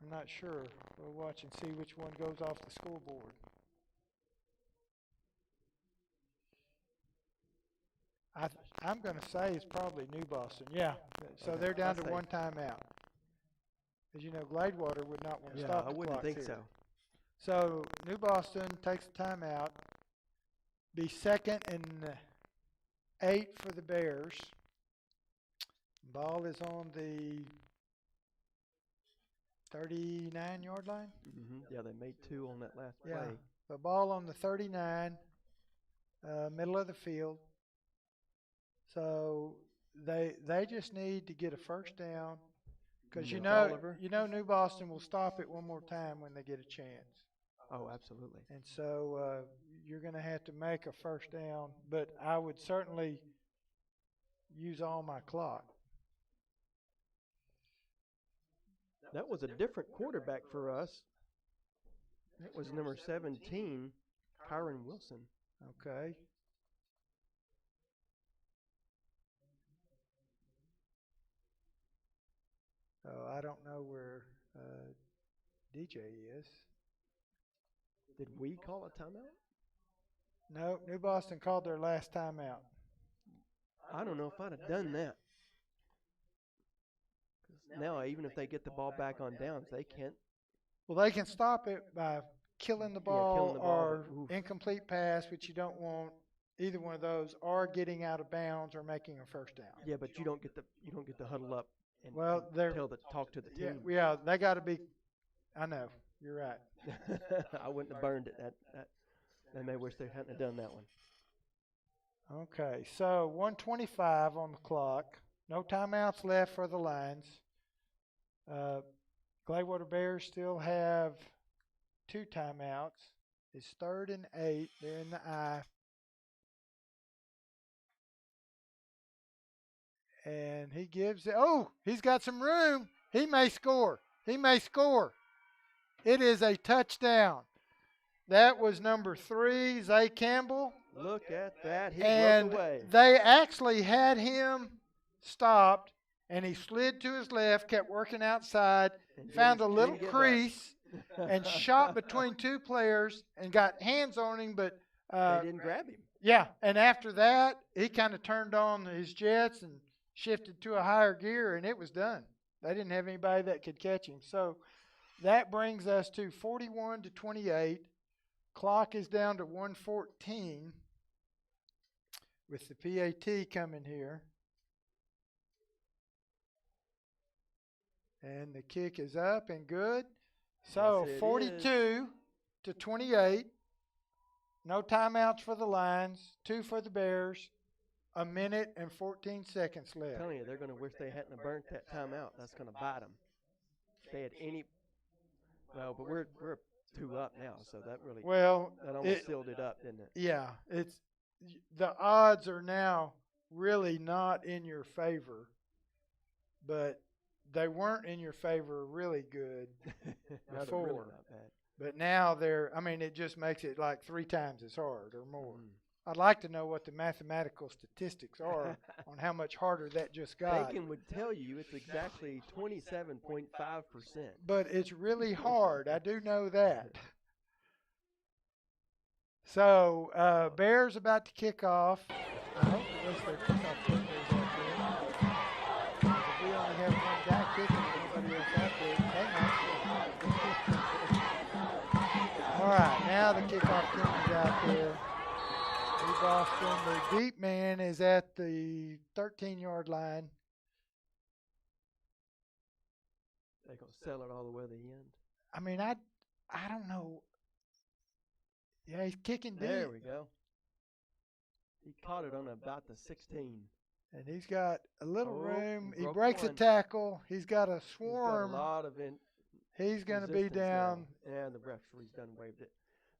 I'm not sure. We'll watch and see which one goes off the scoreboard. I'm going to say it's probably New Boston. Yeah. So Okay, they're down to I'll say. 1 timeout. As you know, Gladewater would not want to Yeah, stop I the wouldn't clock think here. so. So New Boston takes a timeout. Be 2nd and 8 for the Bears. Ball is on the 39-yard line. Yeah, they made 2 on that last Yeah. play. The ball on the 39, middle of the field. So they just need to get a first down, because With Oliver? New Boston will stop it one more time when they get a chance. Oh, absolutely. And so you're going to have to make a first down, but I would certainly use all my clock. That was a different quarterback for us. That was number 17, Kyron Wilson. Okay. Oh, I don't know where DJ is. Did we call a timeout? No, New Boston called their last timeout. I don't know if I'd have done that. 'Cause now, even if they get the ball back on downs, they can't. Well, they can stop it by killing the ball, killing the ball, or but oof. incomplete pass, which you don't want either one of those, or getting out of bounds or making a first down. Yeah, but you don't get to huddle up and, Well, and they're talk to the yeah, team. yeah, they got to be. I know, you're right. I wouldn't have burned it. They may wish they hadn't have done that one. Okay, so 1:25 on the clock. No timeouts left for the Lions. Gladewater Bears still have 2 timeouts. It's 3rd and 8. They're in the I. And he gives it. Oh, he's got some room. He may score. He may score. It is a touchdown. That was number 3, Zay Campbell. Look at that. He And broke away. they actually had him stopped, and he slid to his left, kept working outside, And found a didn't little give up. crease, and shot between 2 players and got hands on him, but They didn't grab him. yeah, and after that, he kind of turned on his jets and shifted to a higher gear, and it was done. They didn't have anybody that could catch him. So that brings us to 41-28. Clock is down to 1:14 with the PAT coming here. And the kick is up and good. So Yes, it 42-28. No timeouts for the Lions, 2 for the Bears, 1 minute and 14 seconds I'm left. telling you, they're going to wish they hadn't have burnt that timeout. That's going to bite them. If they had any. Well, but we're 2 up now, so that really Well, that almost sealed it up, didn't it? yeah, it's the odds are now really not in your favor, but they weren't in your favor really good Now they're before. really not bad. But now it just makes it like 3 times as hard or more. Mm. I'd like to know what the mathematical statistics are on how much harder that just got. Bacon would tell you it's exactly 27.5%. But it's really hard. I do know that. So, Bears about to kick off. I hope at least their kickoff kicker is out there. 'Cause if we only have one guy kicking and nobody else out there, they might score. All right, now the kickoff team is out there. Boston, the deep man is at the 13-yard line. They're going to sell it all the way to the end. I mean, I don't know. Yeah, he's kicking deep. There we go. He caught it on about the 16. And he's got a little Oh, room. he He broke breaks a one. tackle. He's got a He's got swarm. a lot of He's going to be resistance down. now. And the referee's done waved it.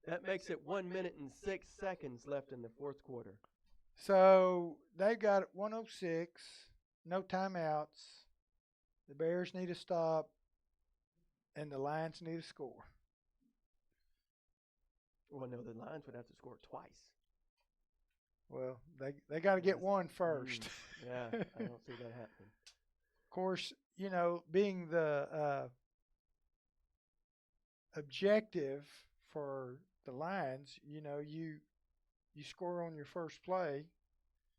That makes it 1 minute and 6 seconds left in the 4th quarter. So they've got 106. No timeouts. The Bears need to stop. And the Lions need to score. Well, no, the Lions would have to score twice. Well, they got to get one first. Yeah, I don't see that happening. Of course, being the objective for the Lions, you score on your first play.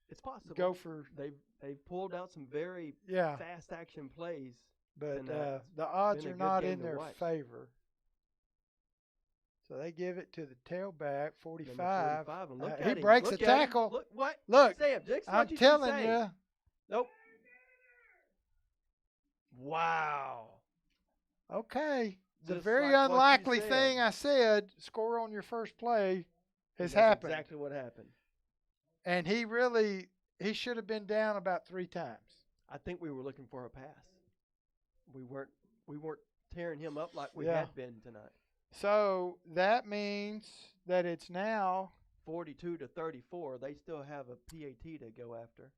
It's possible. Go for they've pulled out some very yeah, fast action plays. but tonight. the odds been a are good not game in to their watch. favor. So they give it to the tailback, 45. Number 45, and look He at him. breaks Look the at him. tackle. Look what? Look, Sam Dixon, I'm what you telling say? you. Nope. Wow. Okay. The Just very like what you unlikely said. thing I said, score on your first play, has That's happened. exactly what happened. And he should have been down about 3 times. I think we were looking for a pass. We weren't tearing him up like we Yeah. had been tonight. So that means that it's now, 42-34. They still have a PAT to go after.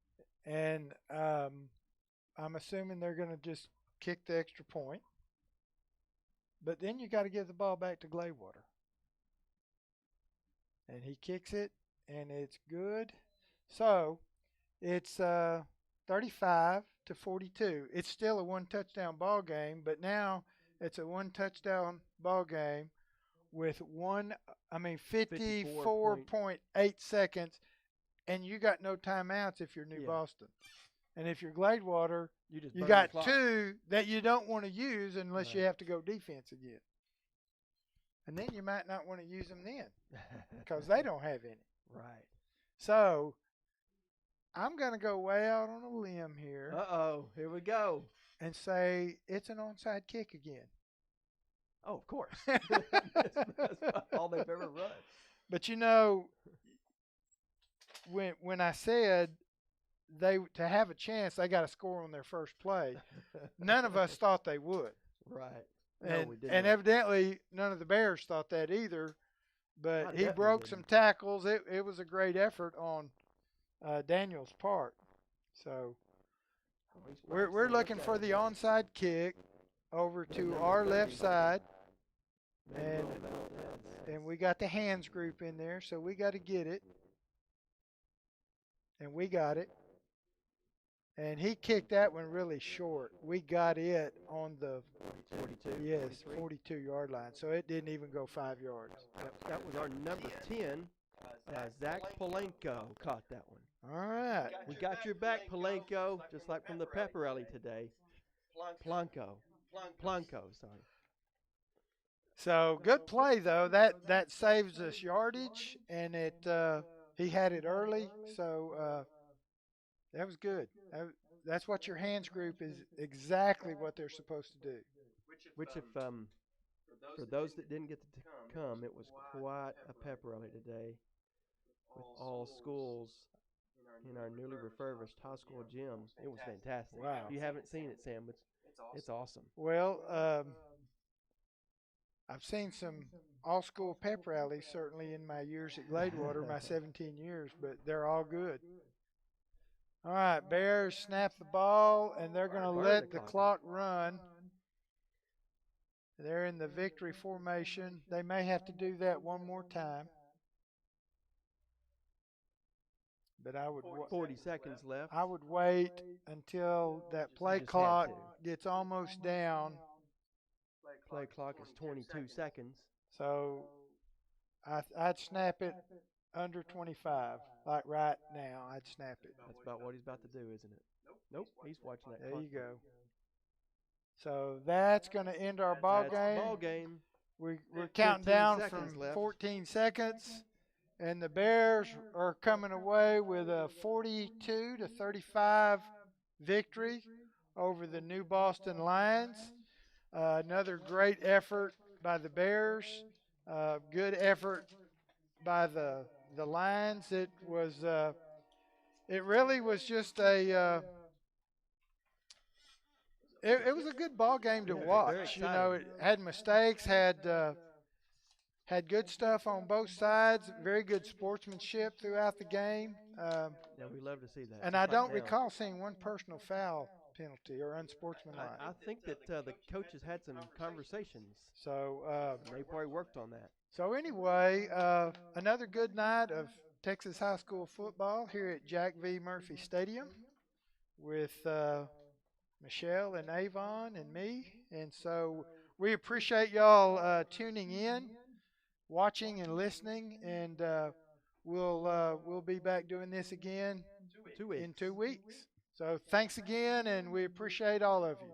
and I'm assuming they're going to just kick the extra point. But then you got to give the ball back to Gladewater. And he kicks it, and it's good. So it's 35-42. It's still a 1-touchdown ball game, but now it's a 1-touchdown ball game with 54.8 seconds, and you got no timeouts if you're New Yeah. Boston. And if you're Gladewater, You just you burn got the clock. 2 that you don't want to use unless you Right. have to go defense again. And then you might not want to use them then because they don't have any. Right. So I'm going to go way out on a limb here Uh-oh. Here we go. and say it's an onside kick again. Oh, of course. That's all they've ever run. But when I said to have a chance, they got to score on their first play, none of us thought they would. Right. And, no, we didn't. and evidently, none of the Bears thought that either. But I he definitely broke didn't. some tackles. It was a great effort on Daniel's part. So We're looking for the onside kick over to our left side, and we got the hands group in there, so we got to get it, and we got it. And he kicked that one really short. We got it on the 42-yard line, so it didn't even go 5 yards. That was our number 10. Zach Polenko caught that one. All right. We got your back, Polenko, just like from the pep rally today. Plunko, sorry. So good play though. That saves us yardage, and he had it early, so that was good. That's what your hands group is, exactly what they're supposed to do. Which if for those that didn't get to come, it was quite a pep rally today with all schools in our newly refurbished high school gym. It was fantastic. Wow. If you haven't seen it, Sam, it's awesome. Well, I've seen some all-school pep rallies, certainly in my years at Gladewater, my 17 years, but they're all good. All right, Bears snap the ball, and they're going to let the clock run. They're in the victory formation. They may have to do that one more time. But I would 40 seconds left. I would wait until that play clock gets almost down. Play clock is 22 seconds. So I'd snap it under 25, like right now. I'd snap it. That's about what he's about to do, isn't it? Nope. He's watching that. There you go. So that's going to end our ball game. We're counting down from 14 seconds. And the Bears are coming away with a 42-35 victory over the New Boston Lions. Another great effort by the Bears. Good effort by the Lions. It really was just it was a good ball game to watch. You know, it had mistakes, had good stuff on both sides, very good sportsmanship throughout the game. Yeah, we love to see that. And I don't recall seeing one personal foul penalty or unsportsmanlike. I think that the coaches had some conversations. So they probably worked on that. So anyway, another good night of Texas high school football here at Jack V. Murphy Stadium with Michelle and Avon and me. And so we appreciate y'all tuning in, watching and listening, and we'll be back doing this again in 2 weeks. So thanks again, and we appreciate all of you.